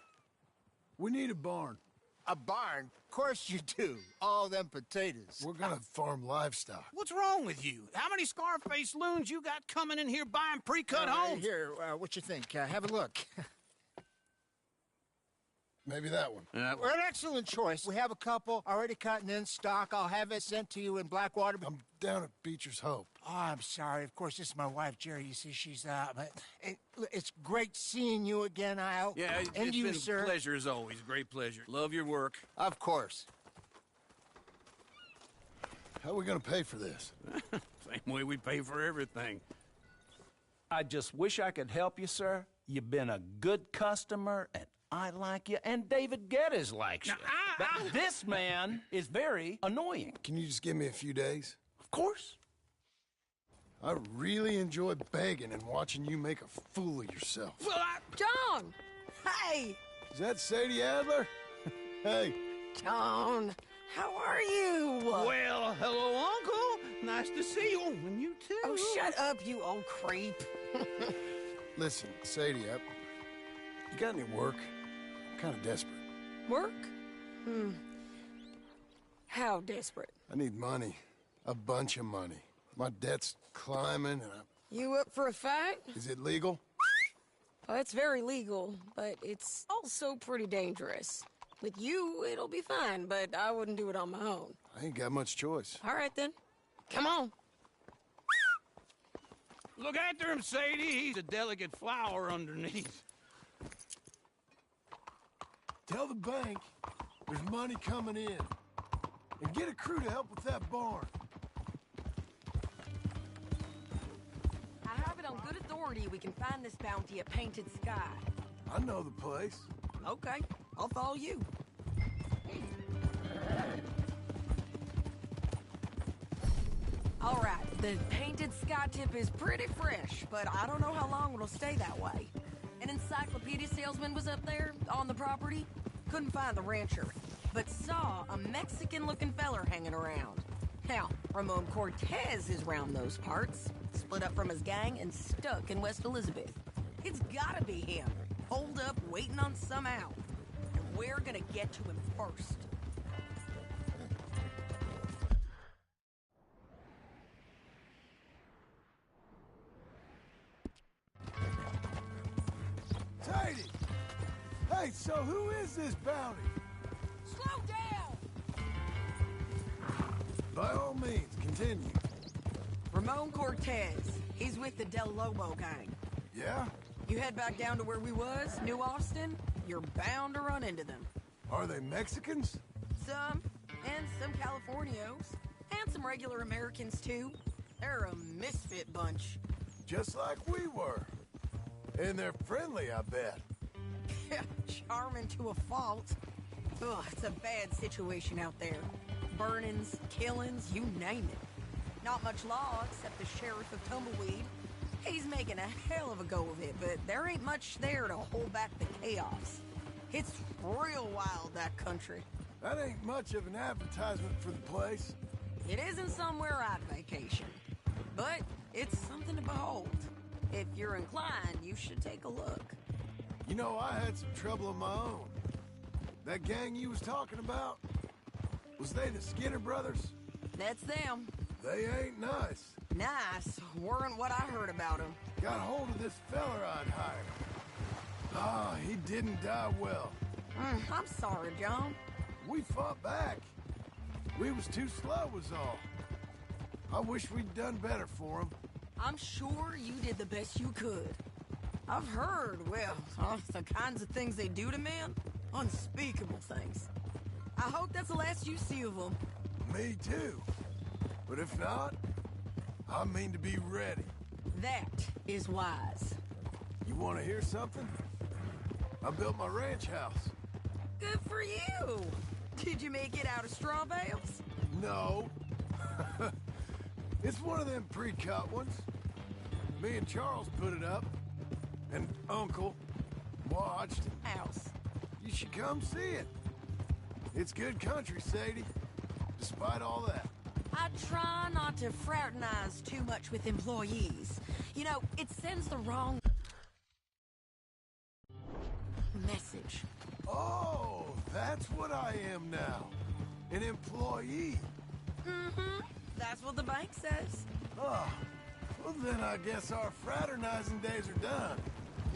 We need a barn. A barn? Of course you do. All them potatoes. We're gonna farm livestock. What's wrong with you? How many Scarface loons you got coming in here buying pre-cut homes? Here, what you think? Have a look. Maybe that one. We're an excellent choice. We have a couple already cut and in stock. I'll have it sent to you in Blackwater. I'm down at Beecher's Hope. Oh, I'm sorry. Of course, this is my wife, Jerry. You see, she's it's great seeing you again, Al. Yeah, and it's you, been sir. a pleasure as always. Great pleasure. Love your work. Of course. How are we gonna pay for this? Same way we pay for everything. I just wish I could help you, sir. You've been a good customer, and I like you, and David Geddes likes you. But this man is very annoying. Can you just give me a few days? Of course. I really enjoy begging and watching you make a fool of yourself. John! Hey! Is that Sadie Adler? Hey. John, how are you? Well, hello, Uncle. Nice to see you. And you too. Oh, shut up, you old creep. Listen, Sadie, you got any work? I'm kind of desperate. Work? How desperate? I need money. A bunch of money. My debt's climbing and You up for a fight? Is it legal? Well, it's very legal, but it's also pretty dangerous. With you, it'll be fine, but I wouldn't do it on my own. I ain't got much choice. All right, then. Come on. Look after him, Sadie. He's a delicate flower underneath. Tell the bank there's money coming in. And get a crew to help with that barn. I have it on good authority we can find this bounty at Painted Sky. I know the place. Okay, I'll follow you. All right, the Painted Sky tip is pretty fresh, but I don't know how long it'll stay that way. An encyclopedia salesman was up there on the property. Couldn't find the rancher, but saw a Mexican-looking feller hanging around. Now, Ramon Cortez is round those parts, split up from his gang and stuck in West Elizabeth. It's gotta be him, holed up waiting on some out. And we're gonna get to him first. Sadie! Hey, so who is this bounty? Slow down! By all means, continue. Ramon Cortez. He's with the Del Lobo gang. Yeah? You head back down to where we was, New Austin, you're bound to run into them. Are they Mexicans? Some, and some Californios. And some regular Americans, too. They're a misfit bunch. Just like we were. And they're friendly, I bet. Charming to a fault. Ugh, it's a bad situation out there. Burnings, killings, you name it. Not much law except the sheriff of Tumbleweed. He's making a hell of a go of it, but there ain't much there to hold back the chaos. It's real wild, that country. That ain't much of an advertisement for the place. It isn't somewhere I'd vacation, but it's something to behold. If you're inclined, you should take a look. You know, I had some trouble of my own. That gang you was talking about, was they the Skinner brothers? That's them. They ain't nice. Nice weren't what I heard about them. Got hold of this feller I'd hired. Ah, he didn't die well. I'm sorry, John. We fought back. We was too slow was all. I wish we'd done better for him. I'm sure you did the best you could. I've heard, well, the kinds of things they do to men. Unspeakable things. I hope that's the last you see of them. Me too. But if not, I mean to be ready. That is wise. You want to hear something? I built my ranch house. Good for you. Did you make it out of straw bales? No. It's one of them pre-cut ones. Me and Charles put it up. And Uncle watched. House. You should come see it. It's good country, Sadie. Despite all that. I try not to fraternize too much with employees. You know, it sends the wrong message. Oh, that's what I am now. An employee. Mm-hmm. That's what the bank says. Oh, well then I guess our fraternizing days are done.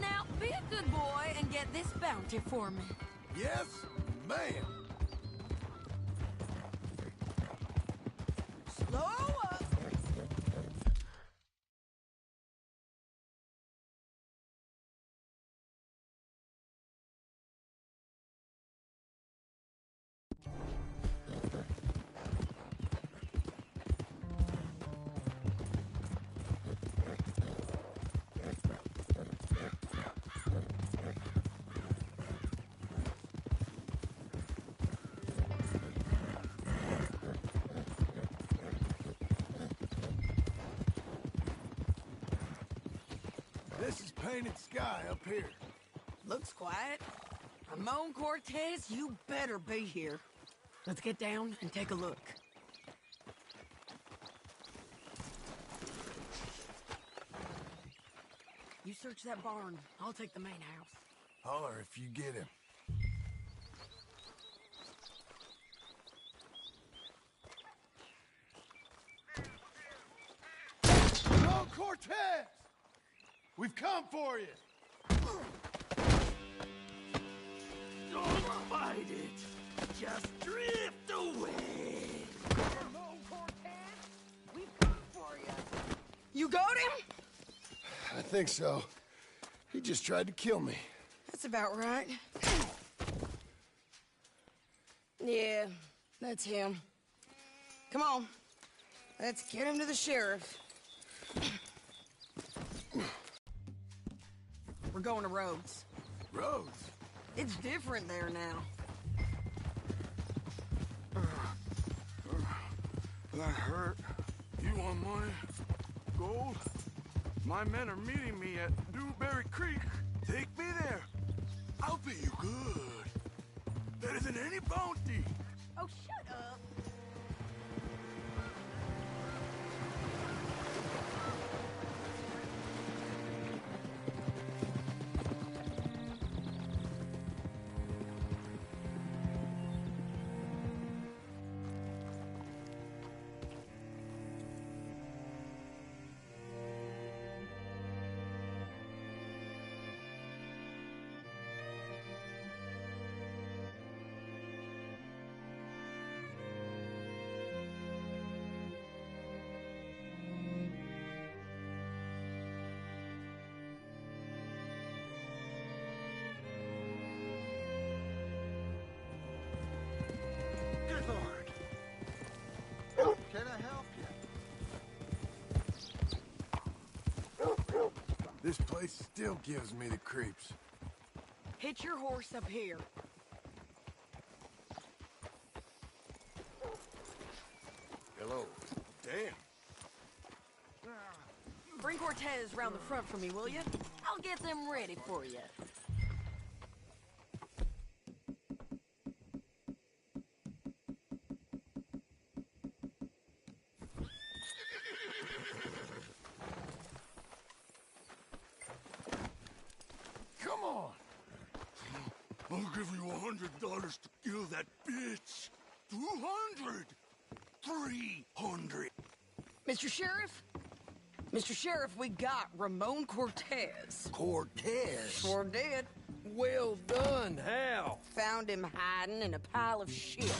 Now, be a good boy and get this bounty for me. Yes, ma'am. Slow up. This is painted sky up here. Looks quiet. Ramon Cortez, you better be here. Let's get down and take a look. You search that barn. I'll take the main house. Holler if you get him. No, Cortez! We've come for you! Don't fight it. Just drift away. Ramon Cortez, we've come for you. You got him? I think so. He just tried to kill me. That's about right. Yeah, that's him. Come on. Let's get him to the sheriff. We're going to Rhodes. Rhodes? It's different there now. That hurt. You want money? Gold? My men are meeting me at Dewberry Creek. Take me there. I'll pay you good. Better than any bounty. Oh, shut up. Good Lord. Can I help you? This place still gives me the creeps. Hitch your horse up here. Hello. Damn. Bring Cortez round the front for me, will you? I'll get them ready for you. Come on. I'll give you $100 to kill that bitch. 200. 300. Mr. Sheriff? Mr. Sheriff, we got Ramon Cortez. Cortez? Sure did. Well done. How? Found him hiding in a pile of shit.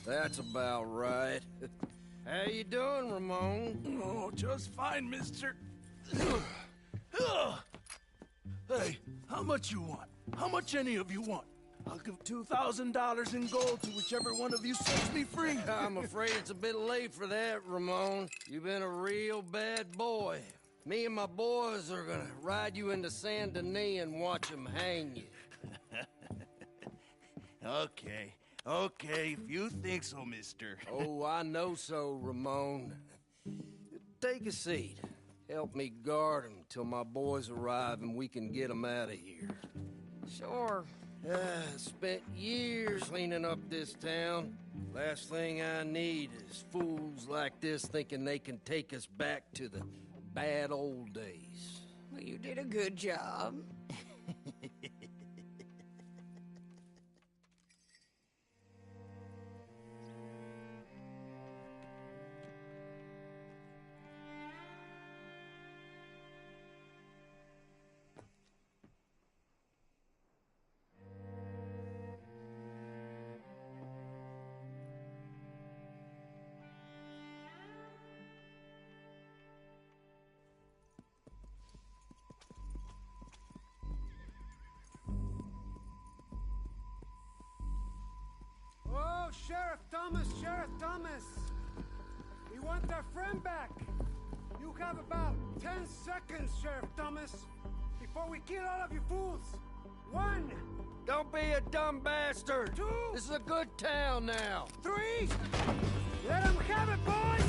That's about right. How you doing, Ramon? Oh, just fine, mister. Hey, how much you want? How much any of you want? I'll give $2,000 in gold to whichever one of you sets me free. I'm afraid it's a bit late for that, Ramon. You've been a real bad boy. Me and my boys are gonna ride you into Saint Denis and watch them hang you. Okay, if you think so, mister. Oh, I know so, Ramon. Take a seat. Help me guard him till my boys arrive and we can get them out of here. Sure. Spent years cleaning up this town. Last thing I need is fools like this thinking they can take us back to the bad old days. Well, you did a good job. Thomas! We want our friend back! You have about 10 seconds, Sheriff Thomas, before we kill all of you fools! 1! Don't be a dumb bastard! 2! This is a good town now! 3! Let them have it, boys!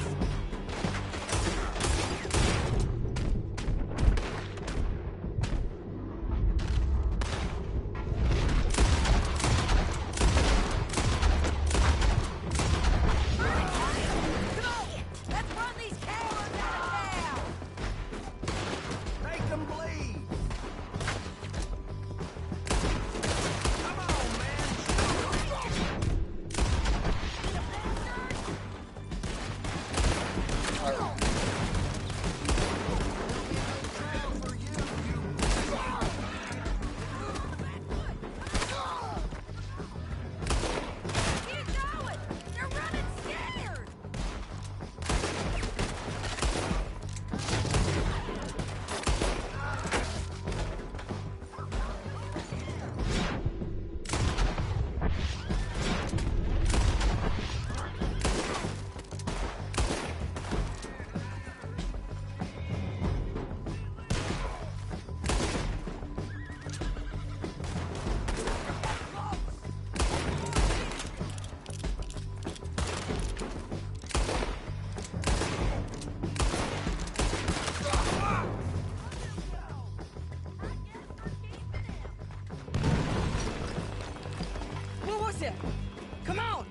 Come on!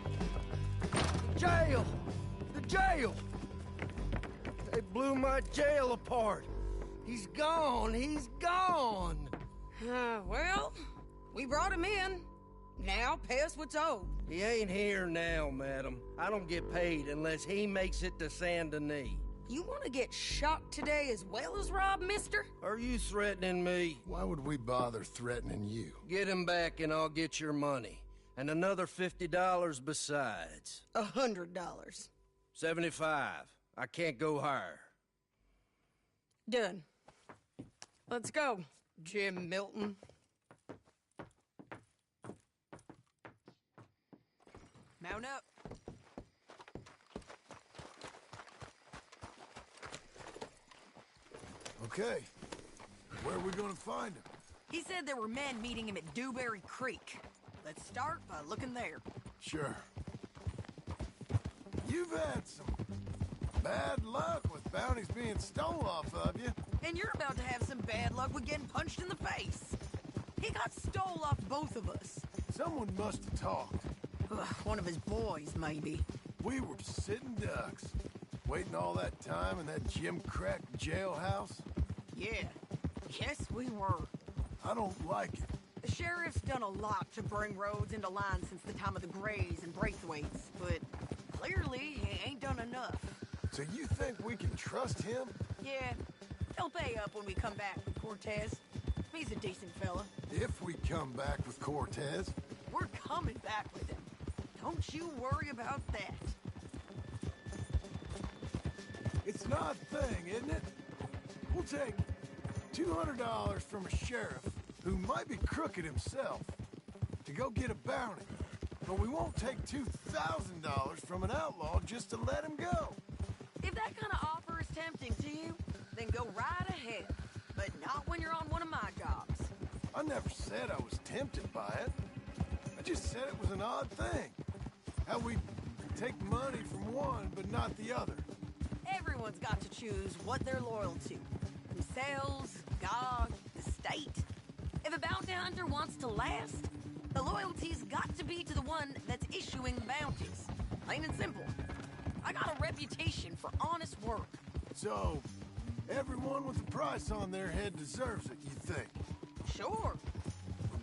Jail! The jail! They blew my jail apart. He's gone. He's gone. Well, we brought him in. Now pay us what's owed. He ain't here now, madam. I don't get paid unless he makes it to Saint Denis. You want to get shot today as well as rob, mister? Are you threatening me? Why would we bother threatening you? Get him back and I'll get your money. And another $50 besides. $100. 75. I can't go higher. Done. Let's go, Jim Milton. Mount up. Okay. Where are we gonna find him? He said there were men meeting him at Dewberry Creek. Let's start by looking there. Sure. You've had some bad luck with bounties being stole off of you. And you're about to have some bad luck with getting punched in the face. He got stole off both of us. Someone must have talked. One of his boys, maybe. We were sitting ducks, waiting all that time in that Jim Crack jailhouse. Yeah. Yes, we were. I don't like it. The sheriff's done a lot to bring roads into line since the time of the Grays and Braithwaites, but clearly he ain't done enough. So you think we can trust him? Yeah. He'll pay up when we come back with Cortez. He's a decent fella. If we come back with Cortez. We're coming back with him. Don't you worry about that. It's an odd thing, isn't it? We'll take $200 from a sheriff who might be crooked himself to go get a bounty. But we won't take $2,000 from an outlaw just to let him go. If that kind of offer is tempting to you, then go right ahead. But not when you're on one of my jobs. I never said I was tempted by it. I just said it was an odd thing. How we take money from one but not the other. Everyone's got to choose what they're loyal to. Themselves, God, the state. If a bounty hunter wants to last, the loyalty's got to be to the one that's issuing bounties. Plain and simple. I got a reputation for honest work. So, everyone with a price on their head deserves it, you think? Sure.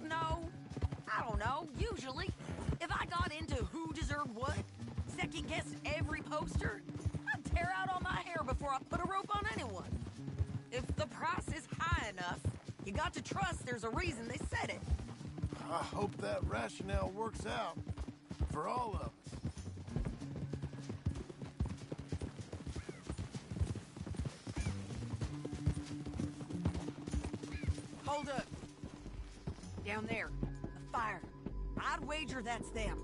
No, I don't know, usually. If I got into who deserved what, second-guessed every poster, I'd tear out all my hair before I put a rope on anyone. If the price is high enough, you got to trust there's a reason they said it. I hope that rationale works out for all of us. Hold up. Down there, a fire. I'd wager that's them.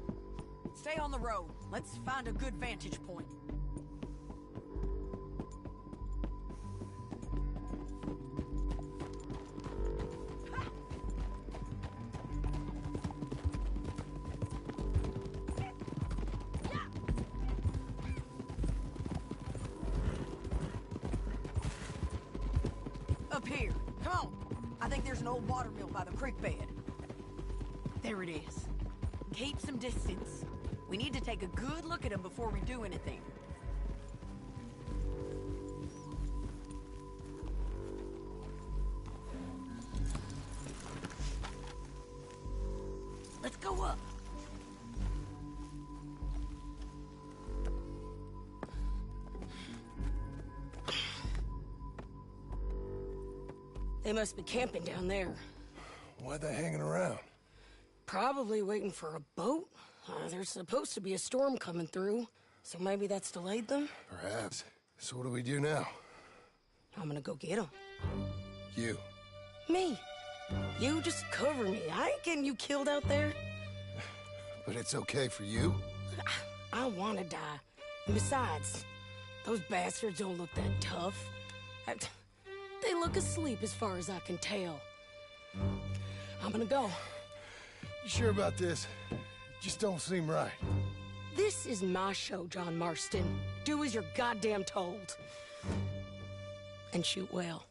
Stay on the road. Let's find a good vantage point. Up here. Come on. I think there's an old water mill by the creek bed. There it is. Keep some distance. We need to take a good look at him before we do anything. Let's go up. They must be camping down there. Why are they hanging around? Probably waiting for a boat. There's supposed to be a storm coming through, so maybe that's delayed them? Perhaps. So what do we do now? I'm gonna go get them. You. Me. You just cover me. I ain't getting you killed out there. But it's okay for you? I wanna die. And besides, those bastards don't look that tough. They look asleep as far as I can tell. I'm gonna go. You sure about this? Just don't seem right. This is my show, John Marston. Do as you're goddamn told. And shoot well.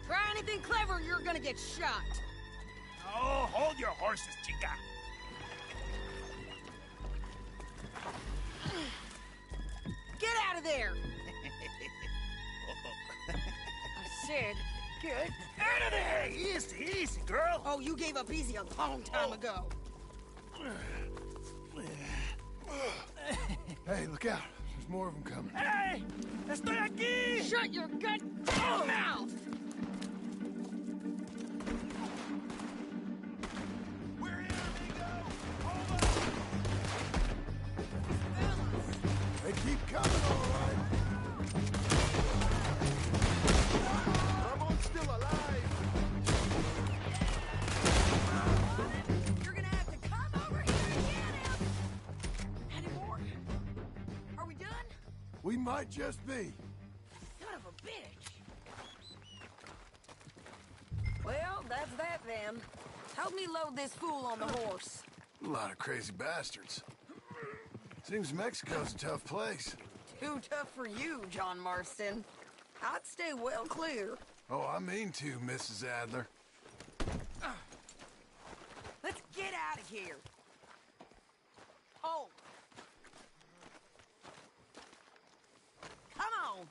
Try anything clever, you're gonna get shot. Oh, hold your horses, chica. Get out of there! I said, get Out of there! Easy, easy, girl. Oh, you gave up easy a long time ago. Hey, look out. There's more of them coming. Hey! Estoy aquí! Shut your goddamn mouth! We're here, amigo! Hold up! They keep coming, all right. Ramon's still alive. You're gonna have to come over here and get him! Any more? Are we done? We might just be. Son of a bitch! Well, that's that then. Help me load this fool on the horse. A lot of crazy bastards. Seems Mexico's a tough place. Too tough for you, John Marston. I'd stay well clear. Oh, I mean to, Mrs. Adler. Let's get out of here. Oh. Come on.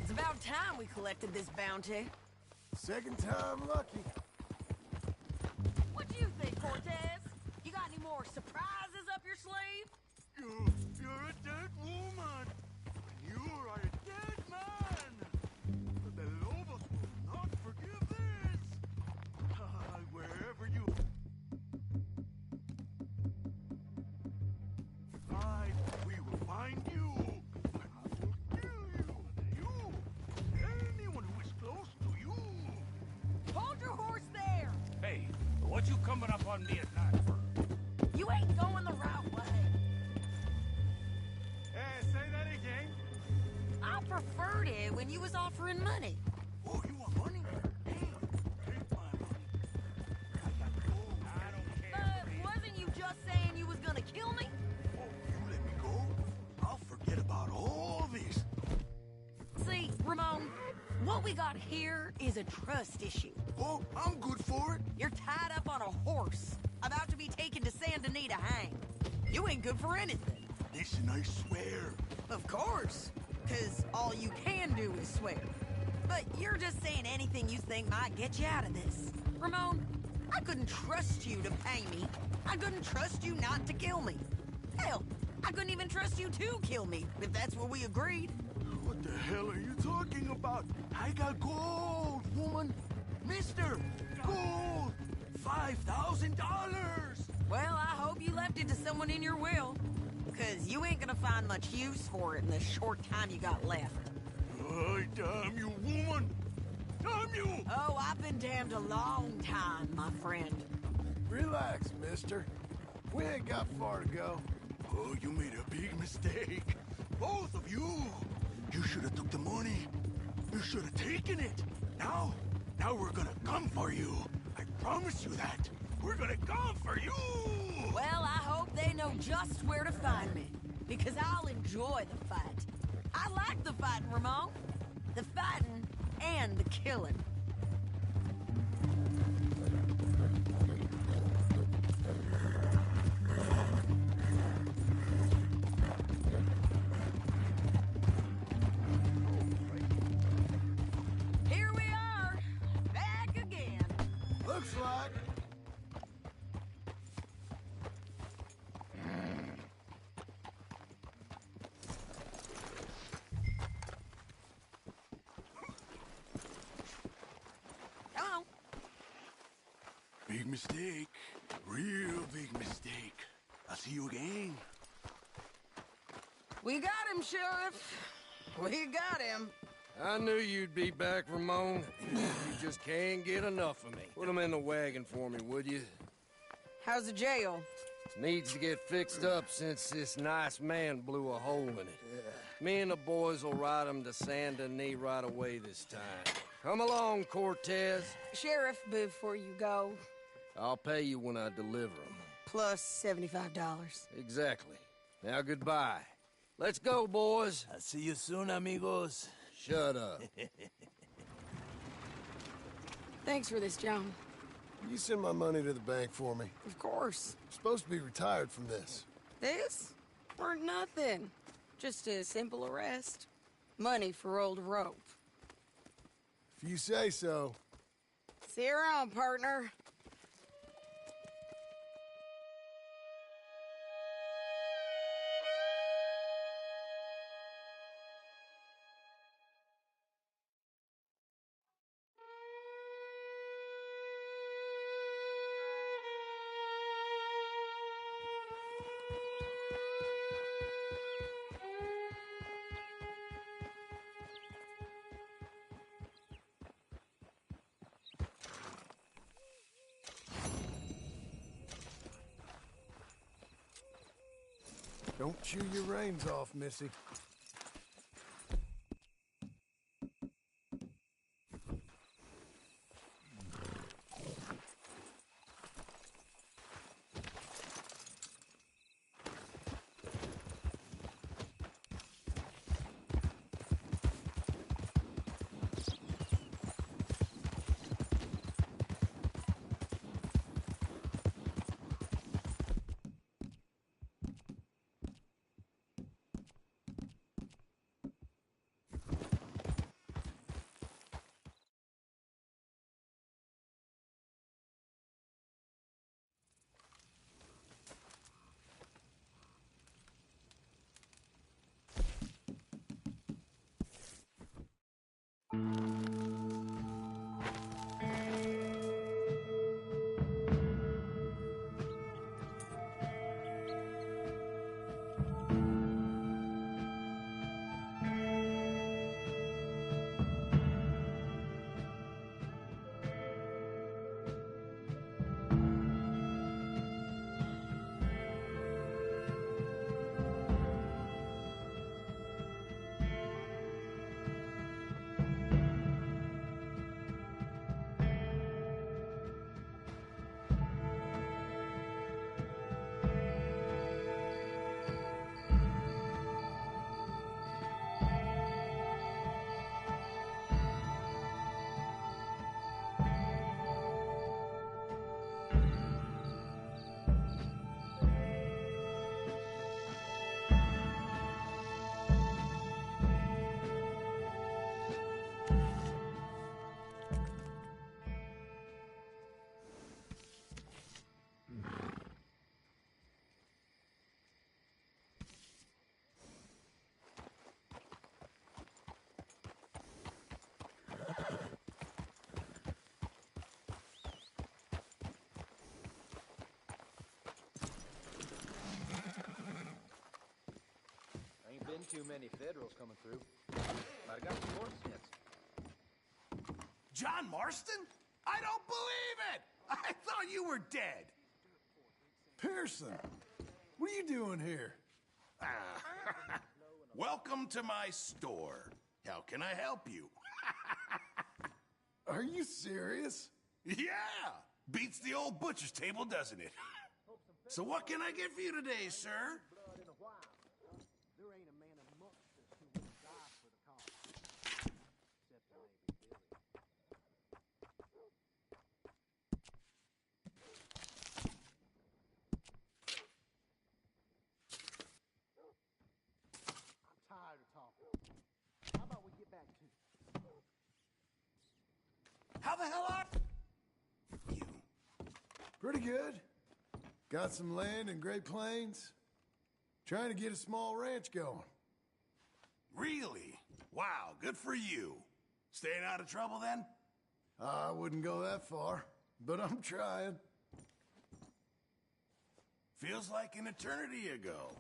It's about time we collected this bounty. Second time lucky. What do you think, Cortez? You got any more surprises up your sleeve? You're a dead woman. You are a dead man. The Lobos will not forgive this. Wherever you find, we will find you. And I will kill you. You. Anyone who is close to you. Hold your horse there. Hey, what you coming up on me at night for? You ain't going the right way. Hey, say that again. I preferred it when you was offering money. Oh, you want money? Hey, take my money. I got gold. I don't care. But wasn't you just saying you was gonna kill me? Oh, you let me go? I'll forget about all this. See, Ramon, what we got here is a trust issue. Oh, I'm good for it. You're tied up on a horse, about to be taken to Saint Denis to hang. You ain't good for anything. Listen, I swear. Of course, because all you can do is swear. But you're just saying anything you think might get you out of this. Ramon, I couldn't trust you to pay me. I couldn't trust you not to kill me. Hell, I couldn't even trust you to kill me, if that's what we agreed. What the hell are you talking about? I got gold, woman. Mister, gold. $5,000. Well, I hope you left it to someone in your will. Because you ain't gonna find much use for it in the short time you got left. Oh, damn you, woman. Damn you. Oh, I've been damned a long time, my friend. Relax, mister. We ain't got far to go. Oh, you made a big mistake. Both of you. You should have took the money. You should have taken it. Now we're gonna come for you. I promise you that. We're gonna come for you. Well, I hope they know just where to find me. Because I'll enjoy the fight. I like the fighting, Ramon. The fighting and the killing. Here we are, back again. Looks like. Come on. Big mistake. Real big mistake. I'll see you again. We got him, Sheriff. We got him. I knew you'd be back, Ramon. You just can't get enough of me. Put him in the wagon for me, would you? How's the jail? Needs to get fixed up since this nice man blew a hole in it. Me and the boys will ride him to Saint Denis right away this time. Come along, Cortez. Sheriff, before you go, I'll pay you when I deliver him. plus $75. Exactly. Now goodbye. Let's go, boys. I'll see you soon, amigos. Shut up. Thanks for this, John. You send my money to the bank for me. Of course. I'm supposed to be retired from this. This? Weren't nothing. Just a simple arrest. Money for old rope. If you say so. See you around, partner. Don't chew your reins off, Missy. Been too many Federals coming through. Might have got some more since. John Marston? I don't believe it! I thought you were dead. Pearson, what are you doing here? Welcome to my store. How can I help you? Are you serious? Yeah! Beats the old butcher's table, doesn't it? So what can I get for you today, sir? How the hell are you? Pretty good. Got some land in Great Plains. Trying to get a small ranch going. Really? Wow, good for you. Staying out of trouble then? I wouldn't go that far, but I'm trying. Feels like an eternity ago.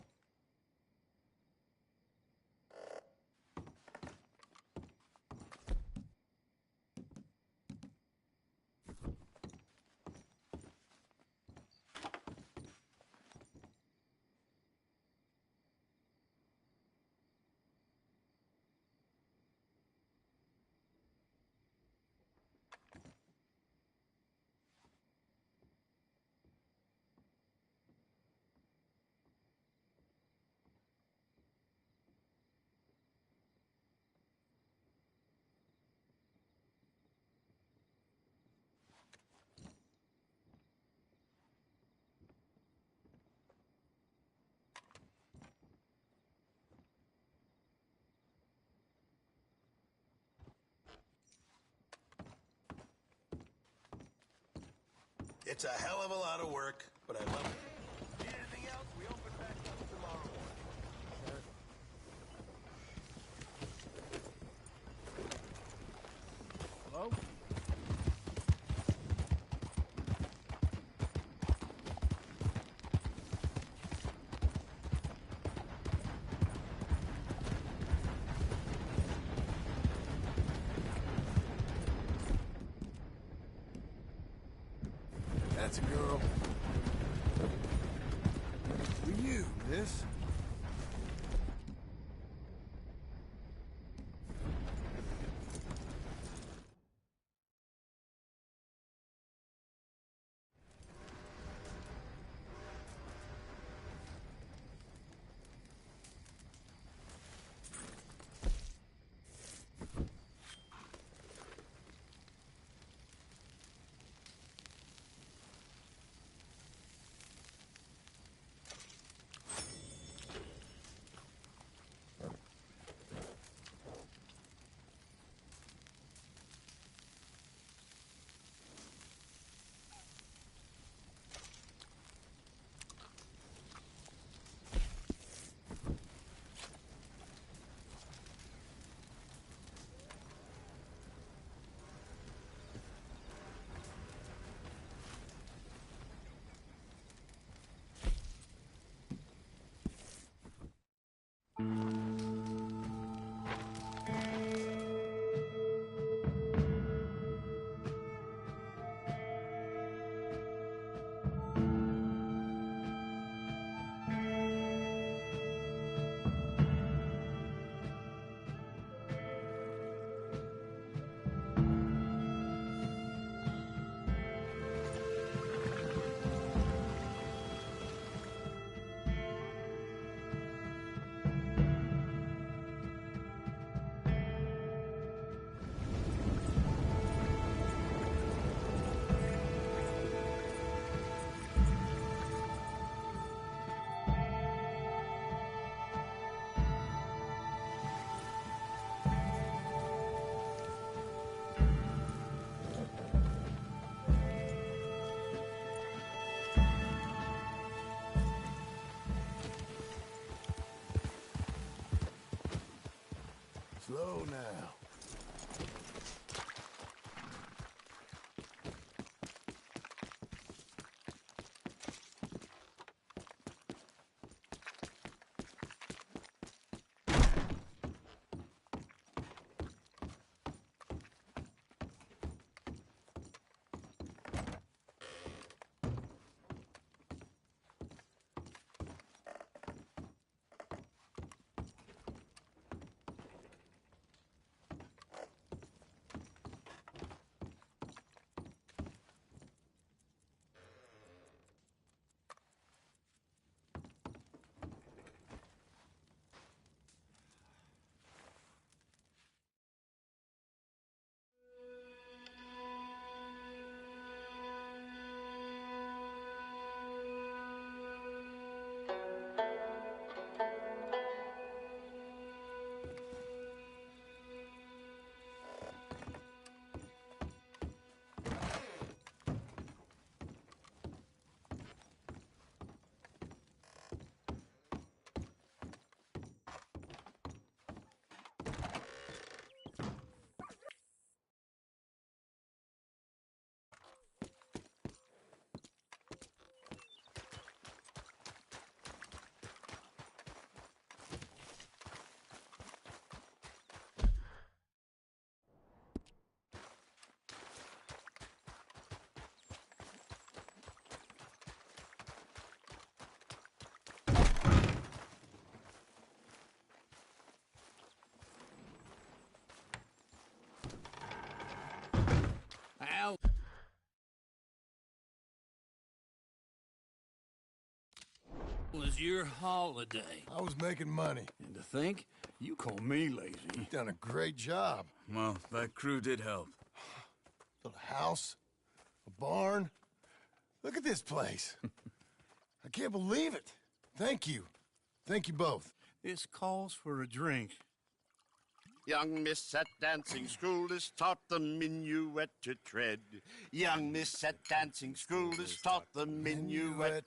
It's a hell of a lot of work, but I love it. Need anything else? We open back up tomorrow morning. Hello? That's a girl. For you, miss. Slow now. Al. Was your holiday? I was making money. And to think, you call me lazy. You've done a great job. Well, that crew did help. Built a house, a barn. Look at this place. I can't believe it. Thank you. Thank you both. This calls for a drink. Young miss at dancing school is taught the minuet to tread. Young miss at dancing school is taught the minuet